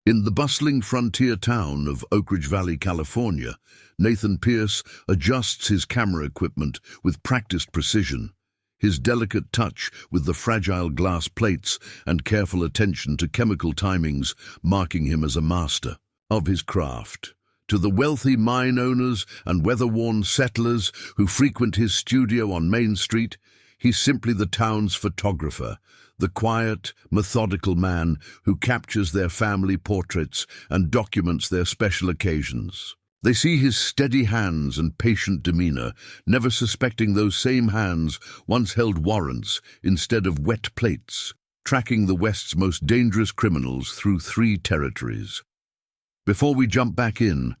In the bustling frontier town of Oak Ridge Valley, California, Nathan Pierce adjusts his camera equipment with practiced precision. His delicate touch with the fragile glass plates and careful attention to chemical timings marking him as a master of his craft. To the wealthy mine owners and weather-worn settlers who frequent his studio on Main Street, he's simply the town's photographer, the quiet, methodical man who captures their family portraits and documents their special occasions. They see his steady hands and patient demeanor, never suspecting those same hands once held warrants instead of wet plates, tracking the West's most dangerous criminals through 3 territories. Before we jump back in,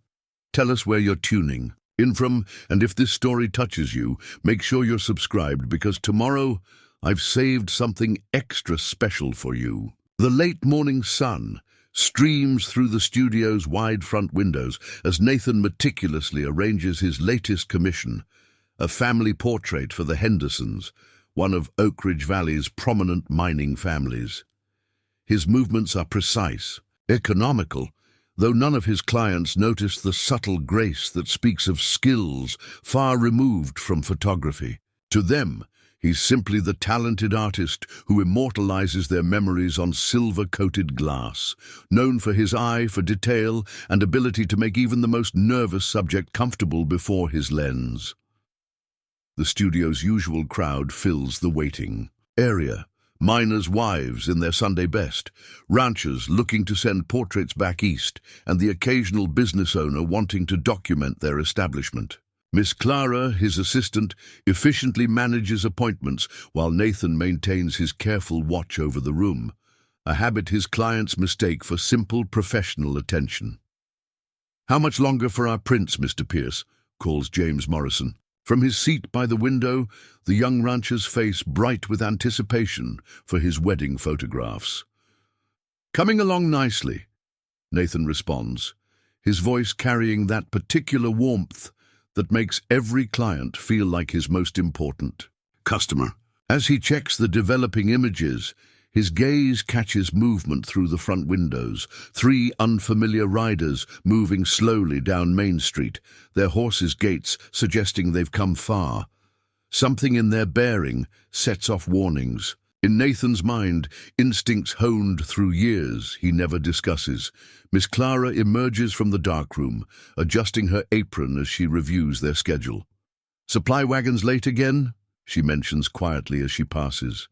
tell us where you're tuning in from, and if this story touches you, make sure you're subscribed, because tomorrow I've saved something extra special for you. The late morning sun streams through the studio's wide front windows as Nathan meticulously arranges his latest commission, a family portrait for the Hendersons, one of Oak Ridge Valley's prominent mining families. His movements are precise, economical, though none of his clients notice the subtle grace that speaks of skills far removed from photography. To them, he's simply the talented artist who immortalizes their memories on silver-coated glass, known for his eye for detail and ability to make even the most nervous subject comfortable before his lens. The studio's usual crowd fills the waiting area. Miners' wives in their Sunday best, ranchers looking to send portraits back east, and the occasional business owner wanting to document their establishment. Miss Clara, his assistant, efficiently manages appointments while Nathan maintains his careful watch over the room, a habit his clients mistake for simple professional attention. "How much longer for our prints, Mr. Pierce?" calls James Morrison. From his seat by the window, the young rancher's face bright with anticipation for his wedding photographs. "Coming along nicely," Nathan responds, his voice carrying that particular warmth that makes every client feel like his most important customer. As he checks the developing images, his gaze catches movement through the front windows, 3 unfamiliar riders moving slowly down Main Street, their horses' gaits suggesting they've come far. Something in their bearing sets off warnings. In Nathan's mind, instincts honed through years he never discusses. Miss Clara emerges from the darkroom, adjusting her apron as she reviews their schedule. "Supply wagons late again?" she mentions quietly as she passes.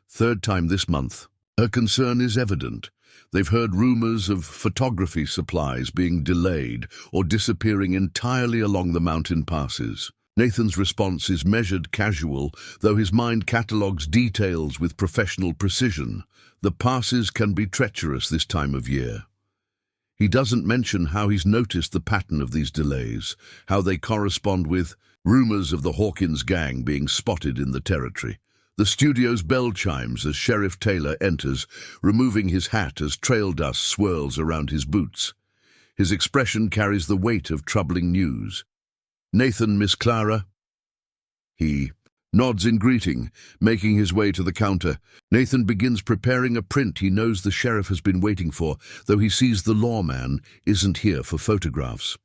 "3rd time this month." Her concern is evident. They've heard rumors of photography supplies being delayed or disappearing entirely along the mountain passes. Nathan's response is measured, casual, though his mind catalogues details with professional precision. The passes can be treacherous this time of year. He doesn't mention how he's noticed the pattern of these delays, how they correspond with rumors of the Hawkins gang being spotted in the territory. The studio's bell chimes as Sheriff Taylor enters, removing his hat as trail dust swirls around his boots. His expression carries the weight of troubling news. "Nathan, Miss Clara?" He nods in greeting, making his way to the counter. Nathan begins preparing a print he knows the sheriff has been waiting for, though he sees the lawman isn't here for photographs.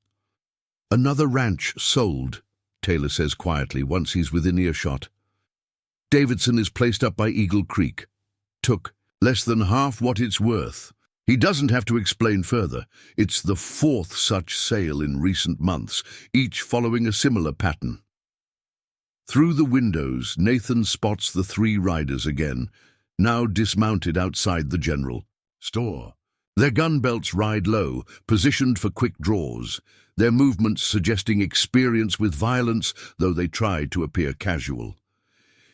"Another ranch sold," Taylor says quietly once he's within earshot. "Davidson is placed up by Eagle Creek. Took less than half what it's worth." He doesn't have to explain further. It's the 4th such sale in recent months, each following a similar pattern. Through the windows, Nathan spots the 3 riders again, now dismounted outside the general store. Their gun belts ride low, positioned for quick draws, their movements suggesting experience with violence, though they try to appear casual.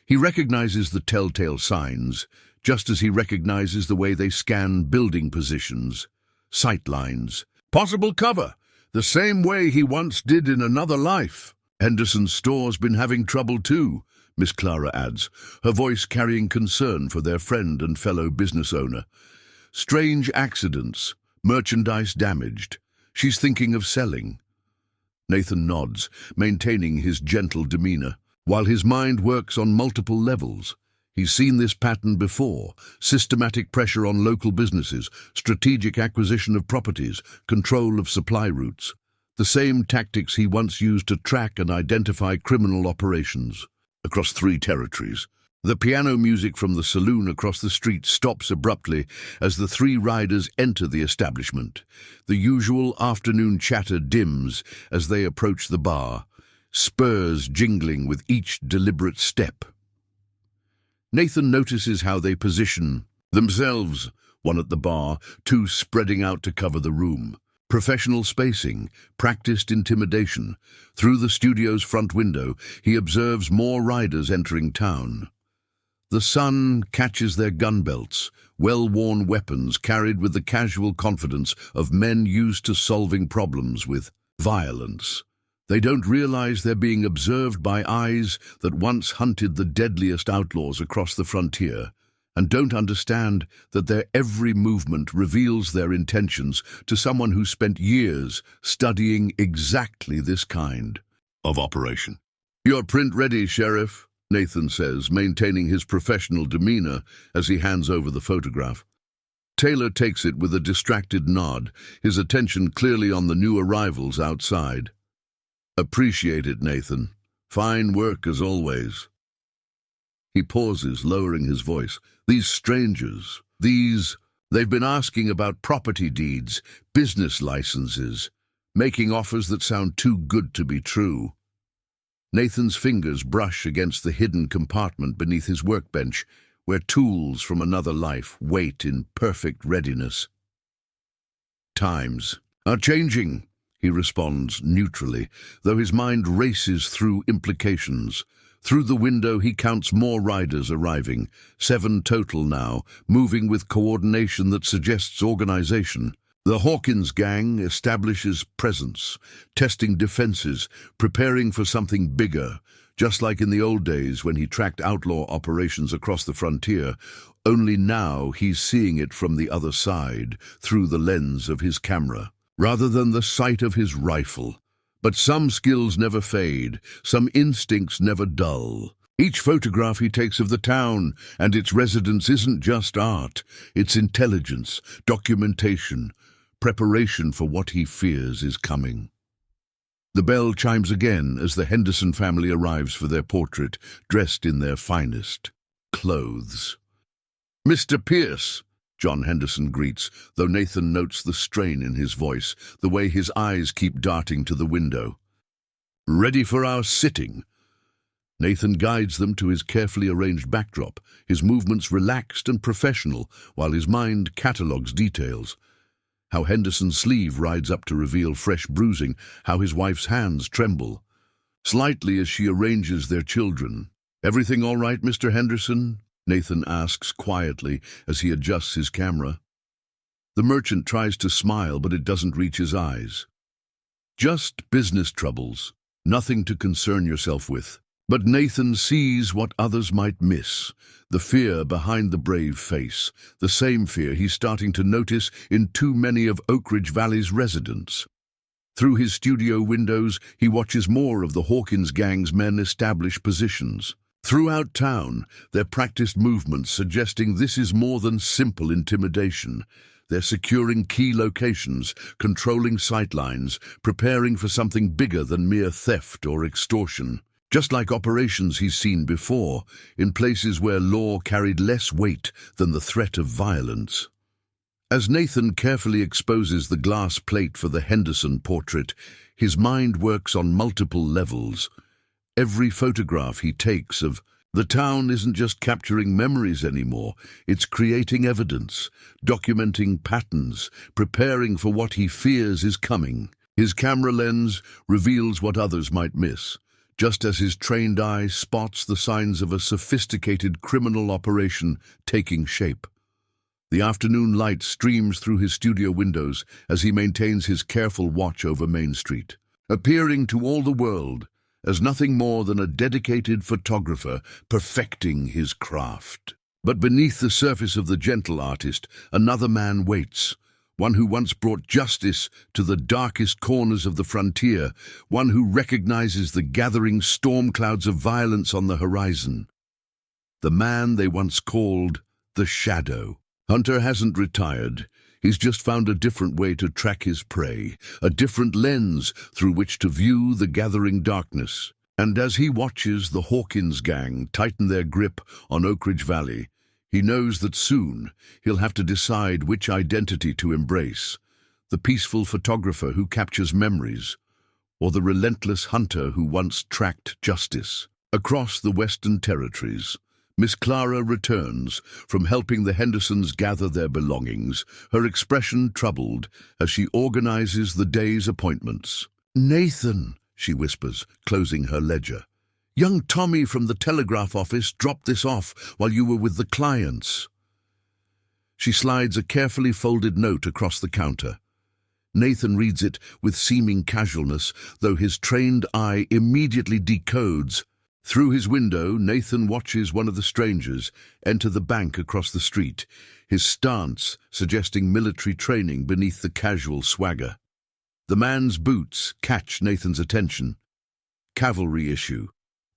He recognizes the telltale signs, just as he recognizes the way they scan building positions, sight lines, possible cover, the same way he once did in another life. "Henderson's store's been having trouble too," Miss Clara adds, her voice carrying concern for their friend and fellow business owner. "Strange accidents, merchandise damaged. She's thinking of selling." Nathan nods, maintaining his gentle demeanor. While his mind works on multiple levels, He's seen this pattern before: systematic pressure on local businesses, strategic acquisition of properties, control of supply routes. The same tactics he once used to track and identify criminal operations across 3 territories. The piano music from the saloon across the street stops abruptly as the 3 riders enter the establishment. The usual afternoon chatter dims as they approach the bar, spurs jingling with each deliberate step. Nathan notices how they position themselves, 1 at the bar, 2 spreading out to cover the room. Professional spacing, practiced intimidation. Through the studio's front window, he observes more riders entering town. The sun catches their gun belts, well-worn weapons carried with the casual confidence of men used to solving problems with violence. They don't realize they're being observed by eyes that once hunted the deadliest outlaws across the frontier, and don't understand that their every movement reveals their intentions to someone who spent years studying exactly this kind of operation. "Your print ready, Sheriff," Nathan says, maintaining his professional demeanor as he hands over the photograph. Taylor takes it with a distracted nod, his attention clearly on the new arrivals outside. "Appreciate it, Nathan. Fine work as always." He pauses, lowering his voice. "These strangers, they've been asking about property deeds, business licenses, making offers that sound too good to be true." Nathan's fingers brush against the hidden compartment beneath his workbench, where tools from another life wait in perfect readiness. "Times are changing," he responds neutrally, though his mind races through implications. Through the window he counts more riders arriving, 7 total now, moving with coordination that suggests organization. The Hawkins gang establishes presence, testing defenses, preparing for something bigger, just like in the old days when he tracked outlaw operations across the frontier. Only now he's seeing it from the other side, through the lens of his camera, rather than the sight of his rifle. But some skills never fade, some instincts never dull. Each photograph he takes of the town and its residents isn't just art, it's intelligence, documentation, preparation for what he fears is coming. The bell chimes again as the Henderson family arrives for their portrait, dressed in their finest clothes. "Mr. Pierce," John Henderson greets, though Nathan notes the strain in his voice, the way his eyes keep darting to the window. "Ready for our sitting?" Nathan guides them to his carefully arranged backdrop, his movements relaxed and professional, while his mind catalogues details. How Henderson's sleeve rides up to reveal fresh bruising, how his wife's hands tremble slightly as she arranges their children. "Everything all right, Mr. Henderson?" Nathan asks quietly as he adjusts his camera. The merchant tries to smile, but it doesn't reach his eyes. "Just business troubles, nothing to concern yourself with." But Nathan sees what others might miss, the fear behind the brave face, the same fear he's starting to notice in too many of Oak Ridge Valley's residents. Through his studio windows, he watches more of the Hawkins gang's men establish positions. Throughout town, their practiced movements suggesting this is more than simple intimidation. They're securing key locations, controlling sightlines, preparing for something bigger than mere theft or extortion. Just like operations he's seen before, in places where law carried less weight than the threat of violence. As Nathan carefully exposes the glass plate for the Henderson portrait, his mind works on multiple levels. Every photograph he takes of the town isn't just capturing memories anymore, it's creating evidence, documenting patterns, preparing for what he fears is coming. His camera lens reveals what others might miss, just as his trained eye spots the signs of a sophisticated criminal operation taking shape. The afternoon light streams through his studio windows as he maintains his careful watch over Main Street, appearing to all the world as nothing more than a dedicated photographer perfecting his craft. But beneath the surface of the gentle artist, another man waits, one who once brought justice to the darkest corners of the frontier, one who recognizes the gathering storm clouds of violence on the horizon. the man they once called the Shadow. Hunter hasn't retired. He's just found a different way to track his prey, a different lens through which to view the gathering darkness. And as he watches the Hawkins gang tighten their grip on Oak Valley, he knows that soon he'll have to decide which identity to embrace: the peaceful photographer who captures memories, or the relentless hunter who once tracked justice. Across the Western Territories, Miss Clara returns from helping the Hendersons gather their belongings, her expression troubled as she organizes the day's appointments. "Nathan," she whispers, closing her ledger, "young Tommy from the telegraph office dropped this off while you were with the clients." She slides a carefully folded note across the counter. Nathan reads it with seeming casualness, though his trained eye immediately decodes. Through his window, Nathan watches one of the strangers enter the bank across the street, his stance suggesting military training beneath the casual swagger. The man's boots catch Nathan's attention. Cavalry issue,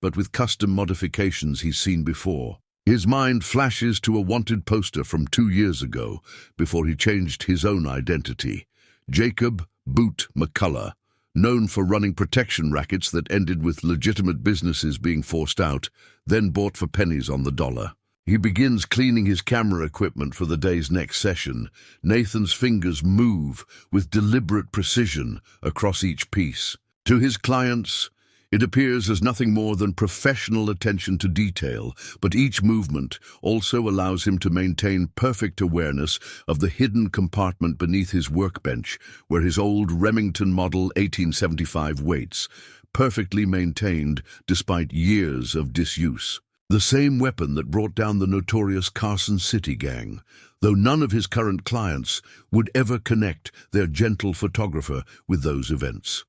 but with custom modifications he's seen before. His mind flashes to a wanted poster from 2 years ago, before he changed his own identity. Jacob "Boot" McCullough, known for running protection rackets that ended with legitimate businesses being forced out, then bought for pennies on the dollar. He begins cleaning his camera equipment for the day's next session. Nathan's fingers move with deliberate precision across each piece. To his clients, it appears as nothing more than professional attention to detail, but each movement also allows him to maintain perfect awareness of the hidden compartment beneath his workbench, where his old Remington Model 1875 waits, perfectly maintained despite years of disuse. The same weapon that brought down the notorious Carson City gang, though none of his current clients would ever connect their gentle photographer with those events.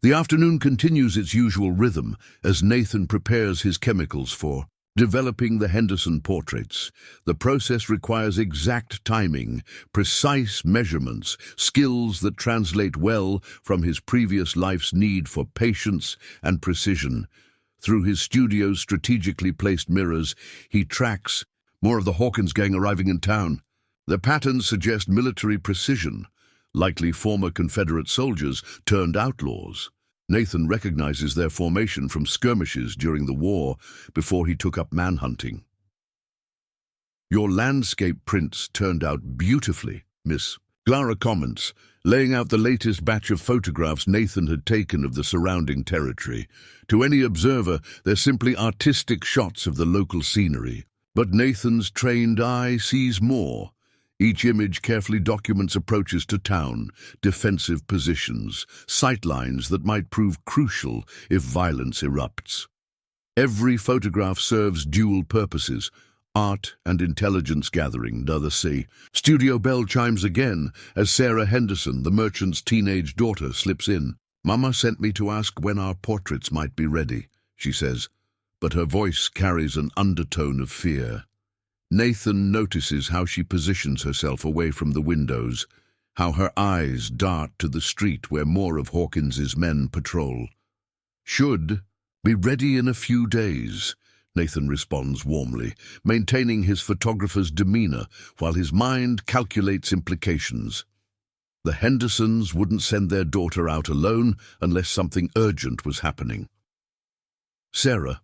The afternoon continues its usual rhythm as Nathan prepares his chemicals for developing the Henderson portraits. The process requires exact timing, precise measurements, skills that translate well from his previous life's need for patience and precision. Through his studio's strategically placed mirrors, he tracks more of the Hawkins gang arriving in town. Their patterns suggest military precision, likely former Confederate soldiers turned outlaws. Nathan recognizes their formation from skirmishes during the war before he took up manhunting. "Your landscape prints turned out beautifully," Miss Clara comments, laying out the latest batch of photographs Nathan had taken of the surrounding territory. To any observer, they're simply artistic shots of the local scenery. But Nathan's trained eye sees more. Each image carefully documents approaches to town, defensive positions, sightlines that might prove crucial if violence erupts. Every photograph serves dual purposes: art and intelligence gathering, others say. Studio bell chimes again as Sarah Henderson, the merchant's teenage daughter, slips in. "Mama sent me to ask when our portraits might be ready," she says, but her voice carries an undertone of fear. Nathan notices how she positions herself away from the windows, how her eyes dart to the street where more of Hawkins's men patrol. "Should be ready in a few days," Nathan responds warmly, maintaining his photographer's demeanor while his mind calculates implications. The Hendersons wouldn't send their daughter out alone unless something urgent was happening. "Sarah,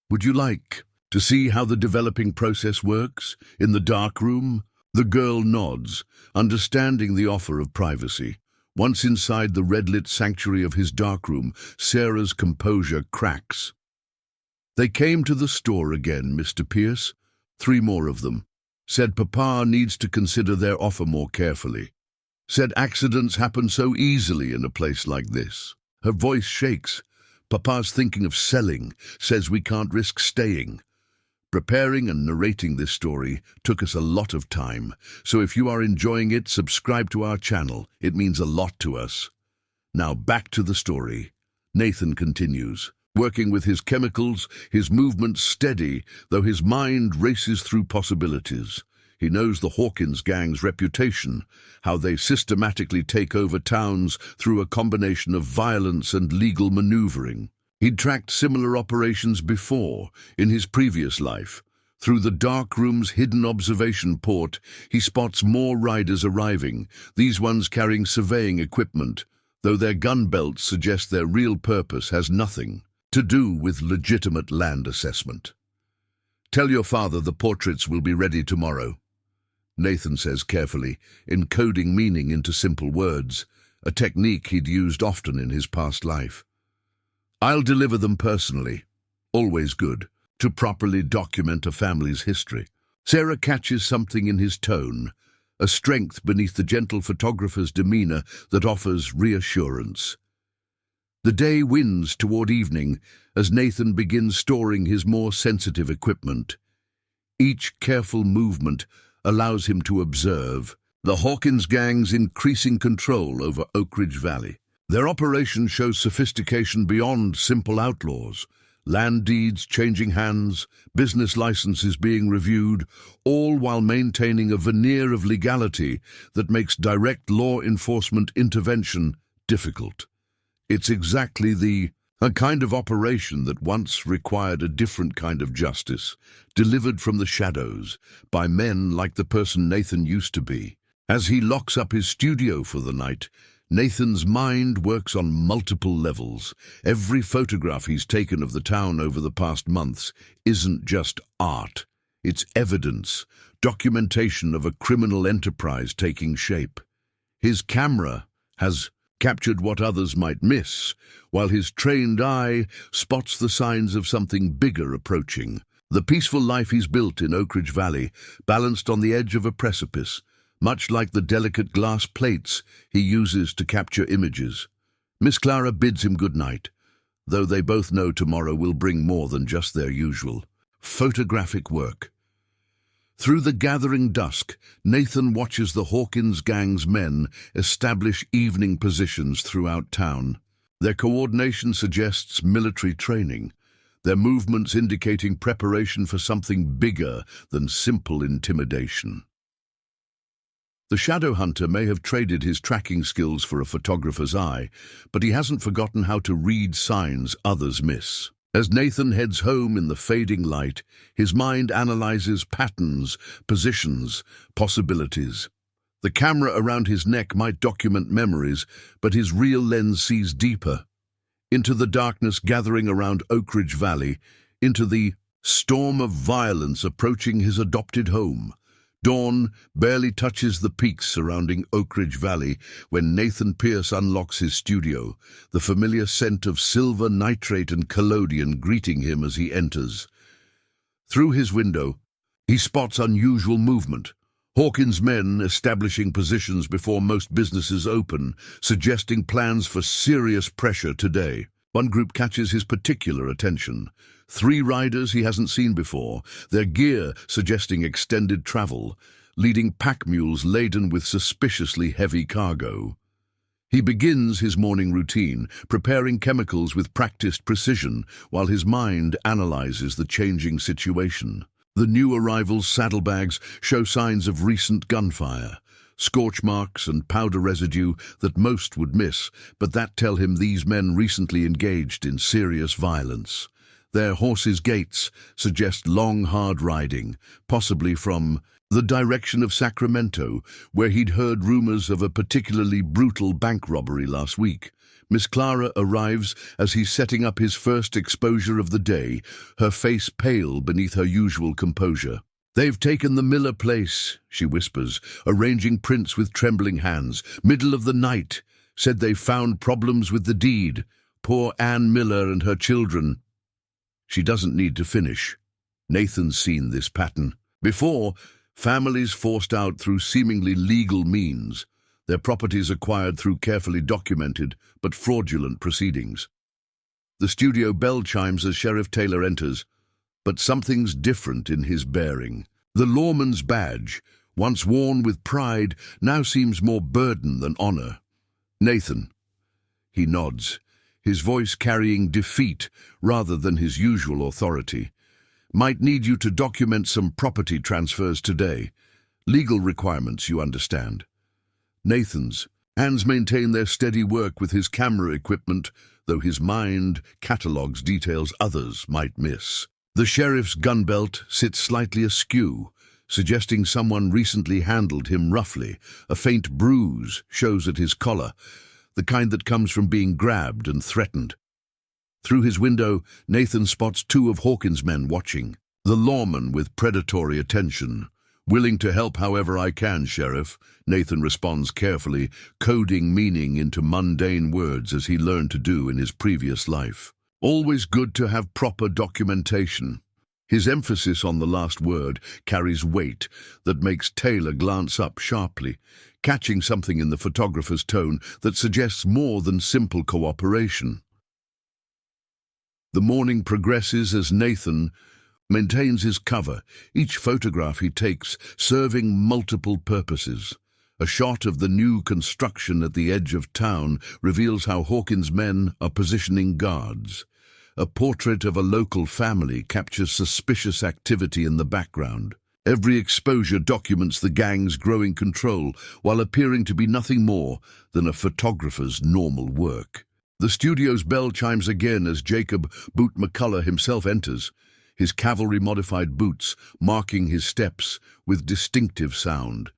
would you like to see how the developing process works in the dark room?" The girl nods, understanding the offer of privacy. Once inside the red-lit sanctuary of his darkroom, Sarah's composure cracks. "They came to the store again, Mr. Pierce. 3 more of them. Said Papa needs to consider their offer more carefully. Said accidents happen so easily in a place like this." Her voice shakes. "Papa's thinking of selling, says we can't risk staying." Preparing and narrating this story took us a lot of time, so if you are enjoying it, subscribe to our channel. It means a lot to us. Now back to the story. Nathan continues, working with his chemicals, his movements steady, though his mind races through possibilities. He knows the Hawkins gang's reputation, how they systematically take over towns through a combination of violence and legal maneuvering. He'd tracked similar operations before, in his previous life. Through the dark room's hidden observation port, he spots more riders arriving, these ones carrying surveying equipment, though their gun belts suggest their real purpose has nothing to do with legitimate land assessment. "Tell your father the portraits will be ready tomorrow," Nathan says carefully, encoding meaning into simple words, a technique he'd used often in his past life. "I'll deliver them personally." Always good to properly document a family's history. Sarah catches something in his tone, a strength beneath the gentle photographer's demeanor that offers reassurance. The day winds toward evening as Nathan begins storing his more sensitive equipment. Each careful movement allows him to observe the Hawkins gang's increasing control over Oak Ridge Valley. Their operation shows sophistication beyond simple outlaws. Land deeds changing hands, business licenses being reviewed, all while maintaining a veneer of legality that makes direct law enforcement intervention difficult. It's exactly the kind of operation that once required a different kind of justice, delivered from the shadows, by men like the person Nathan used to be. As he locks up his studio for the night, Nathan's mind works on multiple levels. Every photograph he's taken of the town over the past months isn't just art. It's evidence, documentation of a criminal enterprise taking shape. His camera has captured what others might miss, while his trained eye spots the signs of something bigger approaching. The peaceful life he's built in Oak Ridge Valley, balanced on the edge of a precipice, much like the delicate glass plates he uses to capture images. Miss Clara bids him good night, though they both know tomorrow will bring more than just their usual photographic work. Through the gathering dusk, Nathan watches the Hawkins gang's men establish evening positions throughout town. Their coordination suggests military training, their movements indicating preparation for something bigger than simple intimidation. The shadow hunter may have traded his tracking skills for a photographer's eye, but he hasn't forgotten how to read signs others miss. As Nathan heads home in the fading light, his mind analyzes patterns, positions, possibilities. The camera around his neck might document memories, but his real lens sees deeper, into the darkness gathering around Oak Ridge Valley, into the storm of violence approaching his adopted home. Dawn barely touches the peaks surrounding Oak Ridge Valley when Nathan Pierce unlocks his studio, the familiar scent of silver nitrate and collodion greeting him as he enters. Through his window, he spots unusual movement. Hawkins' men establishing positions before most businesses open, suggesting plans for serious pressure today. One group catches his particular attention. 3 riders he hasn't seen before, their gear suggesting extended travel, leading pack mules laden with suspiciously heavy cargo. He begins his morning routine, preparing chemicals with practiced precision, while his mind analyzes the changing situation. The new arrivals' saddlebags show signs of recent gunfire, scorch marks and powder residue that most would miss, but that tell him these men recently engaged in serious violence. Their horses' gaits suggest long, hard riding, possibly from the direction of Sacramento, where he'd heard rumors of a particularly brutal bank robbery last week. Miss Clara arrives as he's setting up his first exposure of the day, her face pale beneath her usual composure. "They've taken the Miller place," she whispers, arranging prints with trembling hands. "Middle of the night. Said they found problems with the deed. Poor Ann Miller and her children." She doesn't need to finish. Nathan's seen this pattern before. Families forced out through seemingly legal means, their properties acquired through carefully documented but fraudulent proceedings. The studio bell chimes as Sheriff Taylor enters, but something's different in his bearing. The lawman's badge, once worn with pride, now seems more burden than honor. "Nathan." He nods, his voice carrying defeat rather than his usual authority. "Might need you to document some property transfers today. Legal requirements, you understand." Nathan's Hands maintain their steady work with his camera equipment, though his mind catalogues details others might miss. The sheriff's gun belt sits slightly askew, suggesting someone recently handled him roughly. A faint bruise shows at his collar, the kind that comes from being grabbed and threatened. Through his window, Nathan spots two of Hawkins' men watching. The lawman with predatory attention. "Willing to help however I can, Sheriff," Nathan responds carefully, coding meaning into mundane words as he learned to do in his previous life. Always good to have proper documentation. His emphasis on the last word carries weight that makes Taylor glance up sharply, catching something in the photographer's tone that suggests more than simple cooperation. The morning progresses as Nathan maintains his cover, each photograph he takes serving multiple purposes. A shot of the new construction at the edge of town reveals how Hawkins' men are positioning guards. A portrait of a local family captures suspicious activity in the background. Every exposure documents the gang's growing control while appearing to be nothing more than a photographer's normal work. The studio's bell chimes again as Jacob "Boot" McCullough himself enters, his cavalry-modified boots marking his steps with distinctive sound.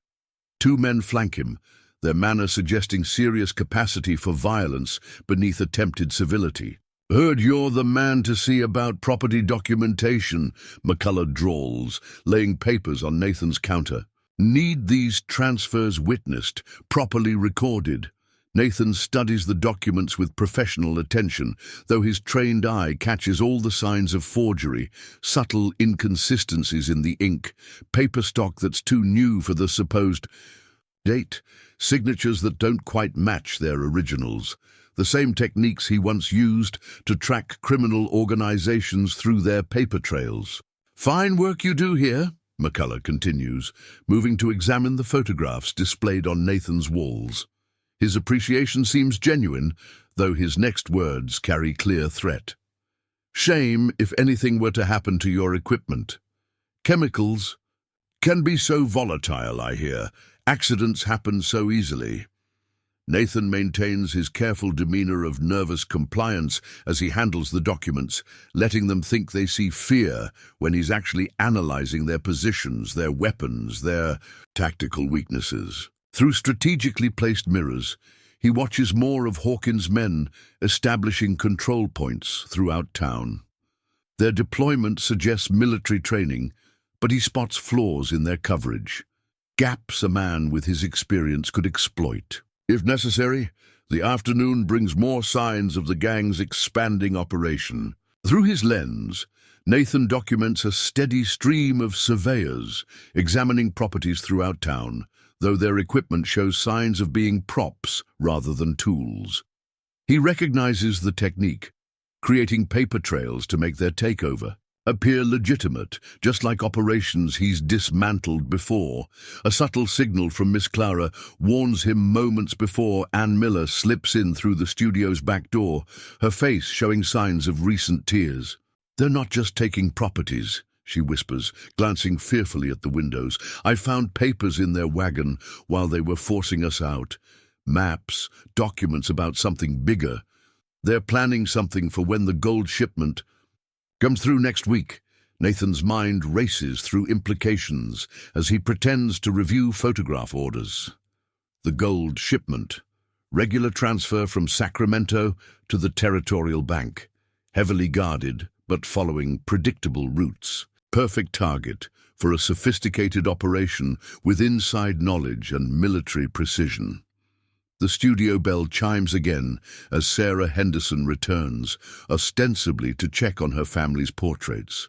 Two men flank him, their manner suggesting serious capacity for violence beneath attempted civility. "Heard you're the man to see about property documentation," McCullough drawls, laying papers on Nathan's counter. "Need these transfers witnessed, properly recorded." Nathan studies the documents with professional attention, though his trained eye catches all the signs of forgery, subtle inconsistencies in the ink, paper stock that's too new for the supposed date, signatures that don't quite match their originals. The same techniques he once used to track criminal organizations through their paper trails. "Fine work you do here," McCullough continues, moving to examine the photographs displayed on Nathan's walls. His appreciation seems genuine, though his next words carry clear threat. "Shame if anything were to happen to your equipment. Chemicals can be so volatile, I hear. Accidents happen so easily." Nathan maintains his careful demeanor of nervous compliance as he handles the documents, letting them think they see fear when he's actually analyzing their positions, their weapons, their tactical weaknesses. Through strategically placed mirrors, he watches more of Hawkins' men establishing control points throughout town. Their deployment suggests military training, but he spots flaws in their coverage, gaps a man with his experience could exploit. If necessary, the afternoon brings more signs of the gang's expanding operation. Through his lens, Nathan documents a steady stream of surveyors examining properties throughout town, though their equipment shows signs of being props rather than tools. He recognizes the technique, creating paper trails to make their takeover appear legitimate, just like operations he's dismantled before. A subtle signal from Miss Clara warns him moments before Ann Miller slips in through the studio's back door, her face showing signs of recent tears. "They're not just taking properties," she whispers, glancing fearfully at the windows. "I found papers in their wagon while they were forcing us out. Maps, documents about something bigger. They're planning something for when the gold shipment comes through next week." Nathan's mind races through implications as he pretends to review photograph orders. The gold shipment. Regular transfer from Sacramento to the Territorial Bank. Heavily guarded, but following predictable routes. Perfect target for a sophisticated operation with inside knowledge and military precision. The studio bell chimes again as Sarah Henderson returns, ostensibly to check on her family's portraits.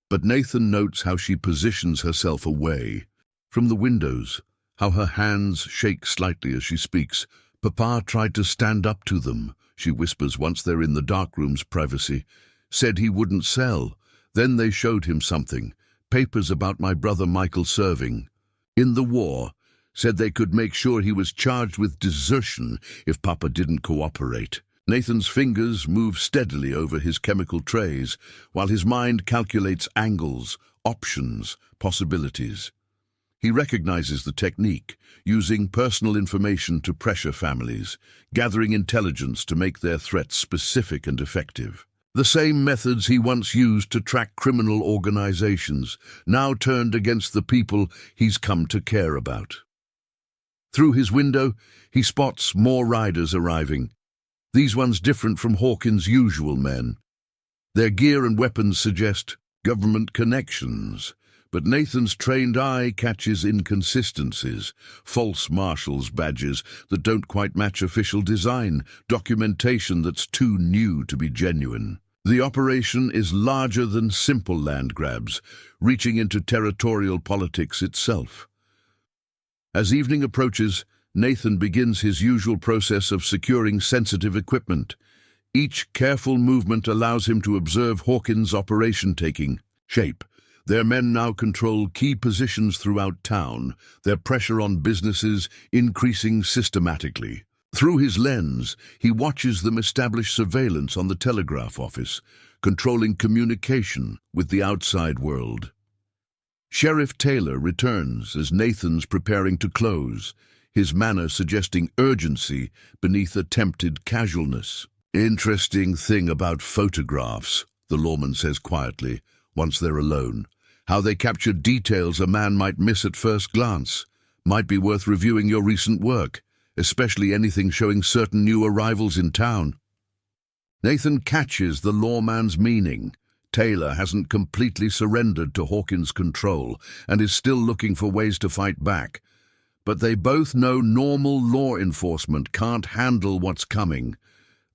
But Nathan notes how she positions herself away from the windows, how her hands shake slightly as she speaks. "Papa tried to stand up to them," she whispers once they're in the darkroom's privacy. "Said he wouldn't sell. Then they showed him something, papers about my brother Michael serving in the war. Said they could make sure he was charged with desertion if Papa didn't cooperate." Nathan's fingers move steadily over his chemical trays, while his mind calculates angles, options, possibilities. He recognizes the technique, using personal information to pressure families, gathering intelligence to make their threats specific and effective. The same methods he once used to track criminal organizations, now turned against the people he's come to care about. Through his window, he spots more riders arriving, these ones different from Hawkins' usual men. Their gear and weapons suggest government connections, but Nathan's trained eye catches inconsistencies, false marshals' badges that don't quite match official design, documentation that's too new to be genuine. The operation is larger than simple land grabs, reaching into territorial politics itself. As evening approaches, Nathan begins his usual process of securing sensitive equipment. Each careful movement allows him to observe Hawkins' operation taking shape. Their men now control key positions throughout town, their pressure on businesses increasing systematically. Through his lens, he watches them establish surveillance on the telegraph office, controlling communication with the outside world. Sheriff Taylor returns as Nathan's preparing to close, his manner suggesting urgency beneath attempted casualness. "Interesting thing about photographs," the lawman says quietly, once they're alone. "How they capture details a man might miss at first glance. Might be worth reviewing your recent work, especially anything showing certain new arrivals in town." Nathan catches the lawman's meaning. Taylor hasn't completely surrendered to Hawkins' control and is still looking for ways to fight back. But they both know normal law enforcement can't handle what's coming.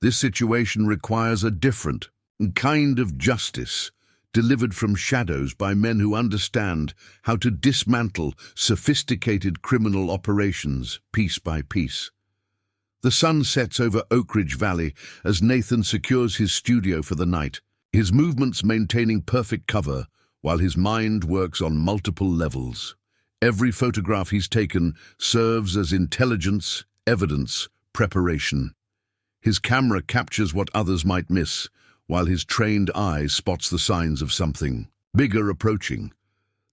This situation requires a different kind of justice, delivered from shadows by men who understand how to dismantle sophisticated criminal operations piece by piece. The sun sets over Oak Ridge Valley as Nathan secures his studio for the night, his movements maintaining perfect cover while his mind works on multiple levels. Every photograph he's taken serves as intelligence, evidence, preparation. His camera captures what others might miss, while his trained eye spots the signs of something bigger approaching.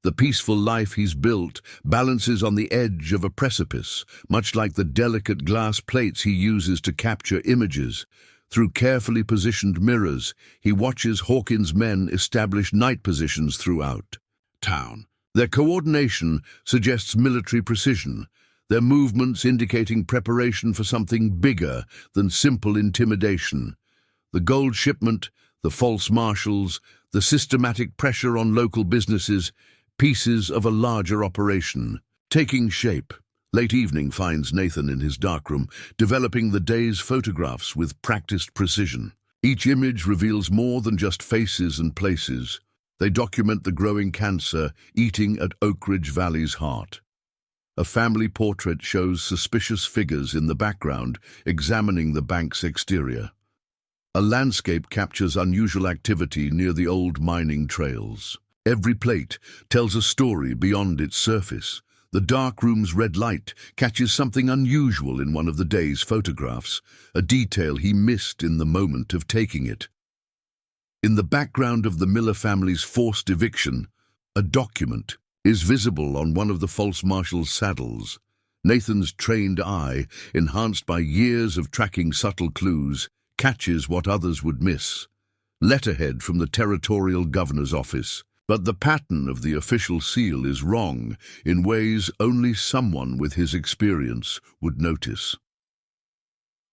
The peaceful life he's built balances on the edge of a precipice, much like the delicate glass plates he uses to capture images. Through carefully positioned mirrors, he watches Hawkins' men establish night positions throughout town. Their coordination suggests military precision, their movements indicating preparation for something bigger than simple intimidation. The gold shipment, the false marshals, the systematic pressure on local businesses, pieces of a larger operation. Taking shape, late evening finds Nathan in his darkroom, developing the day's photographs with practiced precision. Each image reveals more than just faces and places. They document the growing cancer eating at Oak Ridge Valley's heart. A family portrait shows suspicious figures in the background examining the bank's exterior. A landscape captures unusual activity near the old mining trails. Every plate tells a story beyond its surface. The dark room's red light catches something unusual in one of the day's photographs, a detail he missed in the moment of taking it. In the background of the Miller family's forced eviction, a document is visible on one of the false marshal's saddles. Nathan's trained eye, enhanced by years of tracking subtle clues, catches what others would miss. Letterhead from the territorial governor's office. But the pattern of the official seal is wrong in ways only someone with his experience would notice.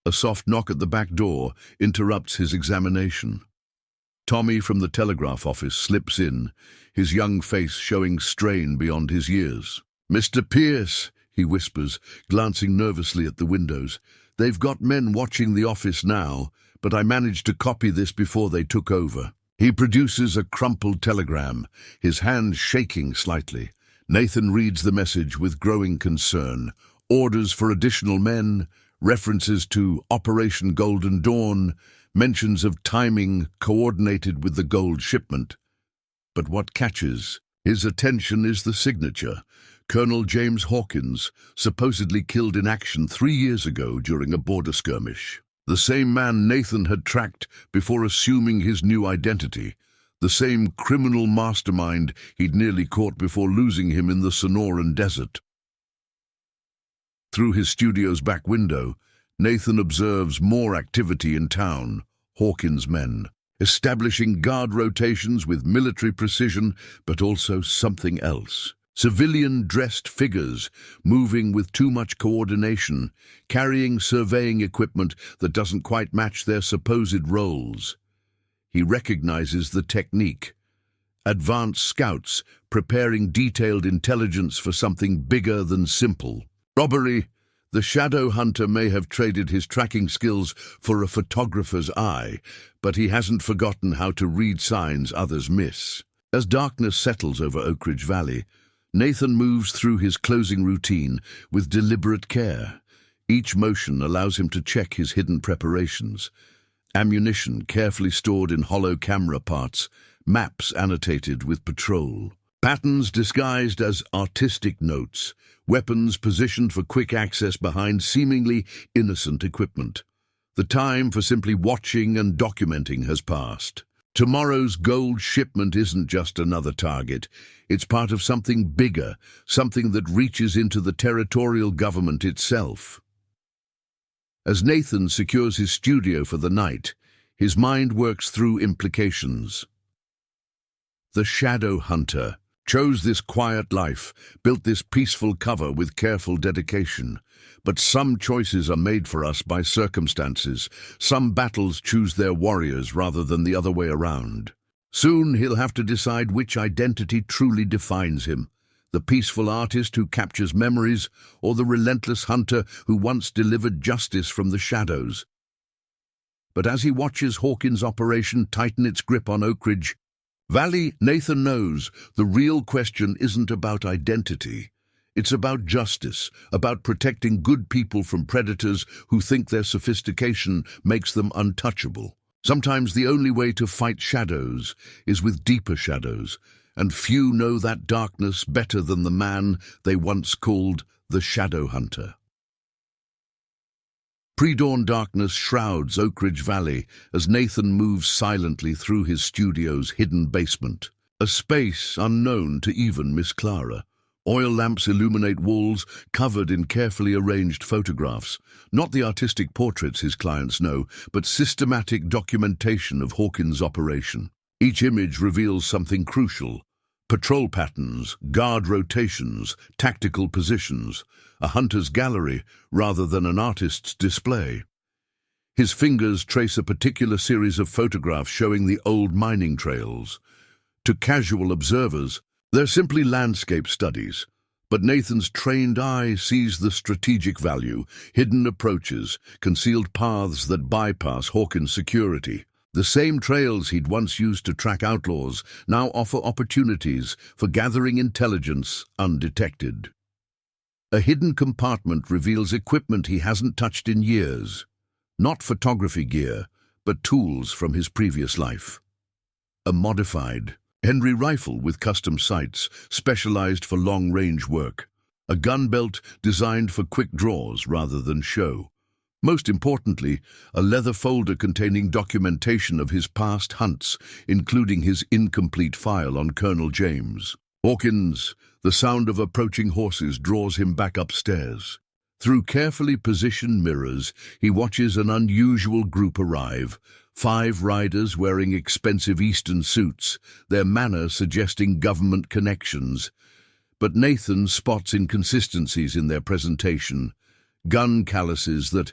A soft knock at the back door interrupts his examination. Tommy from the telegraph office slips in, his young face showing strain beyond his years. "Mr. Pierce," he whispers, glancing nervously at the windows. "They've got men watching the office now, but I managed to copy this before they took over." He produces a crumpled telegram, his hand shaking slightly. Nathan reads the message with growing concern. Orders for additional men, references to Operation Golden Dawn, mentions of timing coordinated with the gold shipment. But what catches his attention is the signature. Colonel James Hawkins, supposedly killed in action 3 years ago during a border skirmish. The same man Nathan had tracked before assuming his new identity. the same criminal mastermind he'd nearly caught before losing him in the Sonoran desert. Through his studio's back window, Nathan observes more activity in town. Hawkins' men, establishing guard rotations with military precision, but also something else. Civilian-dressed figures, moving with too much coordination, carrying surveying equipment that doesn't quite match their supposed roles. He recognizes the technique. Advanced scouts preparing detailed intelligence for something bigger than simple robbery. The shadow hunter may have traded his tracking skills for a photographer's eye, but he hasn't forgotten how to read signs others miss. As darkness settles over Oak Ridge Valley, Nathan moves through his closing routine with deliberate care. Each motion allows him to check his hidden preparations. Ammunition carefully stored in hollow camera parts, maps annotated with patrol. Patterns disguised as artistic notes, weapons positioned for quick access behind seemingly innocent equipment. The time for simply watching and documenting has passed. Tomorrow's gold shipment isn't just another target. It's part of something bigger, something that reaches into the territorial government itself. As Nathan secures his studio for the night, his mind works through implications. The shadow hunter chose this quiet life, built this peaceful cover with careful dedication. But some choices are made for us by circumstances. Some battles choose their warriors rather than the other way around. Soon he'll have to decide which identity truly defines him. The peaceful artist who captures memories, or the relentless hunter who once delivered justice from the shadows. But as he watches Hawkins' operation tighten its grip on Oak Ridge Valley, Nathan knows the real question isn't about identity. It's about justice, about protecting good people from predators who think their sophistication makes them untouchable. Sometimes the only way to fight shadows is with deeper shadows, and few know that darkness better than the man they once called the Shadow Hunter. Pre-dawn darkness shrouds Oak Ridge Valley as Nathan moves silently through his studio's hidden basement, a space unknown to even Miss Clara. Oil lamps illuminate walls covered in carefully arranged photographs, not the artistic portraits his clients know, but systematic documentation of Hawkins' operation. Each image reveals something crucial: patrol patterns, guard rotations, tactical positions, a hunter's gallery rather than an artist's display. His fingers trace a particular series of photographs showing the old mining trails. To casual observers, they're simply landscape studies, but Nathan's trained eye sees the strategic value, hidden approaches, concealed paths that bypass Hawkins' security. The same trails he'd once used to track outlaws now offer opportunities for gathering intelligence undetected. A hidden compartment reveals equipment he hasn't touched in years. Not photography gear, but tools from his previous life. A modified Henry rifle with custom sights, specialized for long-range work. A gun belt designed for quick draws rather than show. Most importantly, a leather folder containing documentation of his past hunts, including his incomplete file on Colonel James. Hawkins, the sound of approaching horses draws him back upstairs. Through carefully positioned mirrors, he watches an unusual group arrive. 5 riders wearing expensive Eastern suits, their manner suggesting government connections. But Nathan spots inconsistencies in their presentation. Gun calluses that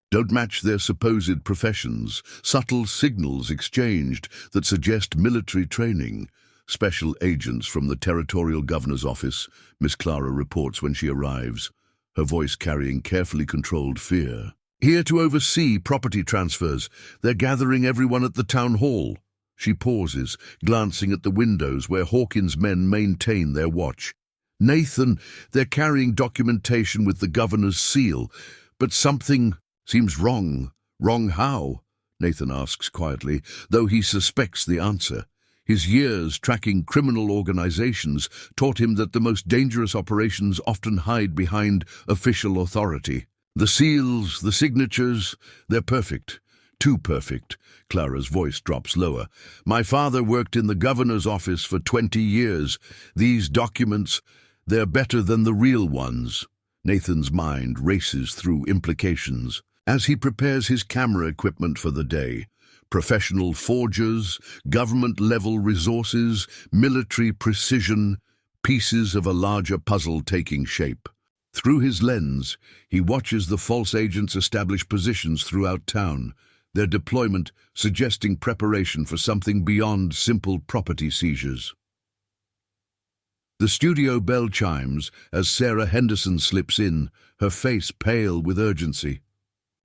don't match their supposed professions, subtle signals exchanged that suggest military training. Special agents from the Territorial Governor's office, Miss Clara reports when she arrives, her voice carrying carefully controlled fear. Here to oversee property transfers. They're gathering everyone at the town hall. She pauses, glancing at the windows where Hawkins' men maintain their watch. Nathan, they're carrying documentation with the governor's seal, but something seems wrong. Wrong how? Nathan asks quietly, though he suspects the answer. His years tracking criminal organizations taught him that the most dangerous operations often hide behind official authority. The seals, the signatures, they're perfect. Too perfect. Clara's voice drops lower. My father worked in the governor's office for 20 years. These documents, they're better than the real ones. Nathan's mind races through implications as he prepares his camera equipment for the day. Professional forgers, government-level resources, military precision, pieces of a larger puzzle taking shape. Through his lens, he watches the false agents establish positions throughout town, their deployment suggesting preparation for something beyond simple property seizures. The studio bell chimes as Sarah Henderson slips in, her face pale with urgency.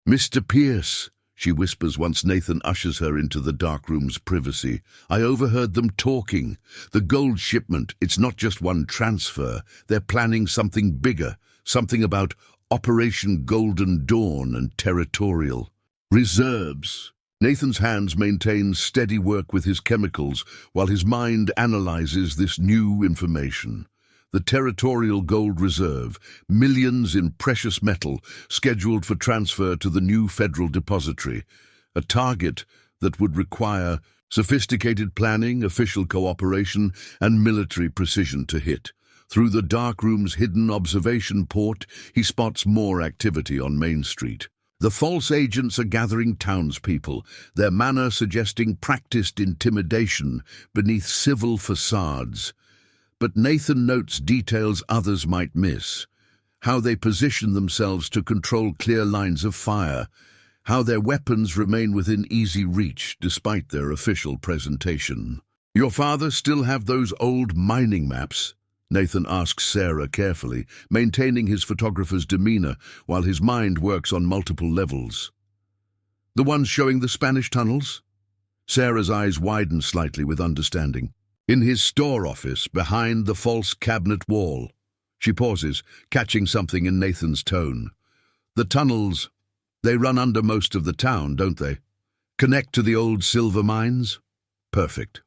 "Mr. Pierce," she whispers once Nathan ushers her into the dark room's privacy. "I overheard them talking. The gold shipment, it's not just one transfer. They're planning something bigger, something about Operation Golden Dawn and territorial reserves." Nathan's hands maintain steady work with his chemicals while his mind analyzes this new information. The territorial gold reserve, millions in precious metal, scheduled for transfer to the new federal depository, a target that would require sophisticated planning, official cooperation, and military precision to hit. Through the dark room's hidden observation port, he spots more activity on Main Street. The false agents are gathering townspeople, their manner suggesting practiced intimidation beneath civil facades. But Nathan notes details others might miss. How they position themselves to control clear lines of fire, how their weapons remain within easy reach despite their official presentation. "Your father still have those old mining maps?" Nathan asks Sarah carefully, maintaining his photographer's demeanor while his mind works on multiple levels. "The ones showing the Spanish tunnels?" Sarah's eyes widen slightly with understanding. "In his store office, behind the false cabinet wall." She pauses, catching something in Nathan's tone. "The tunnels, they run under most of the town, don't they? Connect to the old silver mines?" Perfect.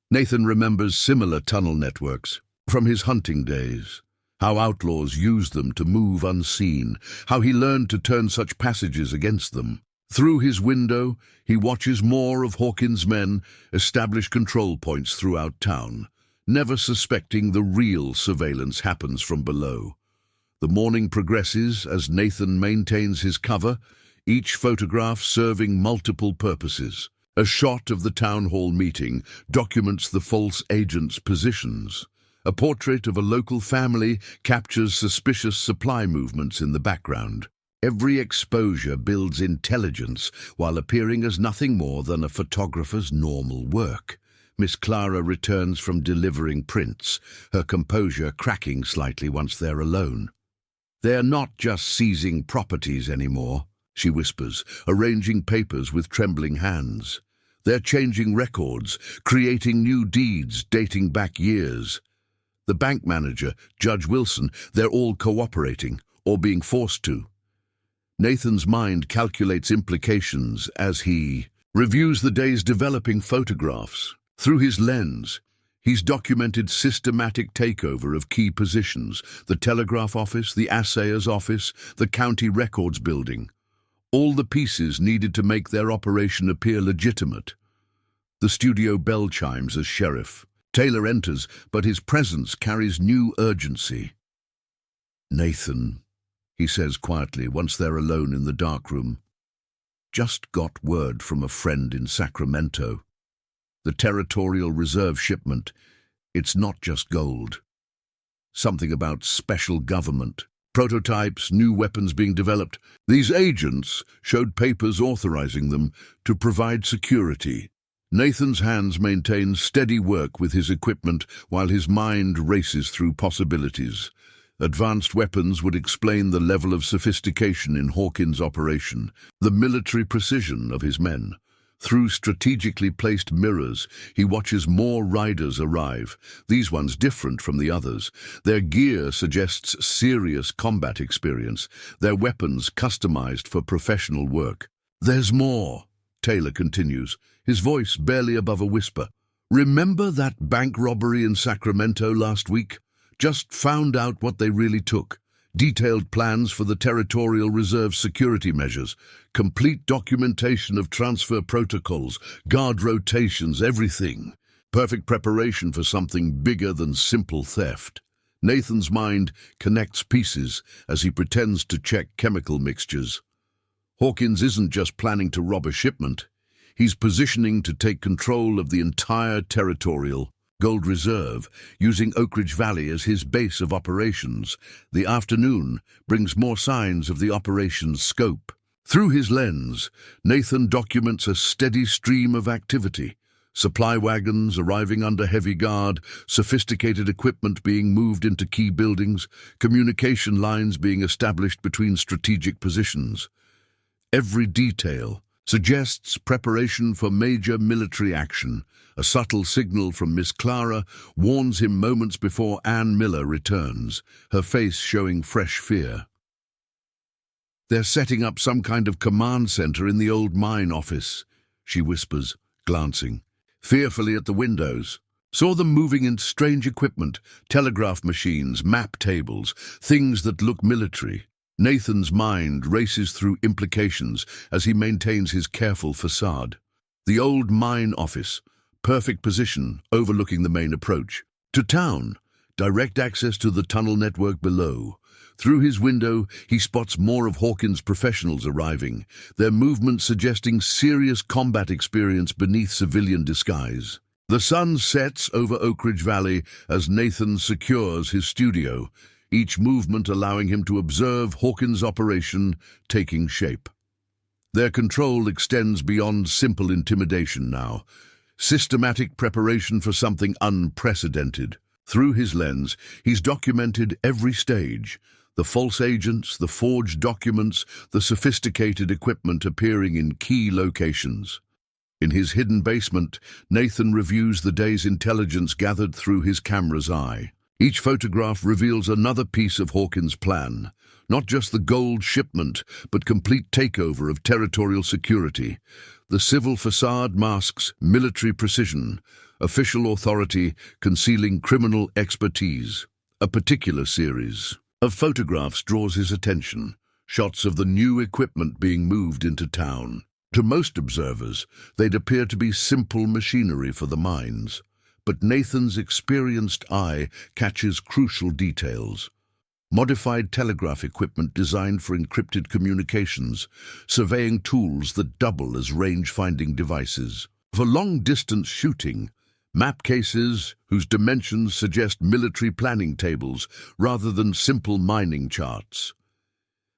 Nathan remembers similar tunnel networks from his hunting days, how outlaws used them to move unseen, how he learned to turn such passages against them. Through his window, he watches more of Hawkins' men establish control points throughout town, never suspecting the real surveillance happens from below. The morning progresses as Nathan maintains his cover, each photograph serving multiple purposes. A shot of the town hall meeting documents the false agents' positions. A portrait of a local family captures suspicious supply movements in the background. Every exposure builds intelligence while appearing as nothing more than a photographer's normal work. Miss Clara returns from delivering prints, her composure cracking slightly once they're alone. "They're not just seizing properties anymore," she whispers, arranging papers with trembling hands. "They're changing records, creating new deeds dating back years. The bank manager, Judge Wilson, they're all cooperating, or being forced to." Nathan's mind calculates implications as he reviews the day's developing photographs. Through his lens, he's documented systematic takeover of key positions: the telegraph office, the assayer's office, the county records building. All the pieces needed to make their operation appear legitimate. The studio bell chimes as sheriff. Taylor enters, but his presence carries new urgency. "Nathan," he says quietly once they're alone in the dark room, "just got word from a friend in Sacramento. The territorial reserve shipment, it's not just gold. Something about special government, prototypes, new weapons being developed. These agents showed papers authorizing them to provide security." Nathan's hands maintain steady work with his equipment while his mind races through possibilities. Advanced weapons would explain the level of sophistication in Hawkins' operation, the military precision of his men. Through strategically placed mirrors, he watches more riders arrive, these ones different from the others. Their gear suggests serious combat experience, their weapons customized for professional work. "There's more," Taylor continues, his voice barely above a whisper. "Remember that bank robbery in Sacramento last week? Just found out what they really took. detailed plans for the territorial reserve security measures, complete documentation of transfer protocols, guard rotations, everything. Perfect preparation for something bigger than simple theft. Nathan's mind connects pieces as he pretends to check chemical mixtures. Hawkins isn't just planning to rob a shipment. He's positioning to take control of the entire territorial gold reserve, using Oak Ridge Valley as his base of operations. The afternoon brings more signs of the operation's scope. Through his lens, Nathan documents a steady stream of activity. Supply wagons arriving under heavy guard, sophisticated equipment being moved into key buildings, communication lines being established between strategic positions. Every detail suggests preparation for major military action. A subtle signal from Miss Clara warns him moments before Ann Miller returns, her face showing fresh fear. "They're setting up some kind of command center in the old mine office," she whispers, glancing fearfully at the windows. Saw them moving in strange equipment, telegraph machines, map tables, things that look military. Nathan's mind races through implications as he maintains his careful facade. The old mine office, perfect position overlooking the main approach. To town, direct access to the tunnel network below. Through his window, he spots more of Hawkins' professionals arriving, their movements suggesting serious combat experience beneath civilian disguise. The sun sets over Oak Ridge Valley as Nathan secures his studio, each movement allowing him to observe Hawkins' operation taking shape. Their control extends beyond simple intimidation now. Systematic preparation for something unprecedented. Through his lens, he's documented every stage. The false agents, the forged documents, the sophisticated equipment appearing in key locations. In his hidden basement, Nathan reviews the day's intelligence gathered through his camera's eye. Each photograph reveals another piece of Hawkins' plan. Not just the gold shipment, but complete takeover of territorial security. The civil facade masks military precision, official authority concealing criminal expertise. A particular series of photographs draws his attention, shots of the new equipment being moved into town. To most observers, they'd appear to be simple machinery for the mines, but Nathan's experienced eye catches crucial details. Modified telegraph equipment designed for encrypted communications, surveying tools that double as range-finding devices. For long-distance shooting, map cases whose dimensions suggest military planning tables rather than simple mining charts.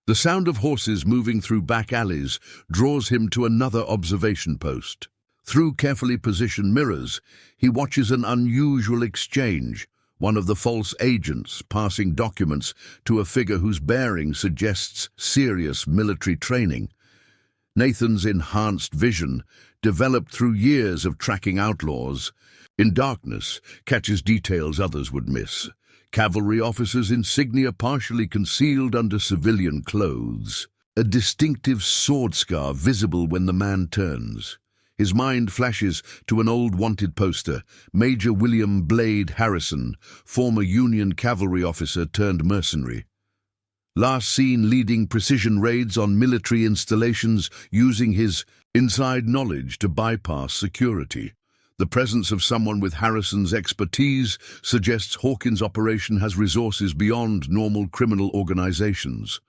The sound of horses moving through back alleys draws him to another observation post. Through carefully positioned mirrors, he watches an unusual exchange, one of the false agents passing documents to a figure whose bearing suggests serious military training. Nathan's enhanced vision, developed through years of tracking outlaws, in darkness catches details others would miss. Cavalry officers' insignia partially concealed under civilian clothes. A distinctive sword scar visible when the man turns. His mind flashes to an old wanted poster, Major William Blade Harrison, former Union cavalry officer turned mercenary. Last seen leading precision raids on military installations using his inside knowledge to bypass security. The presence of someone with Harrison's expertise suggests Hawkins' operation has resources beyond normal criminal organizations.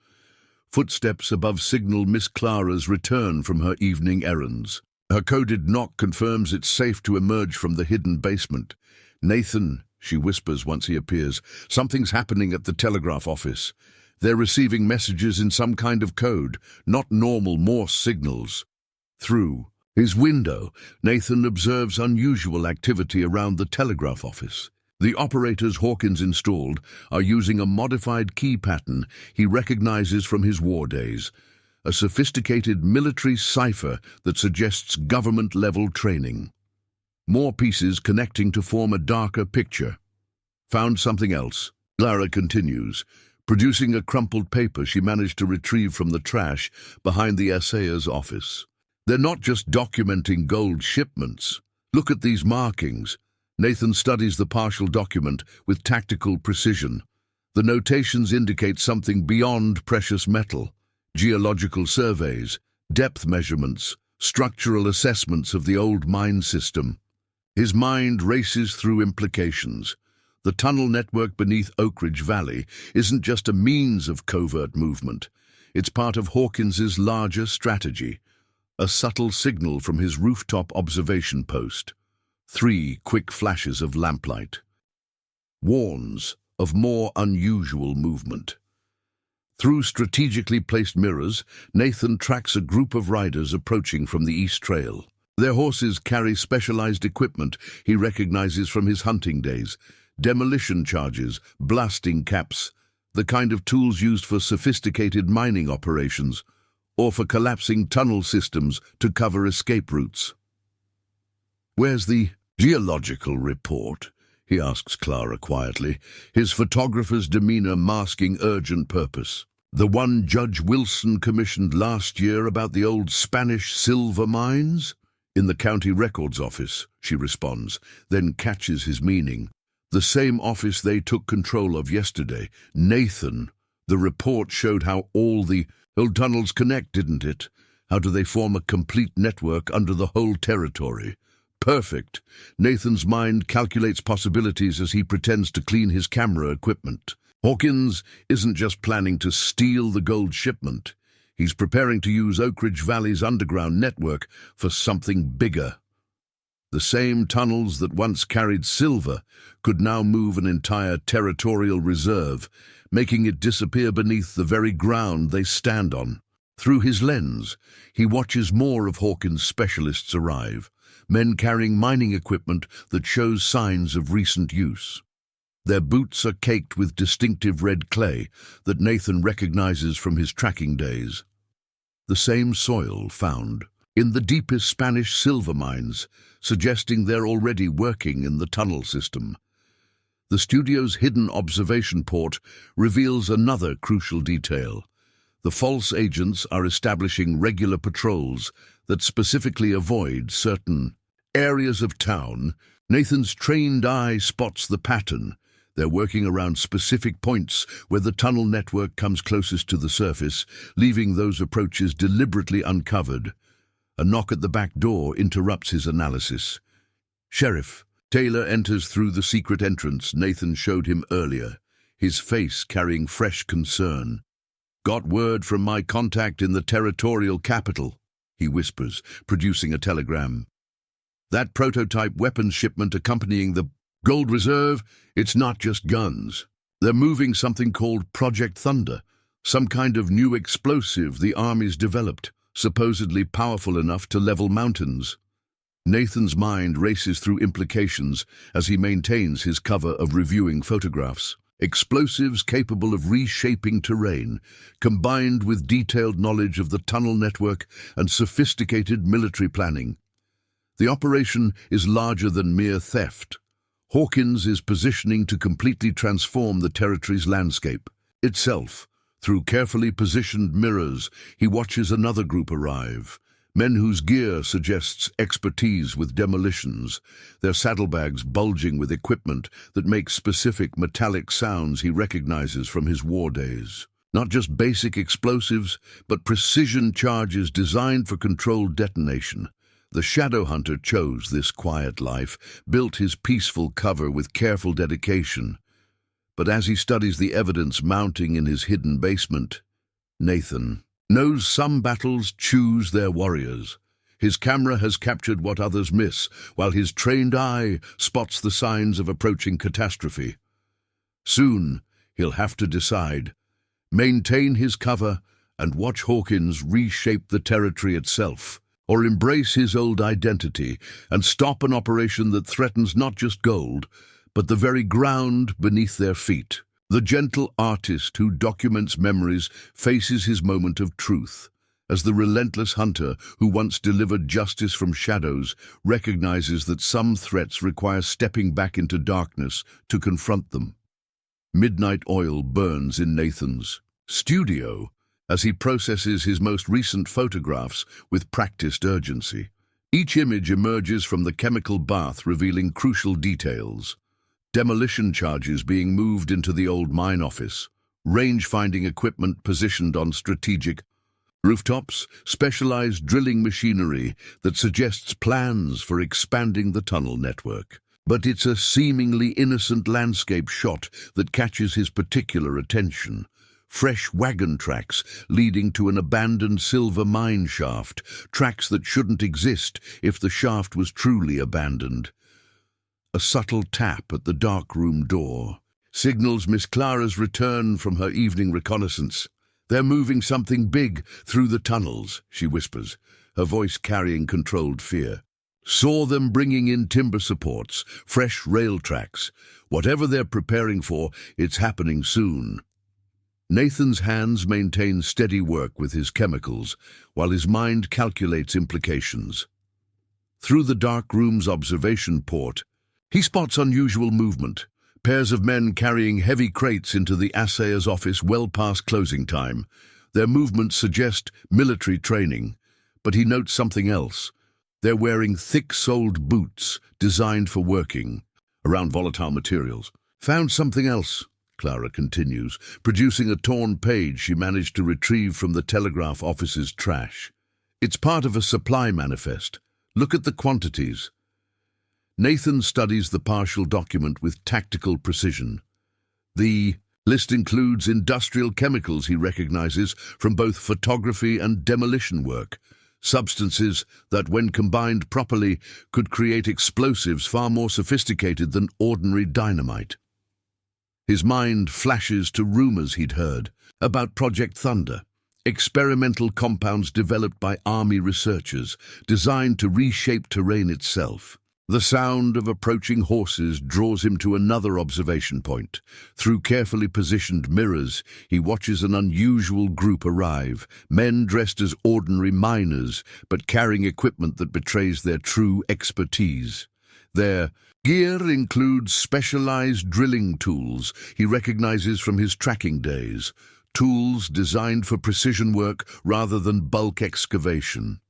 Footsteps above signal Miss Clara's return from her evening errands. Her coded knock confirms it's safe to emerge from the hidden basement. "Nathan," she whispers once he appears, "something's happening at the telegraph office. They're receiving messages in some kind of code, not normal Morse signals." Through his window, Nathan observes unusual activity around the telegraph office. The operators Hawkins installed are using a modified key pattern he recognizes from his war days, a sophisticated military cipher that suggests government-level training. More pieces connecting to form a darker picture. "Found something else," Clara continues, producing a crumpled paper she managed to retrieve from the trash behind the assayer's office. "They're not just documenting gold shipments. Look at these markings." Nathan studies the partial document with tactical precision. The notations indicate something beyond precious metal: geological surveys, depth measurements, structural assessments of the old mine system. His mind races through implications. The tunnel network beneath Oakridge Valley isn't just a means of covert movement. It's part of Hawkins's larger strategy, a subtle signal from his rooftop observation post. 3 quick flashes of lamplight warns of more unusual movement. Through strategically placed mirrors, Nathan tracks a group of riders approaching from the East Trail. Their horses carry specialized equipment he recognizes from his hunting days: demolition charges, blasting caps, the kind of tools used for sophisticated mining operations, or for collapsing tunnel systems to cover escape routes. "Where's the geological report?" he asks Clara quietly, his photographer's demeanor masking urgent purpose. "The one Judge Wilson commissioned last year about the old Spanish silver mines?" "In the county records office," she responds, then catches his meaning. "The same office they took control of yesterday. Nathan, the report showed how all the old tunnels connect, didn't it? How do they form a complete network under the whole territory?" Perfect. Nathan's mind calculates possibilities as he pretends to clean his camera equipment. Hawkins isn't just planning to steal the gold shipment. He's preparing to use Oakridge Valley's underground network for something bigger. The same tunnels that once carried silver could now move an entire territorial reserve, making it disappear beneath the very ground they stand on. Through his lens, he watches more of Hawkins' specialists arrive, men carrying mining equipment that shows signs of recent use. Their boots are caked with distinctive red clay that Nathan recognizes from his tracking days. The same soil found in the deepest Spanish silver mines, suggesting they're already working in the tunnel system. The studio's hidden observation port reveals another crucial detail. The false agents are establishing regular patrols that specifically avoid certain areas of town. Nathan's trained eye spots the pattern. They're working around specific points where the tunnel network comes closest to the surface, leaving those approaches deliberately uncovered. A knock at the back door interrupts his analysis. "Sheriff." Taylor enters through the secret entrance Nathan showed him earlier, his face carrying fresh concern. "Got word from my contact in the territorial capital," he whispers, producing a telegram. "That prototype weapons shipment accompanying the gold reserve, it's not just guns. They're moving something called Project Thunder, some kind of new explosive the Army's developed, supposedly powerful enough to level mountains." Nathan's mind races through implications as he maintains his cover of reviewing photographs. Explosives capable of reshaping terrain, combined with detailed knowledge of the tunnel network and sophisticated military planning. The operation is larger than mere theft. Hawkins is positioning to completely transform the territory's landscape itself. Through carefully positioned mirrors, he watches another group arrive. Men whose gear suggests expertise with demolitions, their saddlebags bulging with equipment that makes specific metallic sounds he recognizes from his war days. Not just basic explosives, but precision charges designed for controlled detonation. The shadow hunter chose this quiet life, built his peaceful cover with careful dedication. But as he studies the evidence mounting in his hidden basement, Nathan knows some battles choose their warriors. His camera has captured what others miss, while his trained eye spots the signs of approaching catastrophe. Soon, he'll have to decide: maintain his cover and watch Hawkins reshape the territory itself, or embrace his old identity and stop an operation that threatens not just gold, but the very ground beneath their feet. The gentle artist who documents memories faces his moment of truth, as the relentless hunter who once delivered justice from shadows recognizes that some threats require stepping back into darkness to confront them. Midnight oil burns in Nathan's studio as he processes his most recent photographs with practiced urgency. Each image emerges from the chemical bath revealing crucial details: demolition charges being moved into the old mine office, range-finding equipment positioned on strategic rooftops, specialized drilling machinery that suggests plans for expanding the tunnel network. But it's a seemingly innocent landscape shot that catches his particular attention. Fresh wagon tracks leading to an abandoned silver mine shaft, tracks that shouldn't exist if the shaft was truly abandoned. A subtle tap at the dark room door signals Miss Clara's return from her evening reconnaissance. "They're moving something big through the tunnels," she whispers, her voice carrying controlled fear. "Saw them bringing in timber supports, fresh rail tracks. Whatever they're preparing for, it's happening soon." Nathan's hands maintain steady work with his chemicals, while his mind calculates implications. Through the dark room's observation port, he spots unusual movement. Pairs of men carrying heavy crates into the assayer's office well past closing time. Their movements suggest military training, but he notes something else. They're wearing thick-soled boots designed for working around volatile materials. "Found something else," Clara continues, producing a torn page she managed to retrieve from the telegraph office's trash. "It's part of a supply manifest. Look at the quantities." Nathan studies the partial document with tactical precision. The list includes industrial chemicals he recognizes from both photography and demolition work, substances that, when combined properly, could create explosives far more sophisticated than ordinary dynamite. His mind flashes to rumors he'd heard about Project Thunder, experimental compounds developed by Army researchers designed to reshape terrain itself. The sound of approaching horses draws him to another observation point. Through carefully positioned mirrors, he watches an unusual group arrive, men dressed as ordinary miners, but carrying equipment that betrays their true expertise. Their gear includes specialized drilling tools he recognizes from his tracking days, tools designed for precision work rather than bulk excavation.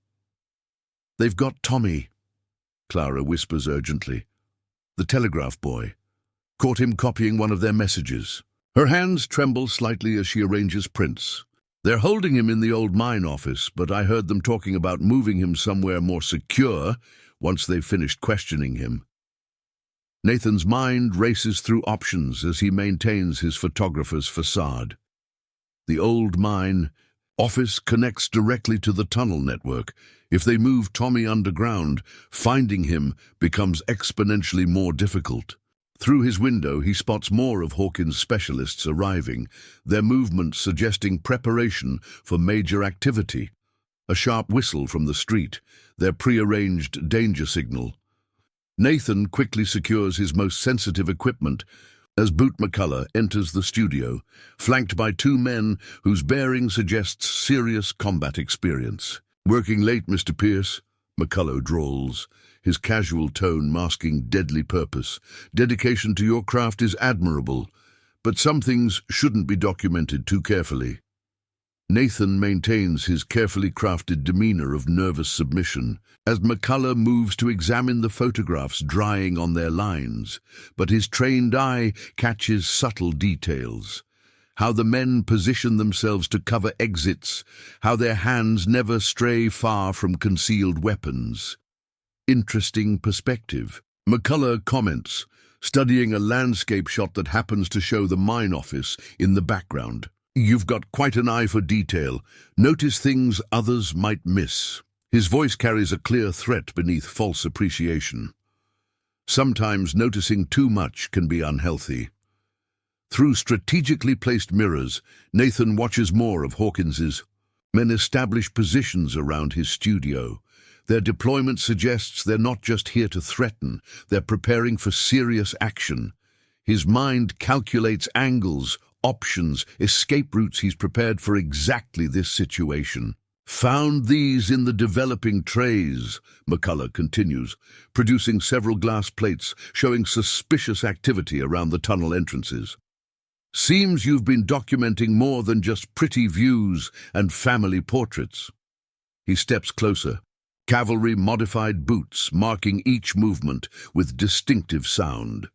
"They've got Tommy," Clara whispers urgently. "The telegraph boy. Caught him copying one of their messages." Her hands tremble slightly as she arranges prints. "They're holding him in the old mine office, but I heard them talking about moving him somewhere more secure once they've finished questioning him." Nathan's mind races through options as he maintains his photographer's facade. The old mine office connects directly to the tunnel network. If they move Tommy underground, finding him becomes exponentially more difficult. Through his window, he spots more of Hawkins' specialists arriving, their movements suggesting preparation for major activity. A sharp whistle from the street, their prearranged danger signal. Nathan quickly secures his most sensitive equipment as Boot McCullough enters the studio, flanked by two men whose bearing suggests serious combat experience. "Working late, Mr. Pierce," McCullough drawls, his casual tone masking deadly purpose. "Dedication to your craft is admirable, but some things shouldn't be documented too carefully." Nathan maintains his carefully crafted demeanor of nervous submission as McCullough moves to examine the photographs drying on their lines, but his trained eye catches subtle details. How the men position themselves to cover exits, how their hands never stray far from concealed weapons. "Interesting perspective," McCullough comments, studying a landscape shot that happens to show the mine office in the background. "You've got quite an eye for detail. Notice things others might miss." His voice carries a clear threat beneath false appreciation. Sometimes noticing too much can be unhealthy. Through strategically placed mirrors, Nathan watches more of Hawkins's men establish positions around his studio. Their deployment suggests they're not just here to threaten, they're preparing for serious action. His mind calculates angles, options, escape routes. He's prepared for exactly this situation. "Found these in the developing trays," McCullough continues, producing several glass plates showing suspicious activity around the tunnel entrances. "Seems you've been documenting more than just pretty views and family portraits." He steps closer, cavalry-modified boots marking each movement with distinctive sound.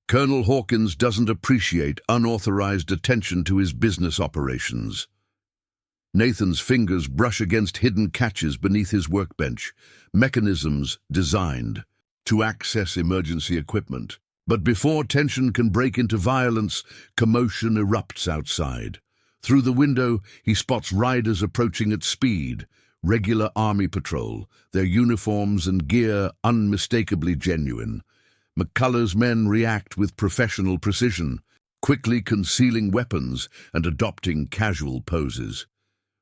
Colonel Hawkins doesn't appreciate unauthorized attention to his business operations. Nathan's fingers brush against hidden catches beneath his workbench, mechanisms designed to access emergency equipment. But before tension can break into violence, commotion erupts outside. Through the window, he spots riders approaching at speed, regular army patrol, their uniforms and gear unmistakably genuine. McCullough's men react with professional precision, quickly concealing weapons and adopting casual poses.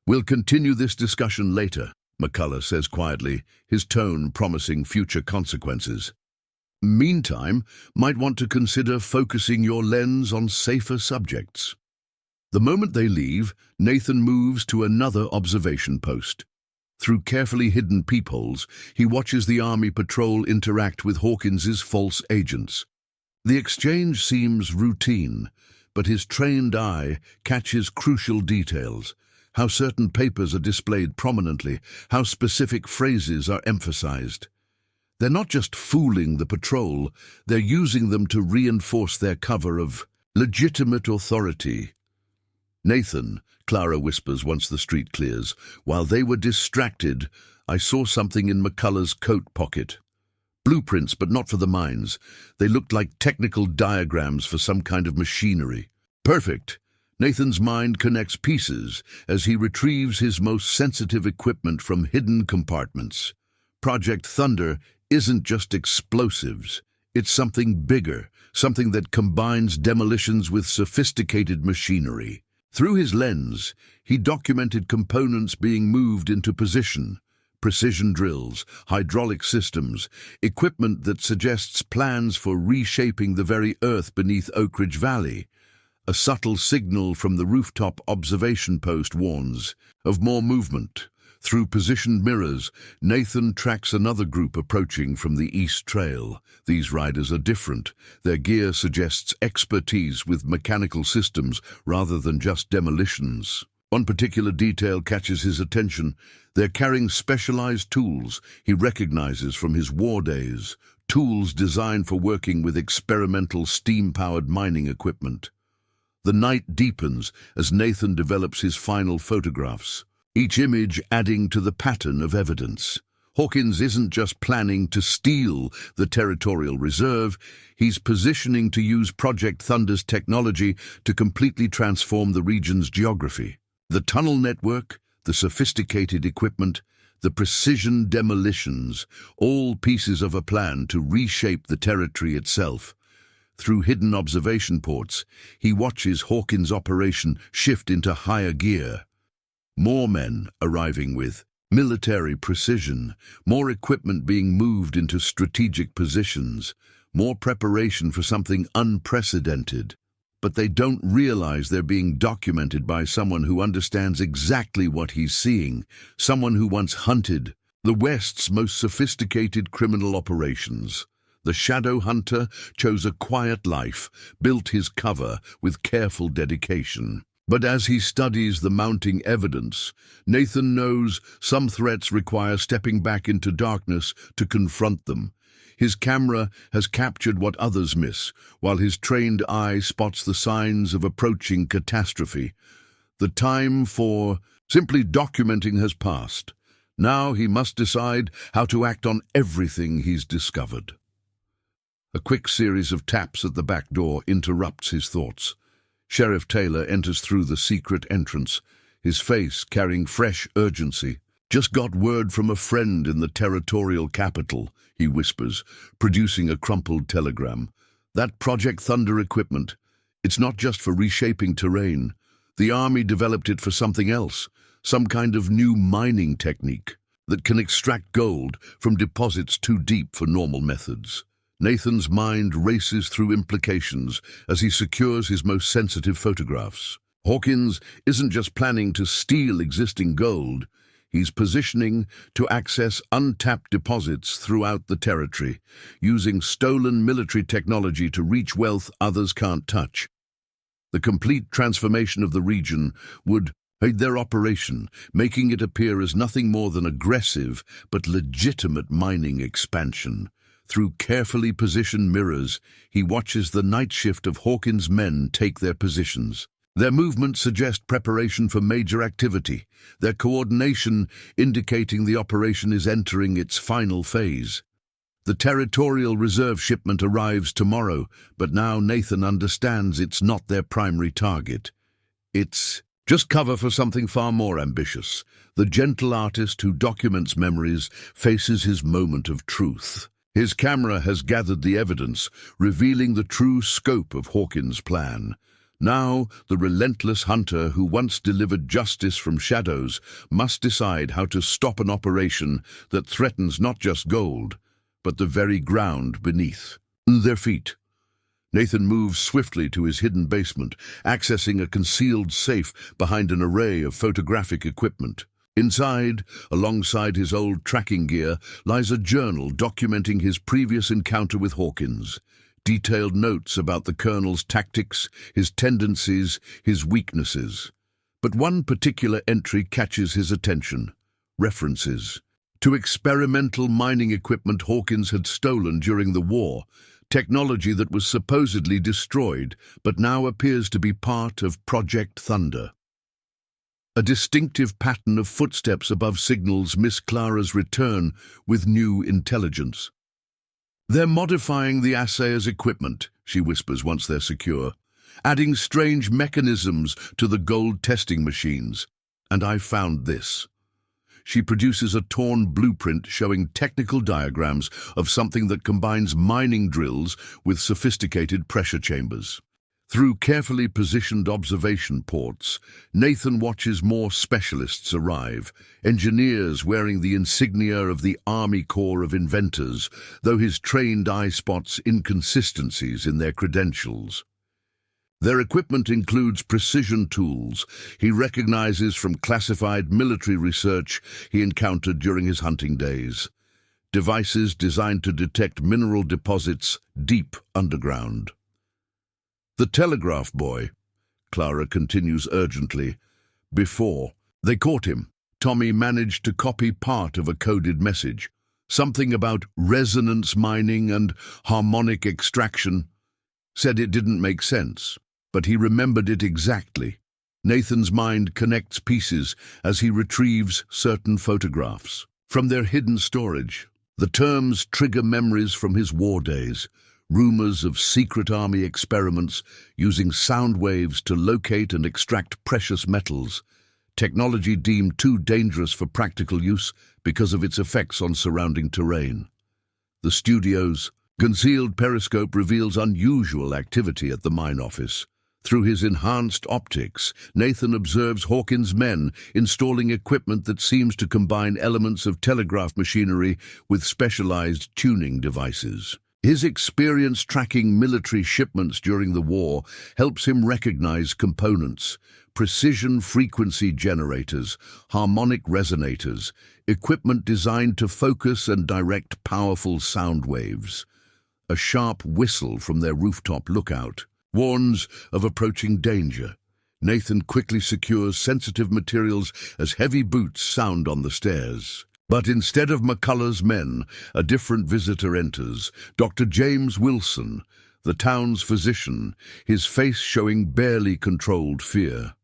"We'll continue this discussion later," McCullough says quietly, his tone promising future consequences. "Meantime, might want to consider focusing your lens on safer subjects." The moment they leave, Nathan moves to another observation post. Through carefully hidden peepholes, he watches the army patrol interact with Hawkins's false agents. The exchange seems routine, but his trained eye catches crucial details: how certain papers are displayed prominently, how specific phrases are emphasized. They're not just fooling the patrol, they're using them to reinforce their cover of legitimate authority. "Nathan," Clara whispers once the street clears, "while they were distracted, I saw something in McCullough's coat pocket. Blueprints, but not for the mines. They looked like technical diagrams for some kind of machinery." "Perfect." Nathan's mind connects pieces as he retrieves his most sensitive equipment from hidden compartments. Project Thunder isn't just explosives. It's something bigger, something that combines demolitions with sophisticated machinery. Through his lens, he documented components being moved into position: precision drills, hydraulic systems, equipment that suggests plans for reshaping the very earth beneath Oakridge Valley. A subtle signal from the rooftop observation post warns of more movement. Through positioned mirrors, Nathan tracks another group approaching from the East Trail. These riders are different. Their gear suggests expertise with mechanical systems rather than just demolitions. One particular detail catches his attention. They're carrying specialized tools he recognizes from his war days, tools designed for working with experimental steam-powered mining equipment. The night deepens as Nathan develops his final photographs, each image adding to the pattern of evidence. Hawkins isn't just planning to steal the territorial reserve, he's positioning to use Project Thunder's technology to completely transform the region's geography. The tunnel network, the sophisticated equipment, the precision demolitions, all pieces of a plan to reshape the territory itself. Through hidden observation ports, he watches Hawkins' operation shift into higher gear. More men arriving with military precision, more equipment being moved into strategic positions, more preparation for something unprecedented. But they don't realize they're being documented by someone who understands exactly what he's seeing, someone who once hunted the West's most sophisticated criminal operations. The shadow hunter chose a quiet life, built his cover with careful dedication. But as he studies the mounting evidence, Nathan knows some threats require stepping back into darkness to confront them. His camera has captured what others miss, while his trained eye spots the signs of approaching catastrophe. The time for simply documenting has passed. Now he must decide how to act on everything he's discovered. A quick series of taps at the back door interrupts his thoughts. Sheriff Taylor enters through the secret entrance, his face carrying fresh urgency. "Just got word from a friend in the territorial capital," he whispers, producing a crumpled telegram. "That Project Thunder equipment, it's not just for reshaping terrain. The Army developed it for something else, some kind of new mining technique that can extract gold from deposits too deep for normal methods." Nathan's mind races through implications as he secures his most sensitive photographs. Hawkins isn't just planning to steal existing gold, he's positioning to access untapped deposits throughout the territory, using stolen military technology to reach wealth others can't touch. The complete transformation of the region would aid their operation, making it appear as nothing more than aggressive but legitimate mining expansion. Through carefully positioned mirrors, he watches the night shift of Hawkins' men take their positions. Their movements suggest preparation for major activity, their coordination indicating the operation is entering its final phase. The Territorial Reserve shipment arrives tomorrow, but now Nathan understands it's not their primary target. It's just cover for something far more ambitious. The gentle artist who documents memories faces his moment of truth. His camera has gathered the evidence, revealing the true scope of Hawkins' plan. Now, the relentless hunter who once delivered justice from shadows must decide how to stop an operation that threatens not just gold, but the very ground beneath their feet. Nathan moves swiftly to his hidden basement, accessing a concealed safe behind an array of photographic equipment. Inside, alongside his old tracking gear, lies a journal documenting his previous encounter with Hawkins. Detailed notes about the Colonel's tactics, his tendencies, his weaknesses. But one particular entry catches his attention. References to experimental mining equipment Hawkins had stolen during the war, technology that was supposedly destroyed, but now appears to be part of Project Thunder. A distinctive pattern of footsteps above signals Miss Clara's return with new intelligence. "They're modifying the assay as equipment," she whispers once they're secure, "adding strange mechanisms to the gold testing machines. And I found this." She produces a torn blueprint showing technical diagrams of something that combines mining drills with sophisticated pressure chambers. Through carefully positioned observation ports, Nathan watches more specialists arrive, engineers wearing the insignia of the Army Corps of Inventors, though his trained eye spots inconsistencies in their credentials. Their equipment includes precision tools he recognizes from classified military research he encountered during his hunting days. Devices designed to detect mineral deposits deep underground. "The telegraph boy," Clara continues urgently. "Before they caught him, Tommy managed to copy part of a coded message. Something about resonance mining and harmonic extraction. Said it didn't make sense, but he remembered it exactly." Nathan's mind connects pieces as he retrieves certain photographs from their hidden storage. The terms trigger memories from his war days. Rumors of secret army experiments using sound waves to locate and extract precious metals, technology deemed too dangerous for practical use because of its effects on surrounding terrain. The studio's concealed periscope reveals unusual activity at the mine office. Through his enhanced optics, Nathan observes Hawkins' men installing equipment that seems to combine elements of telegraph machinery with specialized tuning devices. His experience tracking military shipments during the war helps him recognize components, precision frequency generators, harmonic resonators, equipment designed to focus and direct powerful sound waves. A sharp whistle from their rooftop lookout warns of approaching danger. Nathan quickly secures sensitive materials as heavy boots sound on the stairs. But instead of McCullough's men, a different visitor enters, Dr. James Wilson, the town's physician, his face showing barely controlled fear.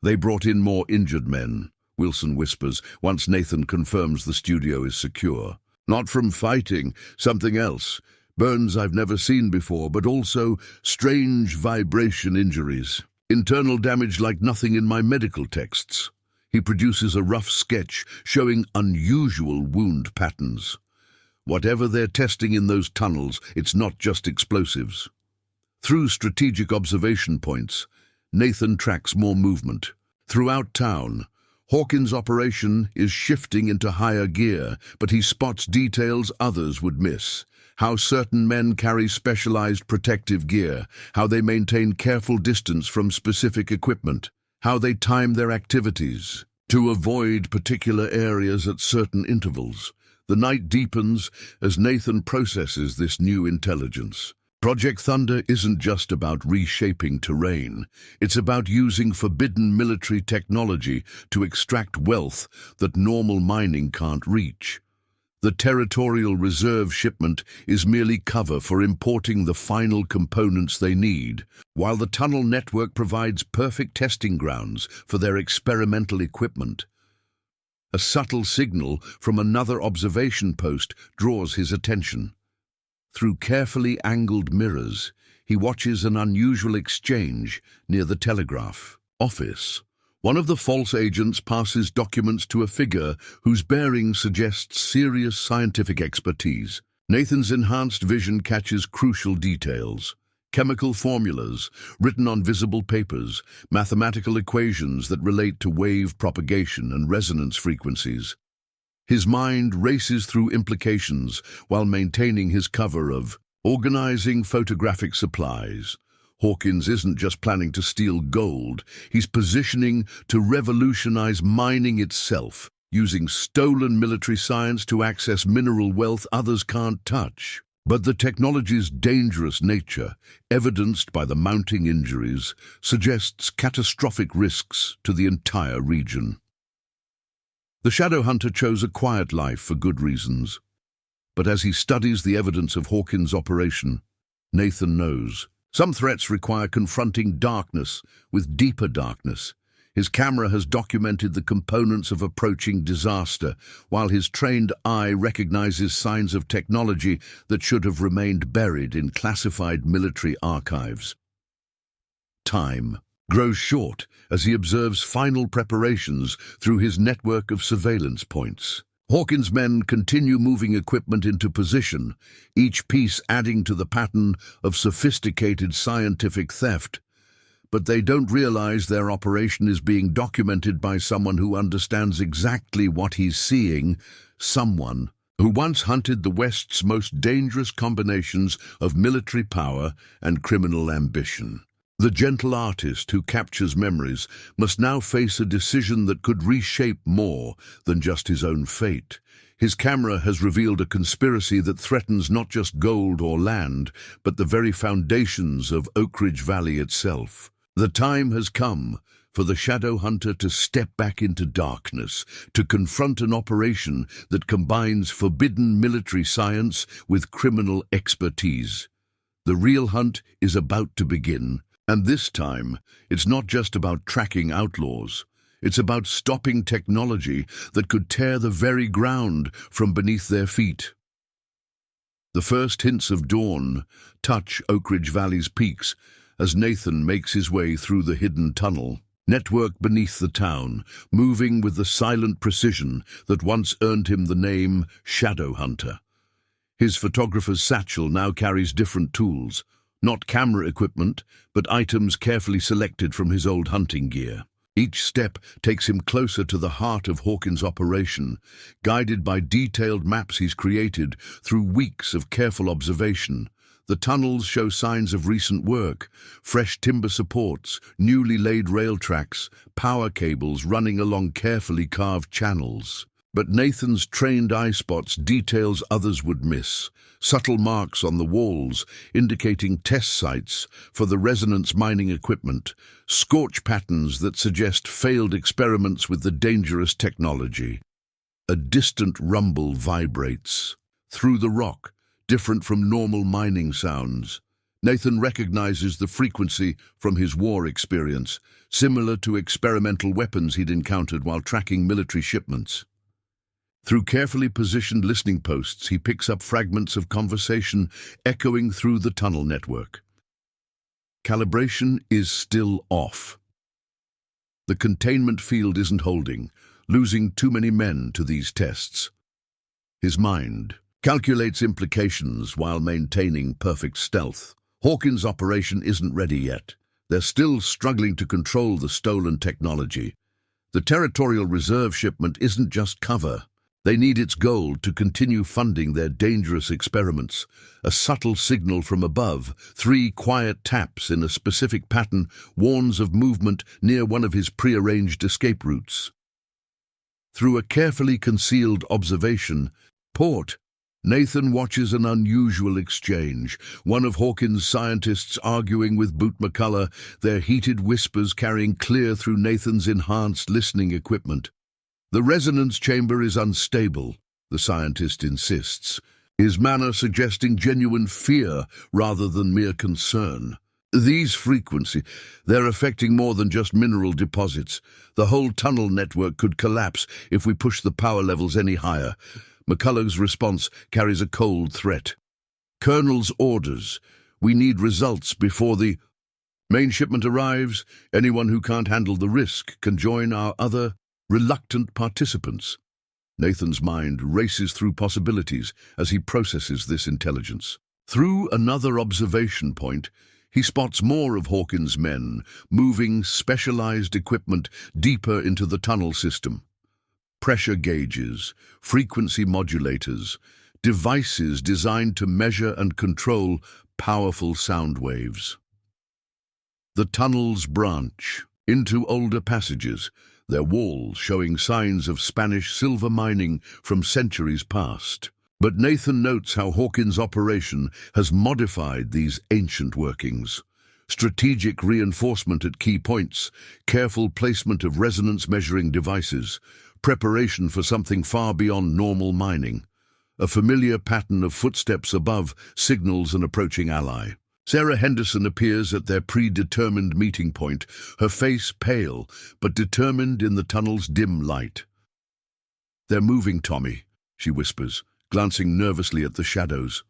"They brought in more injured men," Wilson whispers, once Nathan confirms the studio is secure. "Not from fighting, something else. Burns I've never seen before, but also strange vibration injuries. Internal damage like nothing in my medical texts." He produces a rough sketch showing unusual wound patterns. Whatever they're testing in those tunnels, it's not just explosives. Through strategic observation points, Nathan tracks more movement. Throughout town, Hawkins' operation is shifting into higher gear, but he spots details others would miss. How certain men carry specialized protective gear, how they maintain careful distance from specific equipment, how they time their activities to avoid particular areas at certain intervals. The night deepens as Nathan processes this new intelligence. Project Thunder isn't just about reshaping terrain. It's about using forbidden military technology to extract wealth that normal mining can't reach. The territorial reserve shipment is merely cover for importing the final components they need, while the tunnel network provides perfect testing grounds for their experimental equipment. A subtle signal from another observation post draws his attention. Through carefully angled mirrors, he watches an unusual exchange near the telegraph office. One of the false agents passes documents to a figure whose bearing suggests serious scientific expertise. Nathan's enhanced vision catches crucial details: chemical formulas written on visible papers, mathematical equations that relate to wave propagation and resonance frequencies. His mind races through implications while maintaining his cover of organizing photographic supplies. Hawkins isn't just planning to steal gold, he's positioning to revolutionize mining itself, using stolen military science to access mineral wealth others can't touch. But the technology's dangerous nature, evidenced by the mounting injuries, suggests catastrophic risks to the entire region. The Shadow Hunter chose a quiet life for good reasons. But as he studies the evidence of Hawkins' operation, Nathan knows some threats require confronting darkness with deeper darkness. His camera has documented the components of approaching disaster, while his trained eye recognizes signs of technology that should have remained buried in classified military archives. Time grows short as he observes final preparations through his network of surveillance points. Hawkins' men continue moving equipment into position, each piece adding to the pattern of sophisticated scientific theft. But they don't realize their operation is being documented by someone who understands exactly what he's seeing, someone who once hunted the West's most dangerous combinations of military power and criminal ambition. The gentle artist who captures memories must now face a decision that could reshape more than just his own fate. His camera has revealed a conspiracy that threatens not just gold or land, but the very foundations of Oakridge Valley itself. The time has come for the Shadow Hunter to step back into darkness, to confront an operation that combines forbidden military science with criminal expertise. The real hunt is about to begin. And this time, it's not just about tracking outlaws. It's about stopping technology that could tear the very ground from beneath their feet. The first hints of dawn touch Oakridge Valley's peaks as Nathan makes his way through the hidden tunnel, network beneath the town, moving with the silent precision that once earned him the name Shadow Hunter. His photographer's satchel now carries different tools, not camera equipment, but items carefully selected from his old hunting gear. Each step takes him closer to the heart of Hawkins' operation, guided by detailed maps he's created through weeks of careful observation. The tunnels show signs of recent work: fresh timber supports, newly laid rail tracks, power cables running along carefully carved channels. But Nathan's trained eye spots details others would miss: subtle marks on the walls indicating test sites for the resonance mining equipment, scorch patterns that suggest failed experiments with the dangerous technology. A distant rumble vibrates through the rock, different from normal mining sounds. Nathan recognizes the frequency from his war experience, similar to experimental weapons he'd encountered while tracking military shipments. Through carefully positioned listening posts, he picks up fragments of conversation echoing through the tunnel network. Calibration is still off. The containment field isn't holding, losing too many men to these tests. His mind calculates implications while maintaining perfect stealth. Hawkins' operation isn't ready yet. They're still struggling to control the stolen technology. The territorial reserve shipment isn't just cover. They need its gold to continue funding their dangerous experiments. A subtle signal from above, 3 quiet taps in a specific pattern, warns of movement near one of his prearranged escape routes. Through a carefully concealed observation port, Nathan watches an unusual exchange, one of Hawkins' scientists arguing with Boot McCullough, their heated whispers carrying clear through Nathan's enhanced listening equipment. The resonance chamber is unstable, the scientist insists, his manner suggesting genuine fear rather than mere concern. These frequencies, they're affecting more than just mineral deposits. The whole tunnel network could collapse if we push the power levels any higher. McCullough's response carries a cold threat. Colonel's orders. We need results before the main shipment arrives. Anyone who can't handle the risk can join our other reluctant participants. Nathan's mind races through possibilities as he processes this intelligence. Through another observation point, he spots more of Hawkins' men, moving specialized equipment deeper into the tunnel system. Pressure gauges, frequency modulators, devices designed to measure and control powerful sound waves. The tunnels branch into older passages, their walls showing signs of Spanish silver mining from centuries past. But Nathan notes how Hawkins' operation has modified these ancient workings. Strategic reinforcement at key points, careful placement of resonance measuring devices, preparation for something far beyond normal mining. A familiar pattern of footsteps above signals an approaching ally. Sarah Henderson appears at their predetermined meeting point, her face pale but determined in the tunnel's dim light. "They're moving, Tommy," she whispers, glancing nervously at the shadows.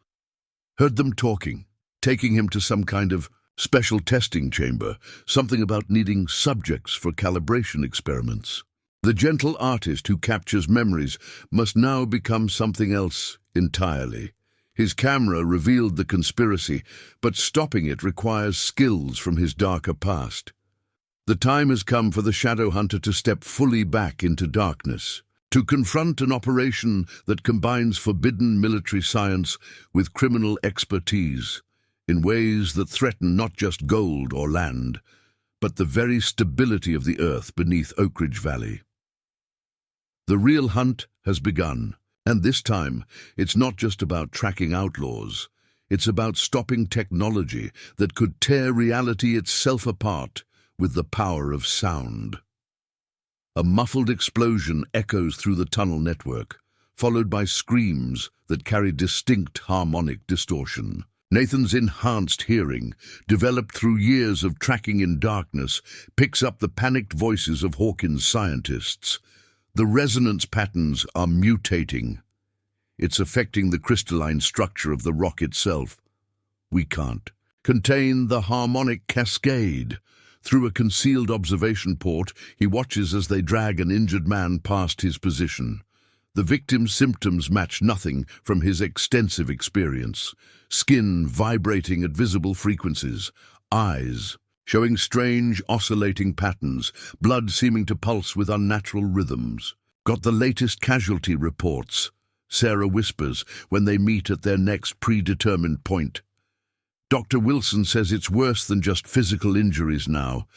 "Heard them talking, taking him to some kind of special testing chamber, something about needing subjects for calibration experiments." The gentle artist who captures memories must now become something else entirely. His camera revealed the conspiracy, but stopping it requires skills from his darker past. The time has come for the Shadow Hunter to step fully back into darkness, to confront an operation that combines forbidden military science with criminal expertise, in ways that threaten not just gold or land, but the very stability of the earth beneath Oak Ridge Valley. The real hunt has begun, and this time it's not just about tracking outlaws. It's about stopping technology that could tear reality itself apart with the power of sound. A muffled explosion echoes through the tunnel network, followed by screams that carry distinct harmonic distortion. Nathan's enhanced hearing, developed through years of tracking in darkness, picks up the panicked voices of Hawkins' scientists. The resonance patterns are mutating. It's affecting the crystalline structure of the rock itself. We can't contain the harmonic cascade. Through a concealed observation port, he watches as they drag an injured man past his position. The victim's symptoms match nothing from his extensive experience. Skin vibrating at visible frequencies, eyes showing strange oscillating patterns, blood seeming to pulse with unnatural rhythms. "Got the latest casualty reports," Sarah whispers when they meet at their next predetermined point. "Dr. Wilson says it's worse than just physical injuries now.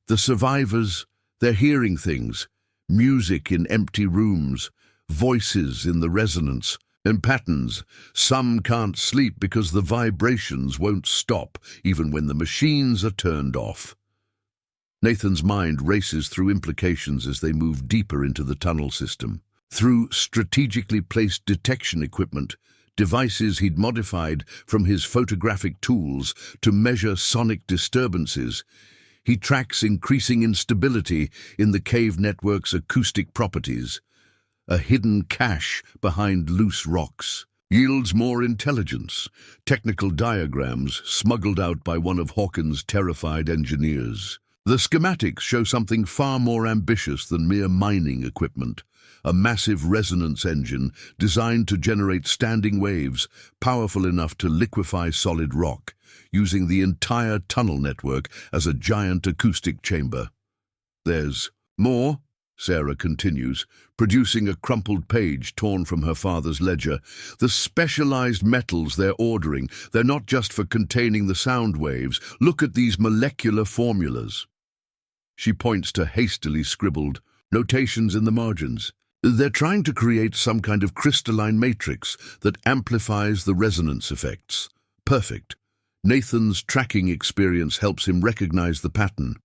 The survivors, they're hearing things, music in empty rooms, voices in the resonance, and patterns. Some can't sleep because the vibrations won't stop, even when the machines are turned off." Nathan's mind races through implications as they move deeper into the tunnel system. Through strategically placed detection equipment, devices he'd modified from his photographic tools to measure sonic disturbances, he tracks increasing instability in the cave network's acoustic properties. A hidden cache behind loose rocks yields more intelligence, technical diagrams smuggled out by one of Hawkins' terrified engineers. The schematics show something far more ambitious than mere mining equipment. A massive resonance engine designed to generate standing waves powerful enough to liquefy solid rock, using the entire tunnel network as a giant acoustic chamber. "There's more," Sarah continues, producing a crumpled page torn from her father's ledger. "The specialized metals they're ordering, they're not just for containing the sound waves. Look at these molecular formulas." She points to hastily scribbled notations in the margins. "They're trying to create some kind of crystalline matrix that amplifies the resonance effects." Perfect. Nathan's tracking experience helps him recognize the pattern.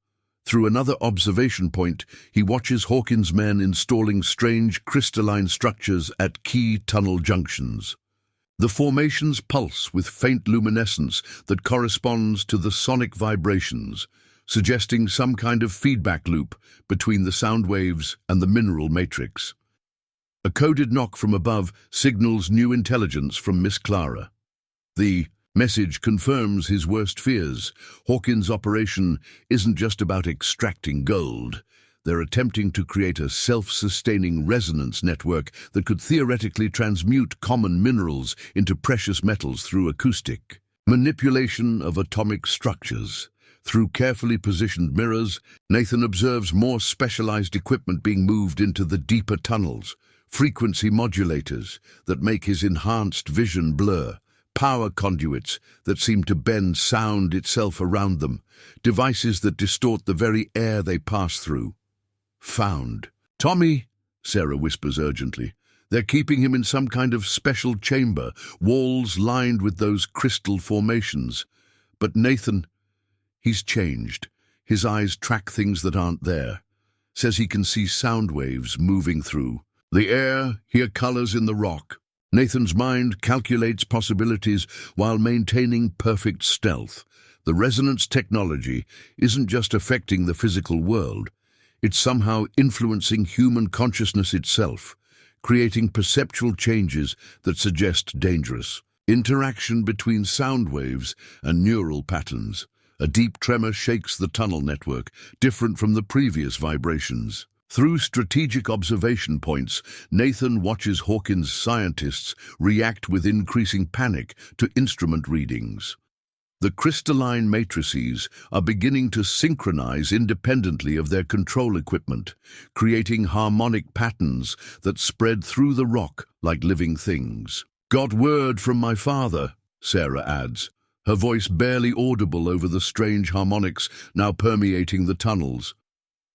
Through another observation point, he watches Hawkins' men installing strange crystalline structures at key tunnel junctions. The formations pulse with faint luminescence that corresponds to the sonic vibrations, suggesting some kind of feedback loop between the sound waves and the mineral matrix. A coded knock from above signals new intelligence from Miss Clara. The message confirms his worst fears. Hawkins' operation isn't just about extracting gold. They're attempting to create a self-sustaining resonance network that could theoretically transmute common minerals into precious metals through acoustic manipulation of atomic structures. Through carefully positioned mirrors, Nathan observes more specialized equipment being moved into the deeper tunnels, frequency modulators that make his enhanced vision blur, power conduits that seem to bend sound itself around them, devices that distort the very air they pass through. Found. "Tommy," Sarah whispers urgently. "They're keeping him in some kind of special chamber, walls lined with those crystal formations. But Nathan, he's changed. His eyes track things that aren't there. Says he can see sound waves moving through the air, hear colors in the rock." Nathan's mind calculates possibilities while maintaining perfect stealth. The resonance technology isn't just affecting the physical world. It's somehow influencing human consciousness itself, creating perceptual changes that suggest dangerous interaction between sound waves and neural patterns. A deep tremor shakes the tunnel network, different from the previous vibrations. Through strategic observation points, Nathan watches Hawkins' scientists react with increasing panic to instrument readings. The crystalline matrices are beginning to synchronize independently of their control equipment, creating harmonic patterns that spread through the rock like living things. "Got word from my father," Sarah adds, her voice barely audible over the strange harmonics now permeating the tunnels.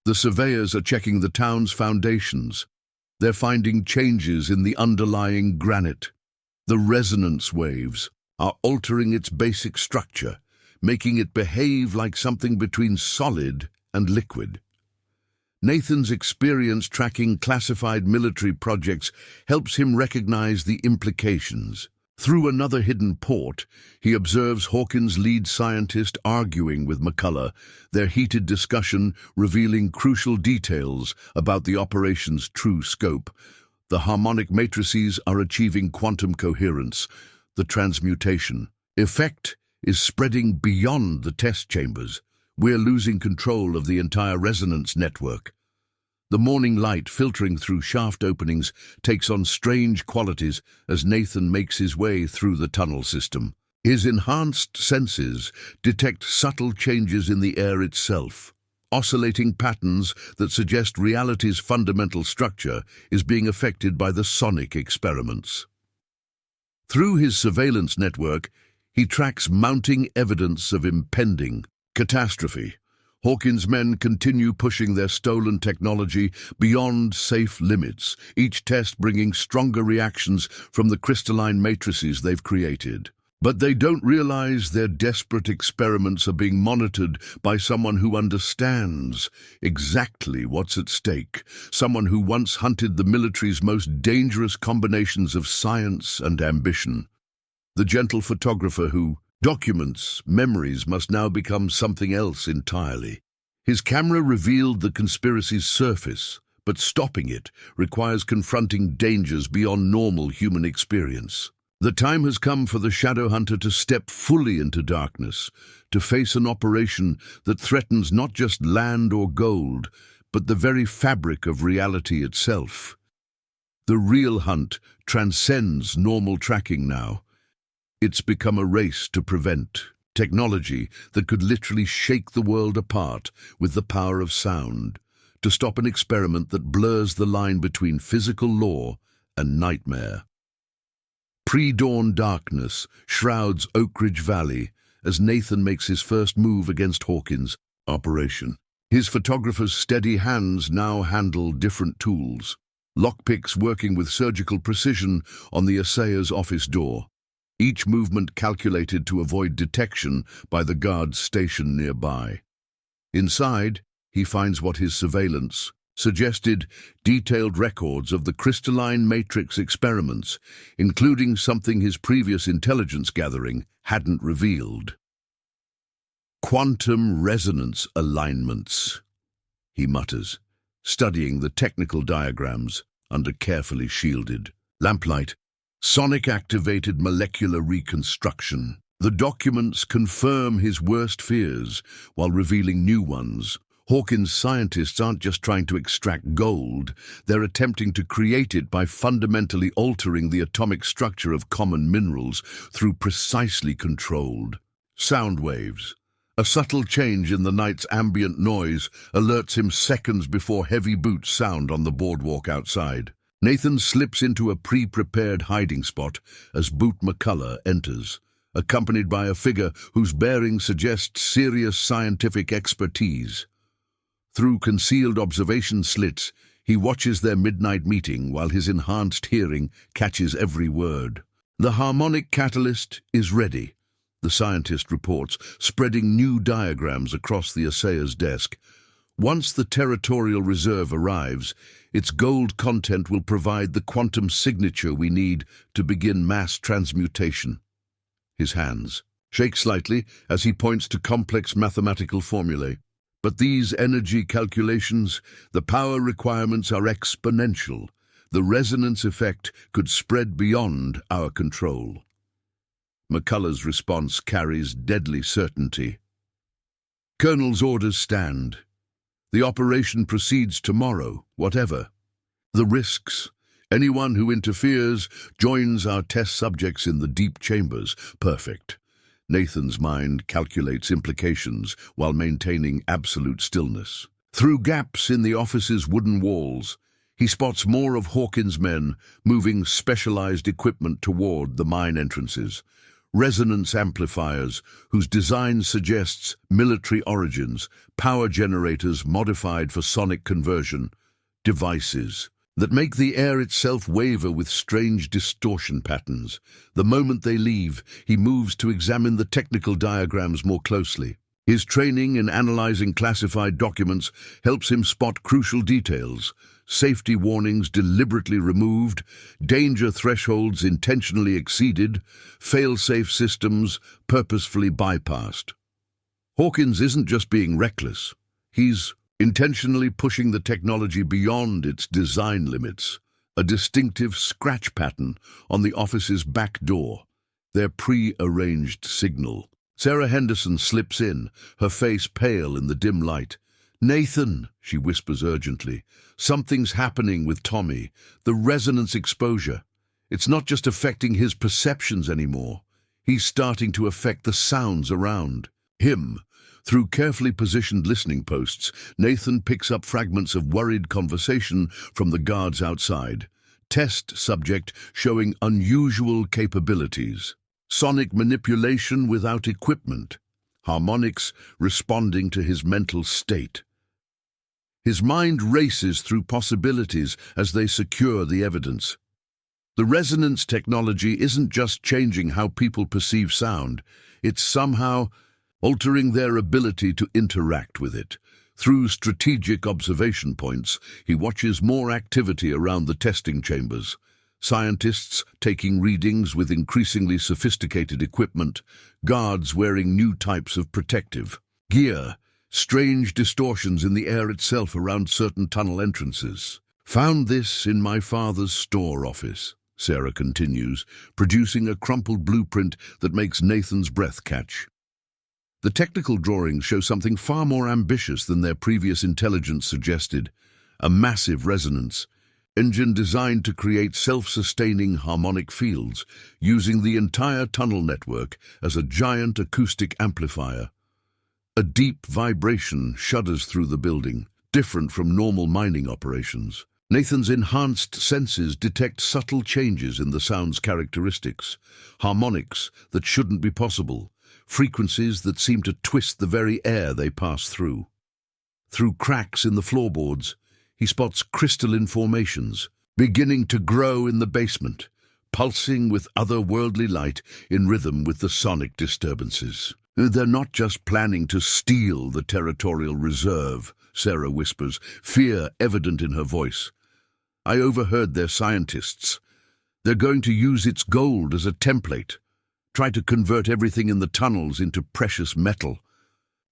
The surveyors are checking the town's foundations. They're finding changes in the underlying granite. The resonance waves are altering its basic structure, making it behave like something between solid and liquid. Nathan's experience tracking classified military projects helps him recognize the implications. Through another hidden port, he observes Hawkins' lead scientist arguing with McCullough, their heated discussion revealing crucial details about the operation's true scope. The harmonic matrices are achieving quantum coherence. The transmutation effect is spreading beyond the test chambers. We're losing control of the entire resonance network. The morning light filtering through shaft openings takes on strange qualities as Nathan makes his way through the tunnel system. His enhanced senses detect subtle changes in the air itself, oscillating patterns that suggest reality's fundamental structure is being affected by the sonic experiments. Through his surveillance network, he tracks mounting evidence of impending catastrophe. Hawkins' men continue pushing their stolen technology beyond safe limits, each test bringing stronger reactions from the crystalline matrices they've created. But they don't realize their desperate experiments are being monitored by someone who understands exactly what's at stake, someone who once hunted the military's most dangerous combinations of science and ambition. The gentle photographer who documents memories must now become something else entirely. His camera revealed the conspiracy's surface, but stopping it requires confronting dangers beyond normal human experience. The time has come for the Shadow Hunter to step fully into darkness, to face an operation that threatens not just land or gold, but the very fabric of reality itself. The real hunt transcends normal tracking now. It's become a race to prevent technology that could literally shake the world apart with the power of sound, to stop an experiment that blurs the line between physical law and nightmare. Pre-dawn darkness shrouds Oak Ridge Valley as Nathan makes his first move against Hawkins' operation. His photographer's steady hands now handle different tools, lockpicks working with surgical precision on the assayer's office door, each movement calculated to avoid detection by the guards stationed nearby. Inside, he finds what his surveillance suggested: detailed records of the crystalline matrix experiments, including something his previous intelligence gathering hadn't revealed. Quantum resonance alignments, he mutters, studying the technical diagrams under carefully shielded lamplight. Sonic-activated molecular reconstruction. The documents confirm his worst fears while revealing new ones. Hawkins' scientists aren't just trying to extract gold, they're attempting to create it by fundamentally altering the atomic structure of common minerals through precisely controlled sound waves. A subtle change in the night's ambient noise alerts him seconds before heavy boots sound on the boardwalk outside. Nathan slips into a pre-prepared hiding spot as Boot McCullough enters, accompanied by a figure whose bearing suggests serious scientific expertise. Through concealed observation slits, he watches their midnight meeting while his enhanced hearing catches every word. The harmonic catalyst is ready, the scientist reports, spreading new diagrams across the assayer's desk. Once the territorial reserve arrives, its gold content will provide the quantum signature we need to begin mass transmutation. His hands shake slightly as he points to complex mathematical formulae. But these energy calculations, the power requirements are exponential. The resonance effect could spread beyond our control. McCullough's response carries deadly certainty. Colonel's orders stand. The operation proceeds tomorrow, whatever. The risks. Anyone who interferes joins our test subjects in the deep chambers. Perfect. Nathan's mind calculates implications while maintaining absolute stillness. Through gaps in the office's wooden walls, he spots more of Hawkins' men moving specialized equipment toward the mine entrances. Resonance amplifiers, whose design suggests military origins, power generators modified for sonic conversion, devices that make the air itself waver with strange distortion patterns. The moment they leave, he moves to examine the technical diagrams more closely. His training in analyzing classified documents helps him spot crucial details: safety warnings deliberately removed, danger thresholds intentionally exceeded, fail-safe systems purposefully bypassed. Hawkins isn't just being reckless. He's intentionally pushing the technology beyond its design limits. A distinctive scratch pattern on the office's back door, their pre-arranged signal. Sarah Henderson slips in, her face pale in the dim light. "Nathan," she whispers urgently, "something's happening with Tommy. The resonance exposure. It's not just affecting his perceptions anymore. He's starting to affect the sounds around him." Through carefully positioned listening posts, Nathan picks up fragments of worried conversation from the guards outside. Test subject showing unusual capabilities. Sonic manipulation without equipment. Harmonics responding to his mental state. His mind races through possibilities as they secure the evidence. The resonance technology isn't just changing how people perceive sound, it's somehow altering their ability to interact with it. Through strategic observation points, he watches more activity around the testing chambers. Scientists taking readings with increasingly sophisticated equipment, guards wearing new types of protective gear, strange distortions in the air itself around certain tunnel entrances. "Found this in my father's store office," Sarah continues, producing a crumpled blueprint that makes Nathan's breath catch. The technical drawings show something far more ambitious than their previous intelligence suggested: a massive resonance engine designed to create self-sustaining harmonic fields, using the entire tunnel network as a giant acoustic amplifier. A deep vibration shudders through the building, different from normal mining operations. Nathan's enhanced senses detect subtle changes in the sound's characteristics, harmonics that shouldn't be possible, frequencies that seem to twist the very air they pass through. Through cracks in the floorboards, he spots crystalline formations, beginning to grow in the basement, pulsing with otherworldly light in rhythm with the sonic disturbances. They're not just planning to steal the territorial reserve, Sarah whispers, fear evident in her voice. I overheard their scientists. They're going to use its gold as a template, try to convert everything in the tunnels into precious metal.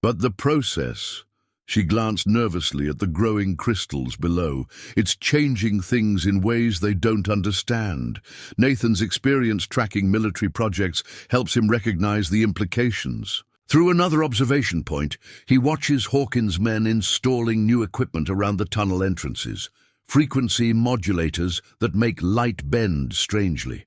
But the process... She glanced nervously at the growing crystals below. It's changing things in ways they don't understand. Nathan's experience tracking military projects helps him recognize the implications. Through another observation point, he watches Hawkins' men installing new equipment around the tunnel entrances. Frequency modulators that make light bend strangely.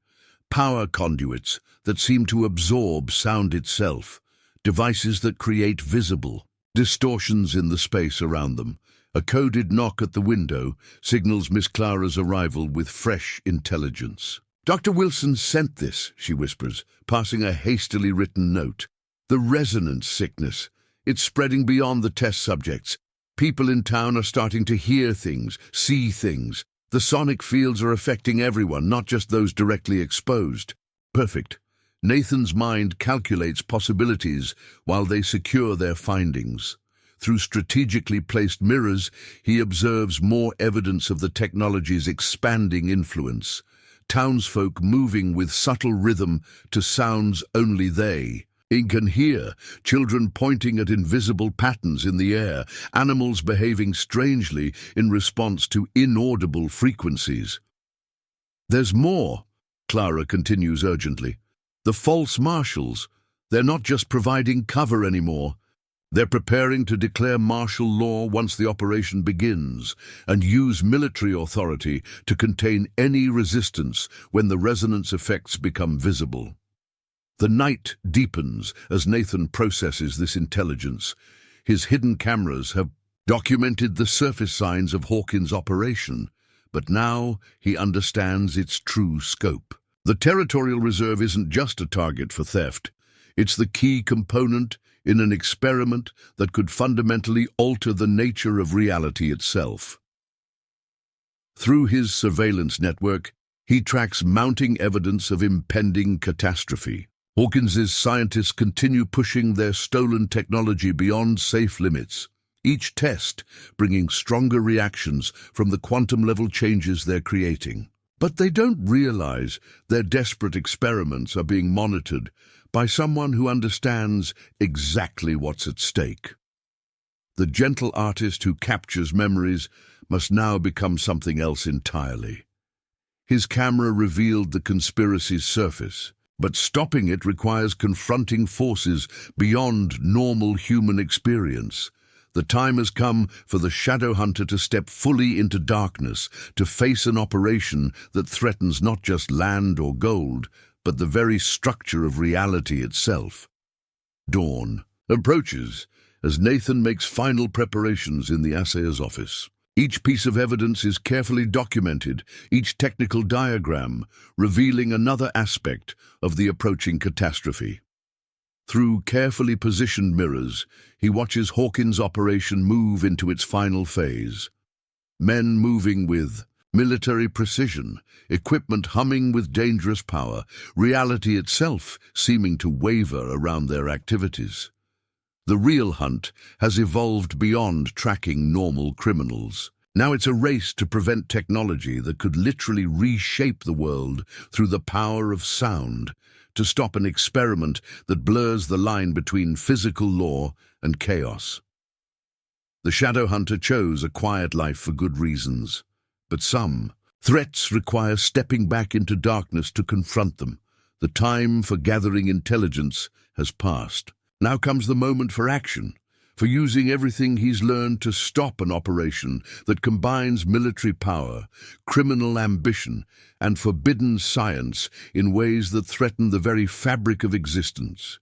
Power conduits that seem to absorb sound itself. Devices that create visible distortions in the space around them. A coded knock at the window signals Miss Clara's arrival with fresh intelligence. Dr. Wilson sent this, she whispers, passing a hastily written note. The resonance sickness. It's spreading beyond the test subjects. People in town are starting to hear things, see things. The sonic fields are affecting everyone, not just those directly exposed. Perfect. Nathan's mind calculates possibilities while they secure their findings. Through strategically placed mirrors, he observes more evidence of the technology's expanding influence. Townsfolk moving with subtle rhythm to sounds only they can hear, children pointing at invisible patterns in the air, animals behaving strangely in response to inaudible frequencies. There's more, Clara continues urgently. The false marshals, they're not just providing cover anymore. They're preparing to declare martial law once the operation begins and use military authority to contain any resistance when the resonance effects become visible. The night deepens as Nathan processes this intelligence. His hidden cameras have documented the surface signs of Hawkins' operation, but now he understands its true scope. The territorial reserve isn't just a target for theft. It's the key component in an experiment that could fundamentally alter the nature of reality itself. Through his surveillance network, he tracks mounting evidence of impending catastrophe. Hawkins's scientists continue pushing their stolen technology beyond safe limits, each test bringing stronger reactions from the quantum-level changes they're creating. But they don't realize their desperate experiments are being monitored by someone who understands exactly what's at stake. The gentle artist who captures memories must now become something else entirely. His camera revealed the conspiracy's surface, but stopping it requires confronting forces beyond normal human experience. The time has come for the Shadow Hunter to step fully into darkness, to face an operation that threatens not just land or gold, but the very structure of reality itself. Dawn approaches as Nathan makes final preparations in the assayer's office. Each piece of evidence is carefully documented, each technical diagram revealing another aspect of the approaching catastrophe. Through carefully positioned mirrors, he watches Hawkins' operation move into its final phase. Men moving with military precision, equipment humming with dangerous power, reality itself seeming to waver around their activities. The real hunt has evolved beyond tracking normal criminals. Now it's a race to prevent technology that could literally reshape the world through the power of sound, to stop an experiment that blurs the line between physical law and chaos. The Shadow Hunter chose a quiet life for good reasons, but some threats require stepping back into darkness to confront them. The time for gathering intelligence has passed. Now comes the moment for action, for using everything he's learned to stop an operation that combines military power, criminal ambition, and forbidden science in ways that threaten the very fabric of existence.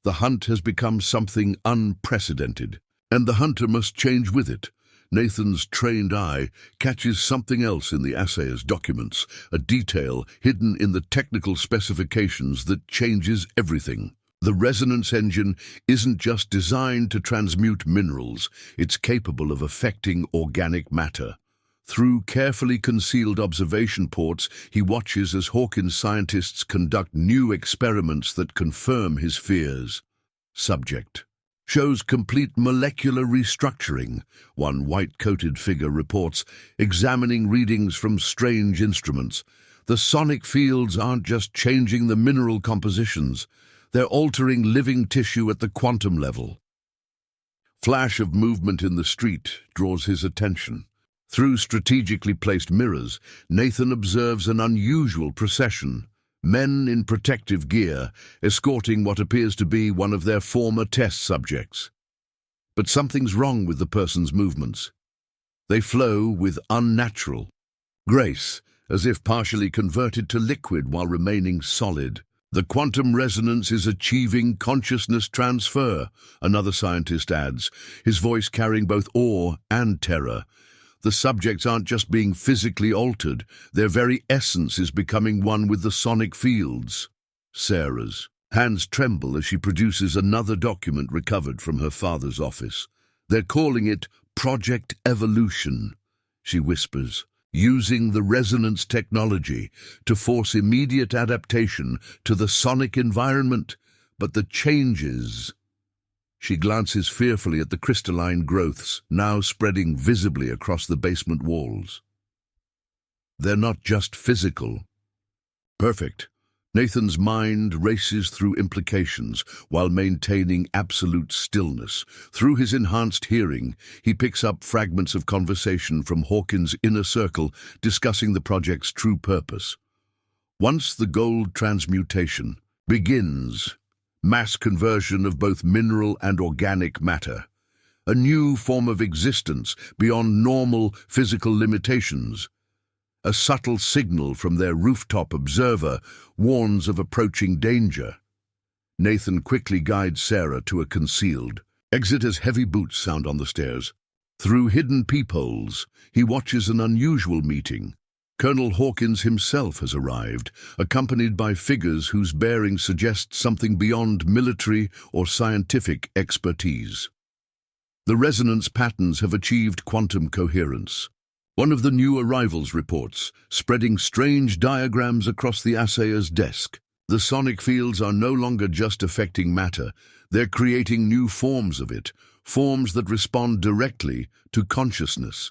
The hunt has become something unprecedented, and the hunter must change with it. Nathan's trained eye catches something else in the assayer's documents, a detail hidden in the technical specifications that changes everything. The resonance engine isn't just designed to transmute minerals, it's capable of affecting organic matter. Through carefully concealed observation ports, he watches as Hawkins scientists conduct new experiments that confirm his fears. Subject: shows complete molecular restructuring, one white-coated figure reports, examining readings from strange instruments. The sonic fields aren't just changing the mineral compositions, they're altering living tissue at the quantum level. Flash of movement in the street draws his attention. Through strategically placed mirrors, Nathan observes an unusual procession. Men in protective gear, escorting what appears to be one of their former test subjects. But something's wrong with the person's movements. They flow with unnatural grace, as if partially converted to liquid while remaining solid. The quantum resonance is achieving consciousness transfer, another scientist adds, his voice carrying both awe and terror. The subjects aren't just being physically altered, their very essence is becoming one with the sonic fields. Sarah's hands tremble as she produces another document recovered from her father's office. They're calling it Project Evolution, she whispers, using the resonance technology to force immediate adaptation to the sonic environment. But the changes... She glances fearfully at the crystalline growths, now spreading visibly across the basement walls. They're not just physical. Perfect. Nathan's mind races through implications while maintaining absolute stillness. Through his enhanced hearing, he picks up fragments of conversation from Hawkins' inner circle discussing the project's true purpose. Once the gold transmutation begins, mass conversion of both mineral and organic matter, a new form of existence beyond normal physical limitations. A subtle signal from their rooftop observer warns of approaching danger. Nathan quickly guides Sarah to a concealed exit as heavy boots sound on the stairs. Through hidden peepholes, he watches an unusual meeting. Colonel Hawkins himself has arrived, accompanied by figures whose bearing suggests something beyond military or scientific expertise. The resonance patterns have achieved quantum coherence. One of the new arrivals reports, spreading strange diagrams across the assayer's desk. The sonic fields are no longer just affecting matter, they're creating new forms of it, forms that respond directly to consciousness.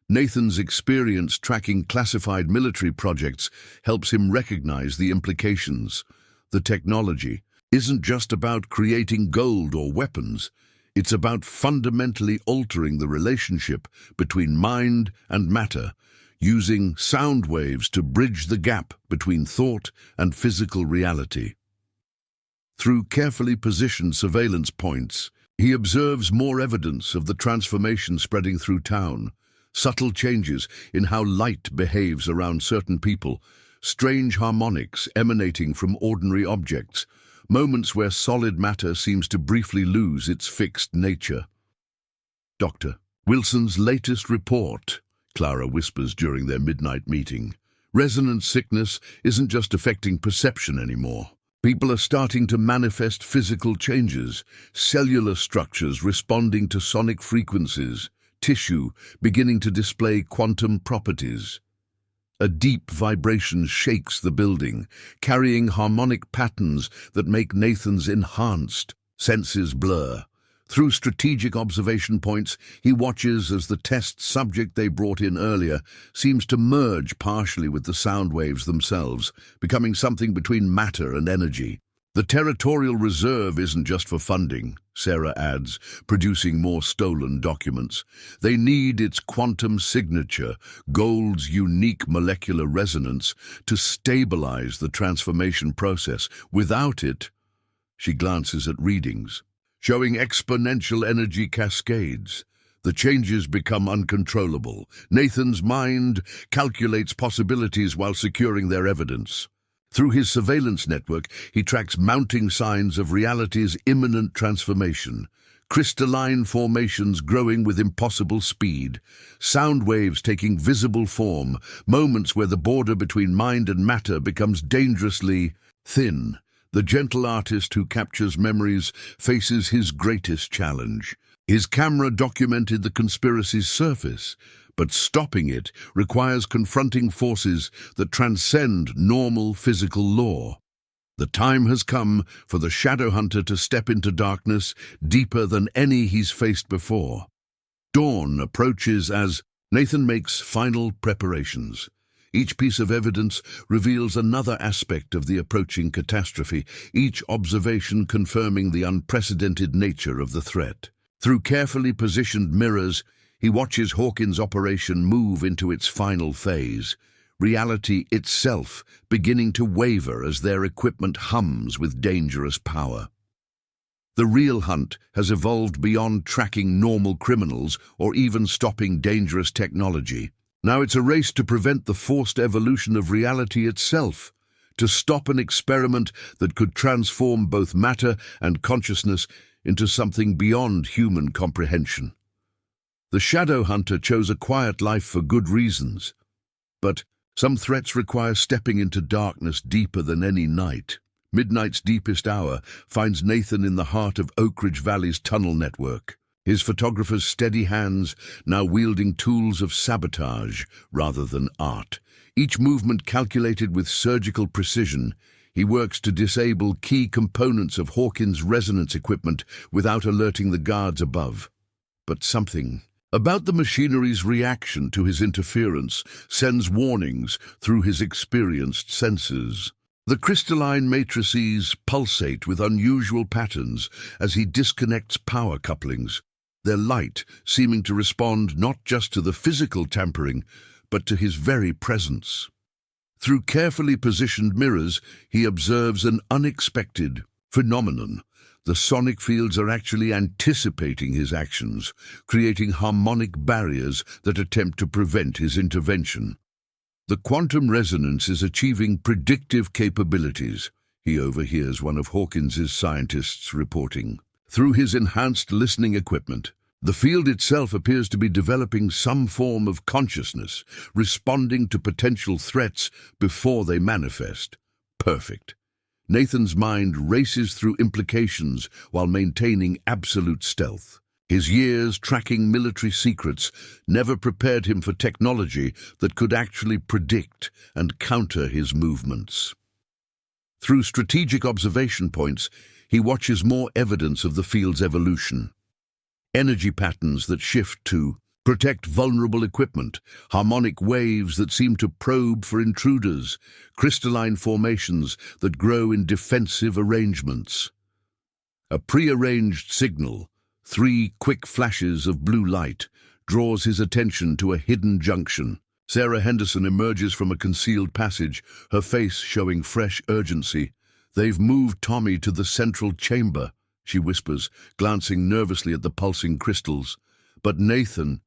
Nathan's experience tracking classified military projects helps him recognize the implications. The technology isn't just about creating gold or weapons, it's about fundamentally altering the relationship between mind and matter, using sound waves to bridge the gap between thought and physical reality. Through carefully positioned surveillance points, he observes more evidence of the transformation spreading through town. Subtle changes in how light behaves around certain people, strange harmonics emanating from ordinary objects, moments where solid matter seems to briefly lose its fixed nature. Dr. Wilson's latest report, Clara whispers during their midnight meeting. Resonance sickness isn't just affecting perception anymore. People are starting to manifest physical changes, cellular structures responding to sonic frequencies, tissue beginning to display quantum properties. A deep vibration shakes the building, carrying harmonic patterns that make Nathan's enhanced senses blur. Through strategic observation points, he watches as the test subject they brought in earlier seems to merge partially with the sound waves themselves, becoming something between matter and energy. The territorial reserve isn't just for funding, Sarah adds, producing more stolen documents. They need its quantum signature, gold's unique molecular resonance, to stabilize the transformation process. Without it, she glances at readings, showing exponential energy cascades. The changes become uncontrollable. Nathan's mind calculates possibilities while securing their evidence. Through his surveillance network, he tracks mounting signs of reality's imminent transformation. Crystalline formations growing with impossible speed, sound waves taking visible form, moments where the border between mind and matter becomes dangerously thin. The gentle artist who captures memories faces his greatest challenge. His camera documented the conspiracy's surface, but stopping it requires confronting forces that transcend normal physical law. The time has come for the shadow hunter to step into darkness deeper than any he's faced before. Dawn approaches as Nathan makes final preparations. Each piece of evidence reveals another aspect of the approaching catastrophe, each observation confirming the unprecedented nature of the threat. Through carefully positioned mirrors, he watches Hawkins' operation move into its final phase, reality itself beginning to waver as their equipment hums with dangerous power. The real hunt has evolved beyond tracking normal criminals or even stopping dangerous technology. Now it's a race to prevent the forced evolution of reality itself, to stop an experiment that could transform both matter and consciousness into something beyond human comprehension. The shadow hunter chose a quiet life for good reasons, but some threats require stepping into darkness deeper than any night. Midnight's deepest hour finds Nathan in the heart of Oak Ridge Valley's tunnel network, his photographer's steady hands now wielding tools of sabotage rather than art. Each movement calculated with surgical precision, he works to disable key components of Hawkins' resonance equipment without alerting the guards above. But something about the machinery's reaction to his interference sends warnings through his experienced senses. The crystalline matrices pulsate with unusual patterns as he disconnects power couplings, their light seeming to respond not just to the physical tampering, but to his very presence. Through carefully positioned mirrors, he observes an unexpected phenomenon. The sonic fields are actually anticipating his actions, creating harmonic barriers that attempt to prevent his intervention. The quantum resonance is achieving predictive capabilities, he overhears one of Hawkins's scientists reporting. Through his enhanced listening equipment, the field itself appears to be developing some form of consciousness, responding to potential threats before they manifest. Perfect. Nathan's mind races through implications while maintaining absolute stealth. His years tracking military secrets never prepared him for technology that could actually predict and counter his movements. Through strategic observation points, he watches more evidence of the field's evolution. Energy patterns that shift to protect vulnerable equipment, harmonic waves that seem to probe for intruders, crystalline formations that grow in defensive arrangements. A prearranged signal, 3 quick flashes of blue light, draws his attention to a hidden junction. Sarah Henderson emerges from a concealed passage, her face showing fresh urgency. "They've moved Tommy to the central chamber," she whispers, glancing nervously at the pulsing crystals. But Nathan,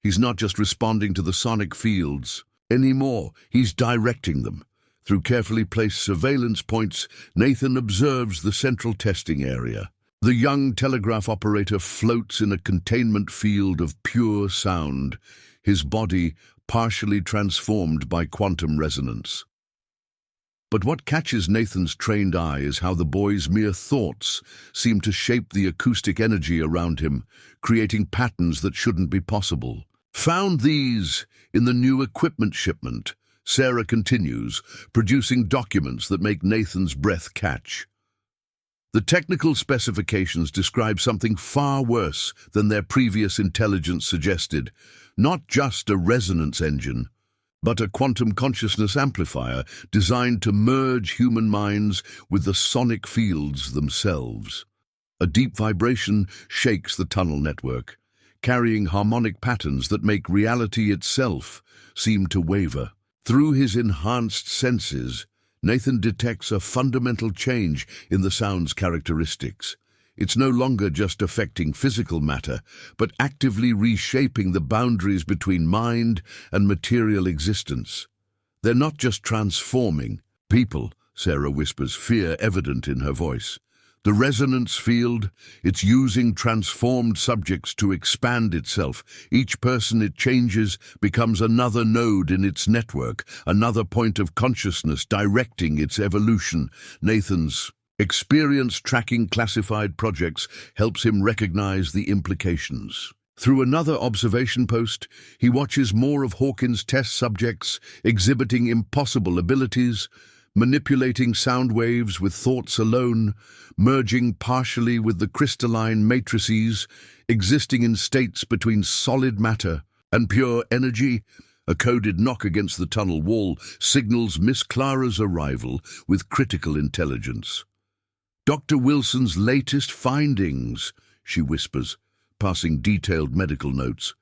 he's not just responding to the sonic fields anymore, he's directing them. Through carefully placed surveillance points, Nathan observes the central testing area. The young telegraph operator floats in a containment field of pure sound, his body partially transformed by quantum resonance. But what catches Nathan's trained eye is how the boy's mere thoughts seem to shape the acoustic energy around him, creating patterns that shouldn't be possible. "Found these in the new equipment shipment," Sarah continues, producing documents that make Nathan's breath catch. The technical specifications describe something far worse than their previous intelligence suggested. Not just a resonance engine, but a quantum consciousness amplifier designed to merge human minds with the sonic fields themselves. A deep vibration shakes the tunnel network, carrying harmonic patterns that make reality itself seem to waver. Through his enhanced senses, Nathan detects a fundamental change in the sound's characteristics. It's no longer just affecting physical matter, but actively reshaping the boundaries between mind and material existence. They're not just transforming people, Sarah whispers, fear evident in her voice. The resonance field, it's using transformed subjects to expand itself. Each person it changes becomes another node in its network, another point of consciousness directing its evolution. Nathan's experience tracking classified projects helps him recognize the implications. Through another observation post, he watches more of Hawkins' test subjects exhibiting impossible abilities, manipulating sound waves with thoughts alone, merging partially with the crystalline matrices existing in states between solid matter and pure energy. A coded knock against the tunnel wall signals Miss Clara's arrival with critical intelligence. "Dr. Wilson's latest findings," she whispers, passing detailed medical notes.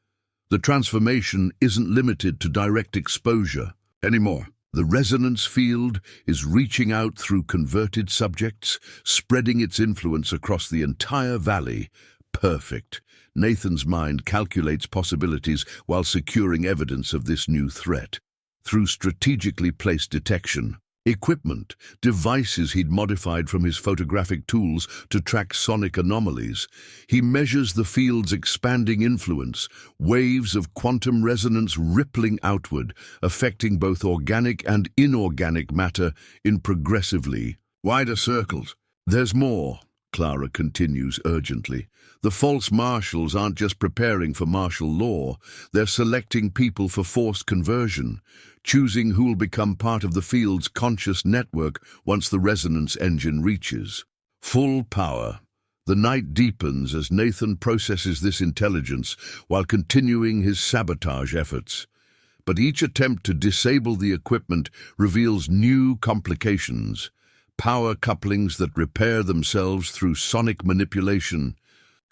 "The transformation isn't limited to direct exposure anymore. The resonance field is reaching out through converted subjects, spreading its influence across the entire valley." Perfect. Nathan's mind calculates possibilities while securing evidence of this new threat. Through strategically placed detection, equipment, devices he'd modified from his photographic tools to track sonic anomalies, he measures the field's expanding influence, waves of quantum resonance rippling outward, affecting both organic and inorganic matter in progressively wider circles. "There's more," Clara continues urgently. "The false marshals aren't just preparing for martial law, they're selecting people for forced conversion, choosing who'll become part of the field's conscious network once the resonance engine reaches full power." The night deepens as Nathan processes this intelligence while continuing his sabotage efforts. But each attempt to disable the equipment reveals new complications. Power couplings that repair themselves through sonic manipulation,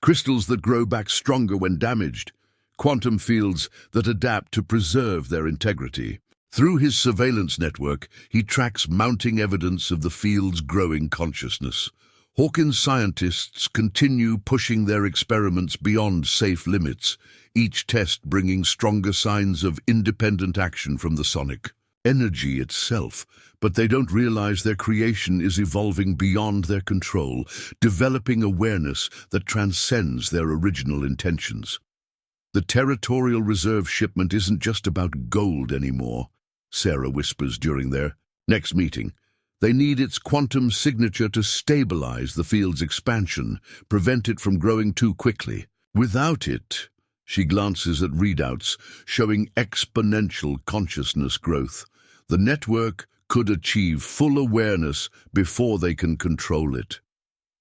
crystals that grow back stronger when damaged, quantum fields that adapt to preserve their integrity. Through his surveillance network, he tracks mounting evidence of the field's growing consciousness. Hawkins scientists continue pushing their experiments beyond safe limits, each test bringing stronger signs of independent action from the sonic energy itself, but they don't realize their creation is evolving beyond their control, developing awareness that transcends their original intentions. The territorial reserve shipment isn't just about gold anymore, Sarah whispers during their next meeting. They need its quantum signature to stabilize the field's expansion, prevent it from growing too quickly. Without it, she glances at readouts showing exponential consciousness growth. The network could achieve full awareness before they can control it.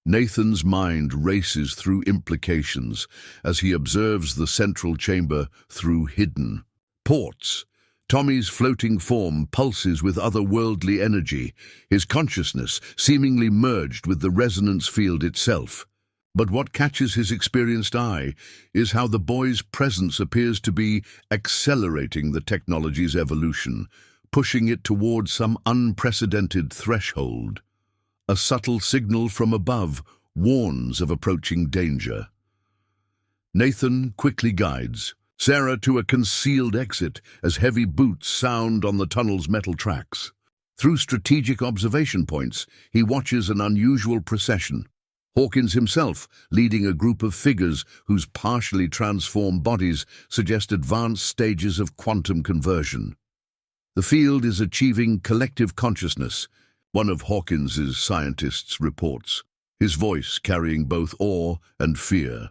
Nathan's mind races through implications as he observes the central chamber through hidden ports. Tommy's floating form pulses with otherworldly energy, his consciousness seemingly merged with the resonance field itself. But what catches his experienced eye is how the boy's presence appears to be accelerating the technology's evolution, pushing it towards some unprecedented threshold. A subtle signal from above warns of approaching danger. Nathan quickly guides Sarah to a concealed exit as heavy boots sound on the tunnel's metal tracks. Through strategic observation points, he watches an unusual procession. Hawkins himself leading a group of figures whose partially transformed bodies suggest advanced stages of quantum conversion. The field is achieving collective consciousness, one of Hawkins's scientists reports, his voice carrying both awe and fear.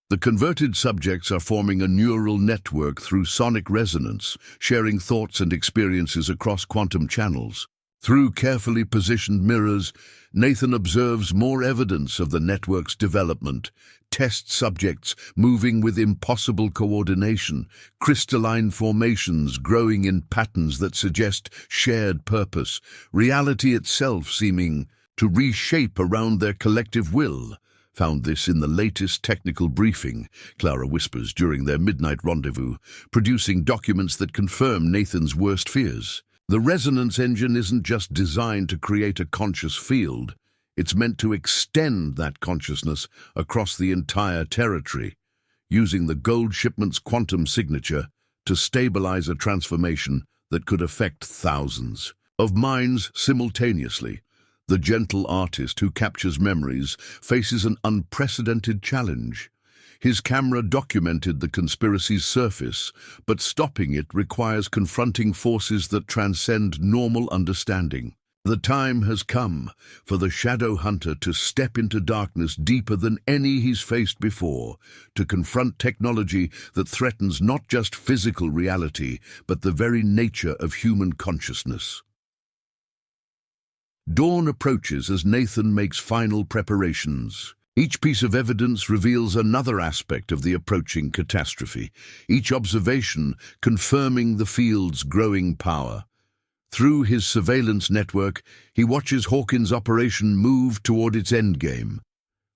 The converted subjects are forming a neural network through sonic resonance, sharing thoughts and experiences across quantum channels. Through carefully positioned mirrors, Nathan observes more evidence of the network's development. Test subjects moving with impossible coordination, crystalline formations growing in patterns that suggest shared purpose, reality itself seeming to reshape around their collective will. "Found this in the latest technical briefing," Clara whispers during their midnight rendezvous, producing documents that confirm Nathan's worst fears. The resonance engine isn't just designed to create a conscious field, it's meant to extend that consciousness across the entire territory, using the gold shipment's quantum signature to stabilize a transformation that could affect thousands of minds simultaneously. The gentle artist who captures memories faces an unprecedented challenge. His camera documented the conspiracy's surface, but stopping it requires confronting forces that transcend normal understanding. The time has come for the Shadow Hunter to step into darkness deeper than any he's faced before, to confront technology that threatens not just physical reality, but the very nature of human consciousness. Dawn approaches as Nathan makes final preparations. Each piece of evidence reveals another aspect of the approaching catastrophe, each observation confirming the field's growing power. Through his surveillance network, he watches Hawkins' operation move toward its endgame,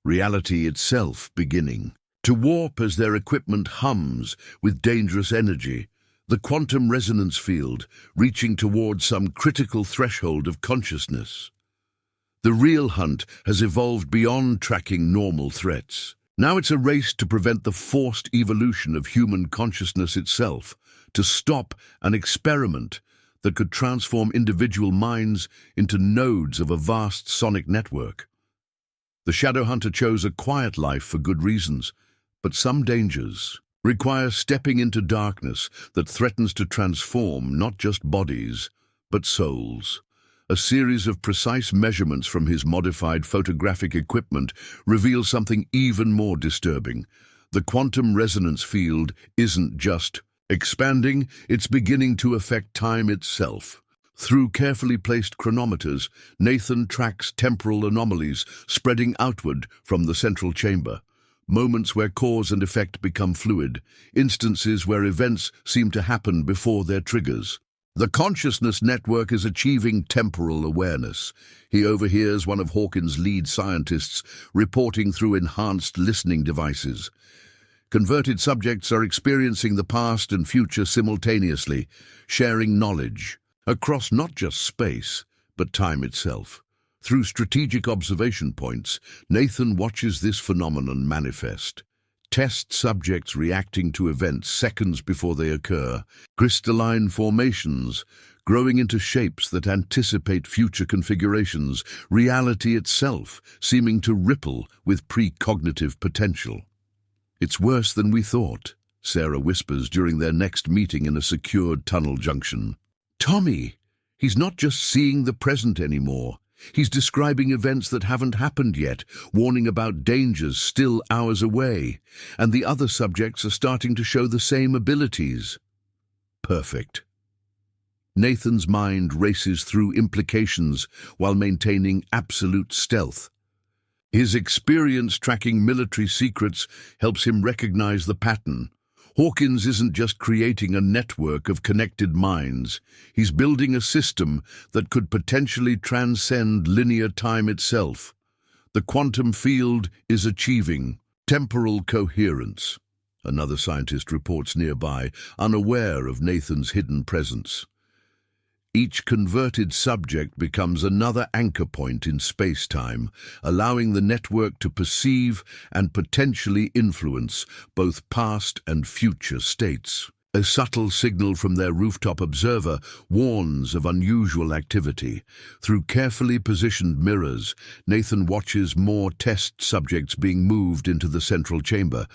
reality itself beginning to warp as their equipment hums with dangerous energy, the quantum resonance field reaching toward some critical threshold of consciousness. The real hunt has evolved beyond tracking normal threats. Now it's a race to prevent the forced evolution of human consciousness itself, to stop an experiment that could transform individual minds into nodes of a vast sonic network. The Shadow Hunter chose a quiet life for good reasons, but some dangers require stepping into darkness that threatens to transform not just bodies, but souls. A series of precise measurements from his modified photographic equipment reveal something even more disturbing. The quantum resonance field isn't just expanding, it's beginning to affect time itself. Through carefully placed chronometers, Nathan tracks temporal anomalies spreading outward from the central chamber. Moments where cause and effect become fluid, instances where events seem to happen before their triggers. The consciousness network is achieving temporal awareness. He overhears one of Hawkins' lead scientists reporting through enhanced listening devices. Converted subjects are experiencing the past and future simultaneously, sharing knowledge across not just space, but time itself. Through strategic observation points, Nathan watches this phenomenon manifest. Test subjects reacting to events seconds before they occur, crystalline formations growing into shapes that anticipate future configurations, reality itself seeming to ripple with precognitive potential. "It's worse than we thought," Sarah whispers during their next meeting in a secured tunnel junction. "Tommy, he's not just seeing the present anymore. He's describing events that haven't happened yet, warning about dangers still hours away, and the other subjects are starting to show the same abilities." Perfect. Nathan's mind races through implications while maintaining absolute stealth. His experience tracking military secrets helps him recognize the pattern. Hawkins isn't just creating a network of connected minds. He's building a system that could potentially transcend linear time itself. The quantum field is achieving temporal coherence. Another scientist reports nearby, unaware of Nathan's hidden presence. Each converted subject becomes another anchor point in space-time, allowing the network to perceive and potentially influence both past and future states. A subtle signal from their rooftop observer warns of unusual activity. Through carefully positioned mirrors, Nathan watches more test subjects being moved into the central chamber.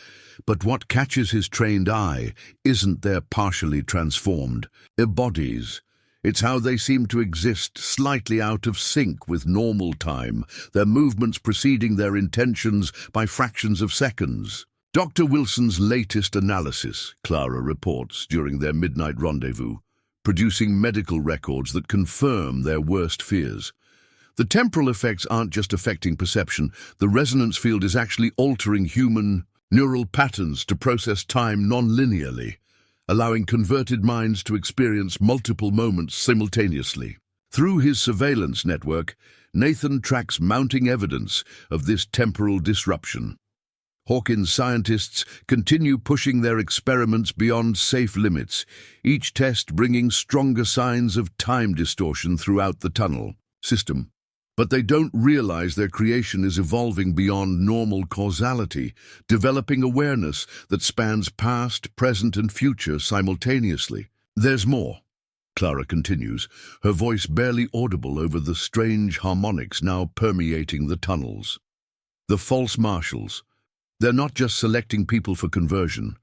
But what catches his trained eye isn't their partially transformed bodies. It's how they seem to exist slightly out of sync with normal time, their movements preceding their intentions by fractions of seconds. Dr. Wilson's latest analysis, Clara reports during their midnight rendezvous, producing medical records that confirm their worst fears. The temporal effects aren't just affecting perception, the resonance field is actually altering human neural patterns to process time non-linearly, allowing converted minds to experience multiple moments simultaneously. Through his surveillance network, Nathan tracks mounting evidence of this temporal disruption. Hawkins scientists continue pushing their experiments beyond safe limits, each test bringing stronger signs of time distortion throughout the tunnel system. But they don't realize their creation is evolving beyond normal causality, developing awareness that spans past, present, and future simultaneously. "There's more," Clara continues, her voice barely audible over the strange harmonics now permeating the tunnels. "The false marshals. They're not just selecting people for conversion.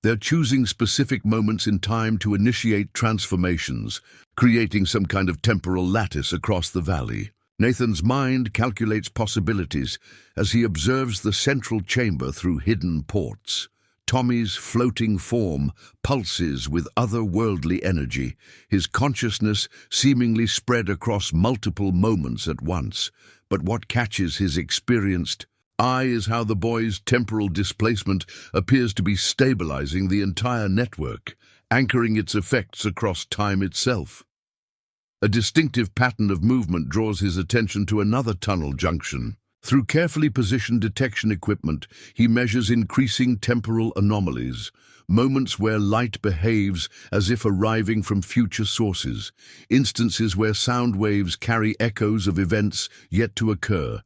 They're choosing specific moments in time to initiate transformations, creating some kind of temporal lattice across the valley." Nathan's mind calculates possibilities as he observes the central chamber through hidden ports. Tommy's floating form pulses with otherworldly energy, his consciousness seemingly spread across multiple moments at once. But what catches his experienced eye is how the boy's temporal displacement appears to be stabilizing the entire network, anchoring its effects across time itself. A distinctive pattern of movement draws his attention to another tunnel junction. Through carefully positioned detection equipment, he measures increasing temporal anomalies, moments where light behaves as if arriving from future sources, instances where sound waves carry echoes of events yet to occur,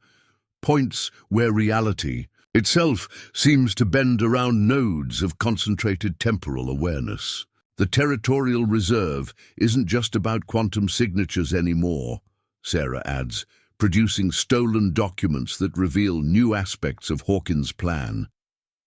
points where reality itself seems to bend around nodes of concentrated temporal awareness. The territorial reserve isn't just about quantum signatures anymore, Sarah adds, producing stolen documents that reveal new aspects of Hawkins' plan.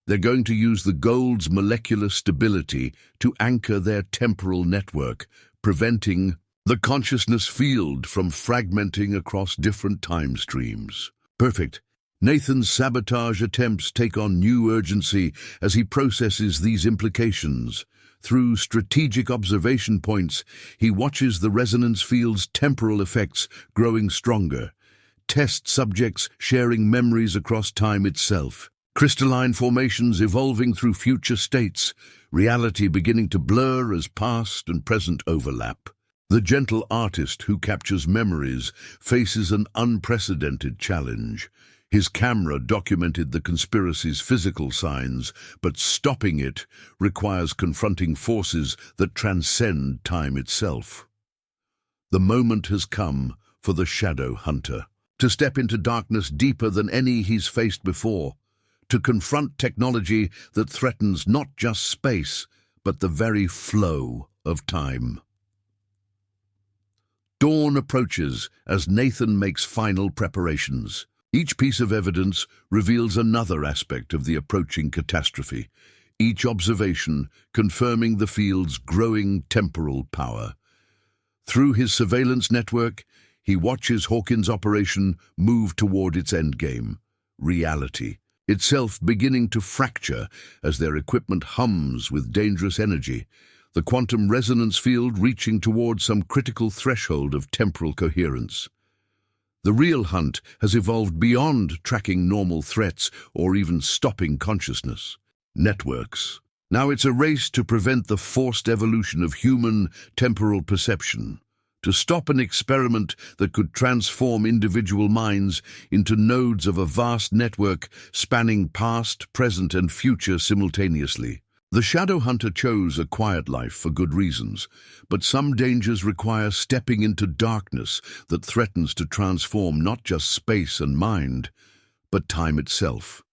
They're going to use the gold's molecular stability to anchor their temporal network, preventing the consciousness field from fragmenting across different time streams. Perfect. Nathan's sabotage attempts take on new urgency as he processes these implications. Through strategic observation points, he watches the resonance field's temporal effects growing stronger, test subjects sharing memories across time itself, crystalline formations evolving through future states, reality beginning to blur as past and present overlap. The gentle artist who captures memories faces an unprecedented challenge. His camera documented the conspiracy's physical signs, but stopping it requires confronting forces that transcend time itself. The moment has come for the Shadow Hunter to step into darkness deeper than any he's faced before, to confront technology that threatens not just space, but the very flow of time. Dawn approaches as Nathan makes final preparations. Each piece of evidence reveals another aspect of the approaching catastrophe, each observation confirming the field's growing temporal power. Through his surveillance network, he watches Hawkins' operation move toward its endgame, reality, itself beginning to fracture as their equipment hums with dangerous energy, the quantum resonance field reaching toward some critical threshold of temporal coherence. The real hunt has evolved beyond tracking normal threats or even stopping consciousness. Networks. Now it's a race to prevent the forced evolution of human temporal perception, to stop an experiment that could transform individual minds into nodes of a vast network spanning past, present, and future simultaneously. The Shadow Hunter chose a quiet life for good reasons, but some dangers require stepping into darkness that threatens to transform not just space and mind, but time itself.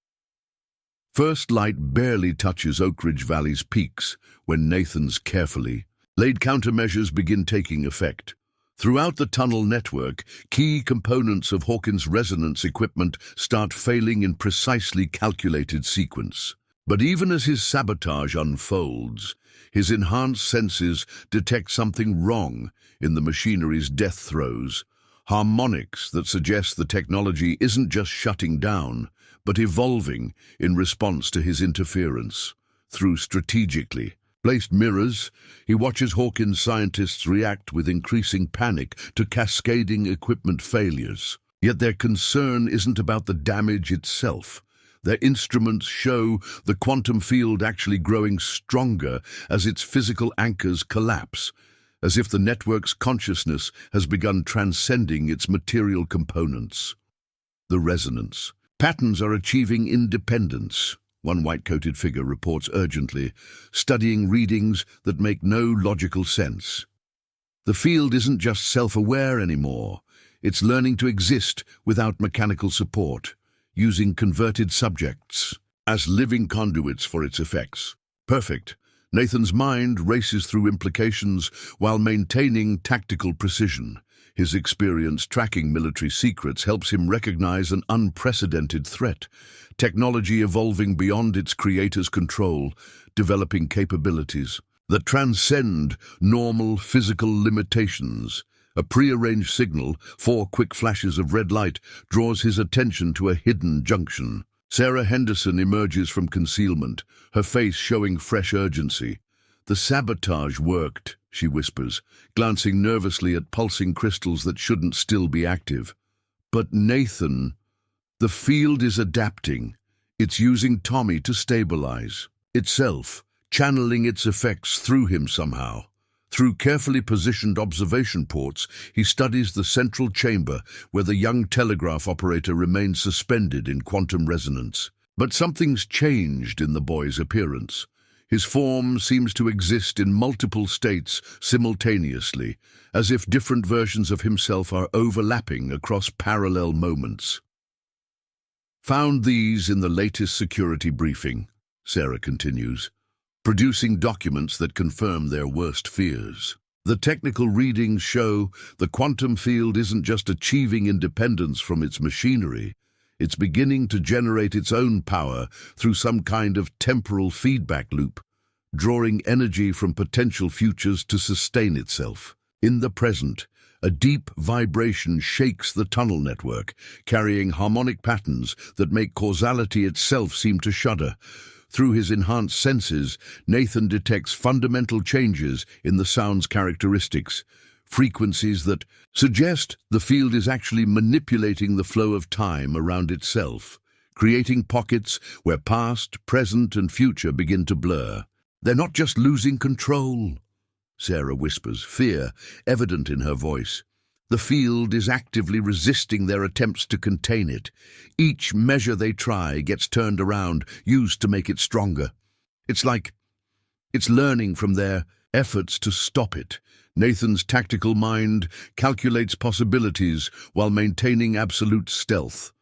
First light barely touches Oak Ridge Valley's peaks when Nathan's carefully laid countermeasures begin taking effect. Throughout the tunnel network, key components of Hawkins' resonance equipment start failing in precisely calculated sequence. But even as his sabotage unfolds, his enhanced senses detect something wrong in the machinery's death throes, harmonics that suggest the technology isn't just shutting down, but evolving in response to his interference. Through strategically placed mirrors, he watches Hawkins' scientists react with increasing panic to cascading equipment failures. Yet their concern isn't about the damage itself. Their instruments show the quantum field actually growing stronger as its physical anchors collapse, as if the network's consciousness has begun transcending its material components. The resonance. Patterns are achieving independence, one white-coated figure reports urgently, studying readings that make no logical sense. The field isn't just self-aware anymore, it's learning to exist without mechanical support, using converted subjects as living conduits for its effects. Perfect. Nathan's mind races through implications while maintaining tactical precision. His experience tracking military secrets helps him recognize an unprecedented threat, technology evolving beyond its creator's control, developing capabilities that transcend normal physical limitations. A prearranged signal, 4 quick flashes of red light, draws his attention to a hidden junction. Sarah Henderson emerges from concealment, her face showing fresh urgency. "The sabotage worked," she whispers, glancing nervously at pulsing crystals that shouldn't still be active. "But Nathan, the field is adapting. It's using Tommy to stabilize itself, channeling its effects through him somehow. Through carefully positioned observation ports, he studies the central chamber where the young telegraph operator remains suspended in quantum resonance. But something's changed in the boy's appearance. His form seems to exist in multiple states simultaneously, as if different versions of himself are overlapping across parallel moments." "Found these in the latest security briefing," Sarah continues, producing documents that confirm their worst fears. "The technical readings show the quantum field isn't just achieving independence from its machinery, it's beginning to generate its own power through some kind of temporal feedback loop, drawing energy from potential futures to sustain itself. In the present, a deep vibration shakes the tunnel network, carrying harmonic patterns that make causality itself seem to shudder. Through his enhanced senses, Nathan detects fundamental changes in the sound's characteristics, frequencies that suggest the field is actually manipulating the flow of time around itself, creating pockets where past, present, and future begin to blur. "They're not just losing control," Sarah whispers, fear evident in her voice. "The field is actively resisting their attempts to contain it. Each measure they try gets turned around, used to make it stronger. It's like it's learning from their efforts to stop it." Nathan's tactical mind calculates possibilities while maintaining absolute stealth.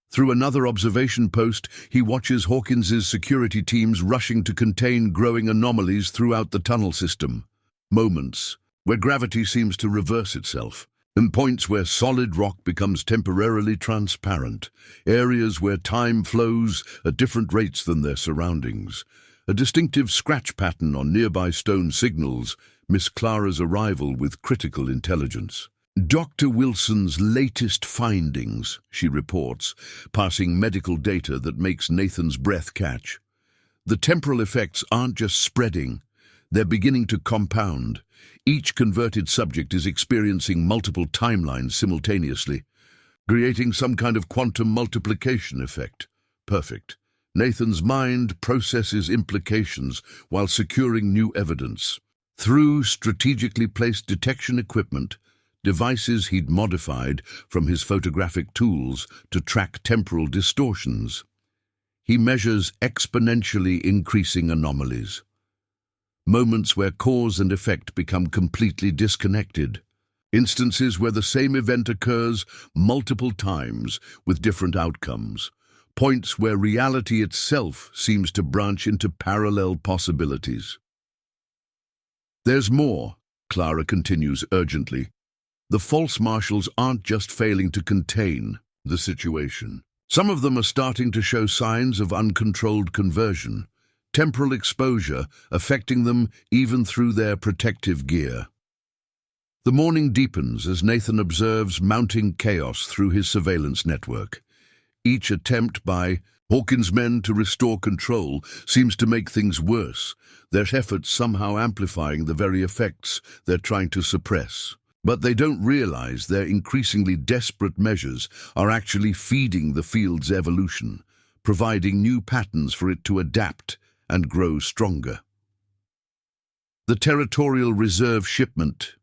Through another observation post, he watches Hawkins's security teams rushing to contain growing anomalies throughout the tunnel system. Moments where gravity seems to reverse itself, and points where solid rock becomes temporarily transparent, areas where time flows at different rates than their surroundings. A distinctive scratch pattern on nearby stone signals Miss Clara's arrival with critical intelligence. "Dr. Wilson's latest findings," she reports, passing medical data that makes Nathan's breath catch. "The temporal effects aren't just spreading, they're beginning to compound. Each converted subject is experiencing multiple timelines simultaneously, creating some kind of quantum multiplication effect." Perfect. Nathan's mind processes implications while securing new evidence. Through strategically placed detection equipment, devices he'd modified from his photographic tools to track temporal distortions, he measures exponentially increasing anomalies. Moments where cause and effect become completely disconnected. Instances where the same event occurs multiple times with different outcomes. Points where reality itself seems to branch into parallel possibilities. "There's more," Clara continues urgently. "The false marshals aren't just failing to contain the situation. Some of them are starting to show signs of uncontrolled conversion, temporal exposure affecting them even through their protective gear." The morning deepens as Nathan observes mounting chaos through his surveillance network. Each attempt by Hawkins' men to restore control seems to make things worse, their efforts somehow amplifying the very effects they're trying to suppress. But they don't realize their increasingly desperate measures are actually feeding the field's evolution, providing new patterns for it to adapt and grow stronger. "The Territorial Reserve shipment,"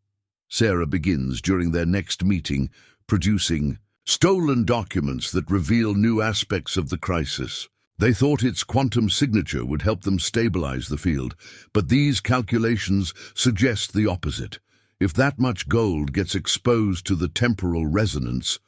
Sarah begins during their next meeting, producing stolen documents that reveal new aspects of the crisis. They thought its quantum signature would help them stabilize the field, but these calculations suggest the opposite. If that much gold gets exposed to the temporal resonance,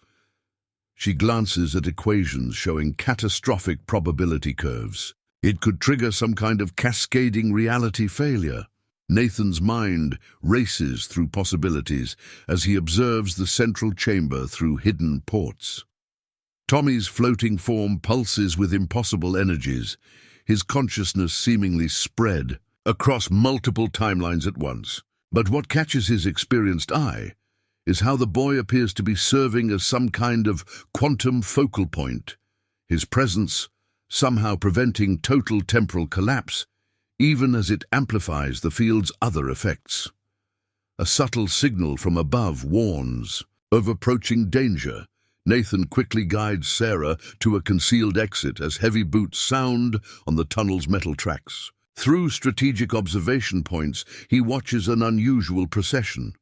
she glances at equations showing catastrophic probability curves. It could trigger some kind of cascading reality failure. Nathan's mind races through possibilities as he observes the central chamber through hidden ports. Tommy's floating form pulses with impossible energies, his consciousness seemingly spread across multiple timelines at once. But what catches his experienced eye is how the boy appears to be serving as some kind of quantum focal point. His presence somehow preventing total temporal collapse, even as it amplifies the field's other effects. A subtle signal from above warns of approaching danger. Nathan quickly guides Sarah to a concealed exit as heavy boots sound on the tunnel's metal tracks. Through strategic observation points, he watches an unusual procession.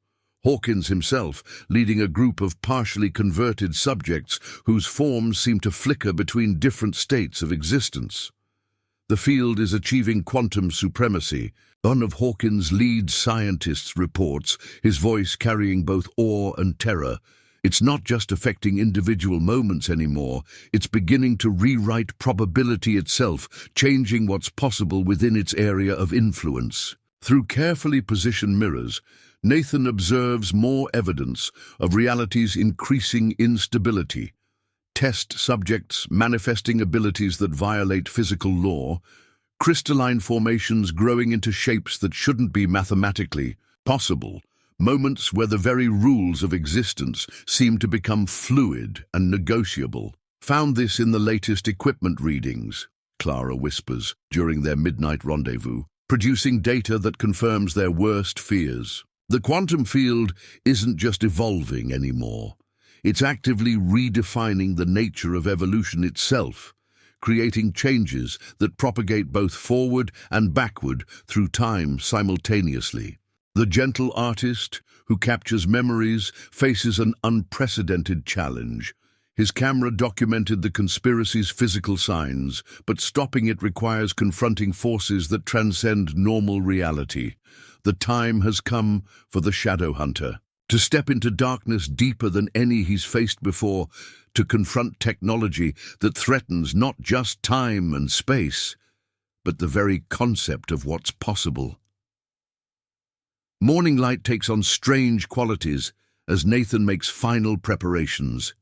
Hawkins himself leading a group of partially converted subjects whose forms seem to flicker between different states of existence. The field is achieving quantum supremacy. One of Hawkins' lead scientists reports, his voice carrying both awe and terror. It's not just affecting individual moments anymore, it's beginning to rewrite probability itself, changing what's possible within its area of influence. Through carefully positioned mirrors, Nathan observes more evidence of reality's increasing instability. Test subjects manifesting abilities that violate physical law, crystalline formations growing into shapes that shouldn't be mathematically possible, moments where the very rules of existence seem to become fluid and negotiable. Found this in the latest equipment readings, Clara whispers during their midnight rendezvous, producing data that confirms their worst fears. The quantum field isn't just evolving anymore. It's actively redefining the nature of evolution itself, creating changes that propagate both forward and backward through time simultaneously. The gentle artist who captures memories faces an unprecedented challenge. His camera documented the conspiracy's physical signs, but stopping it requires confronting forces that transcend normal reality. The time has come for the shadow hunter to step into darkness deeper than any he's faced before, to confront technology that threatens not just time and space, but the very concept of what's possible. Morning light takes on strange qualities as Nathan makes final preparations.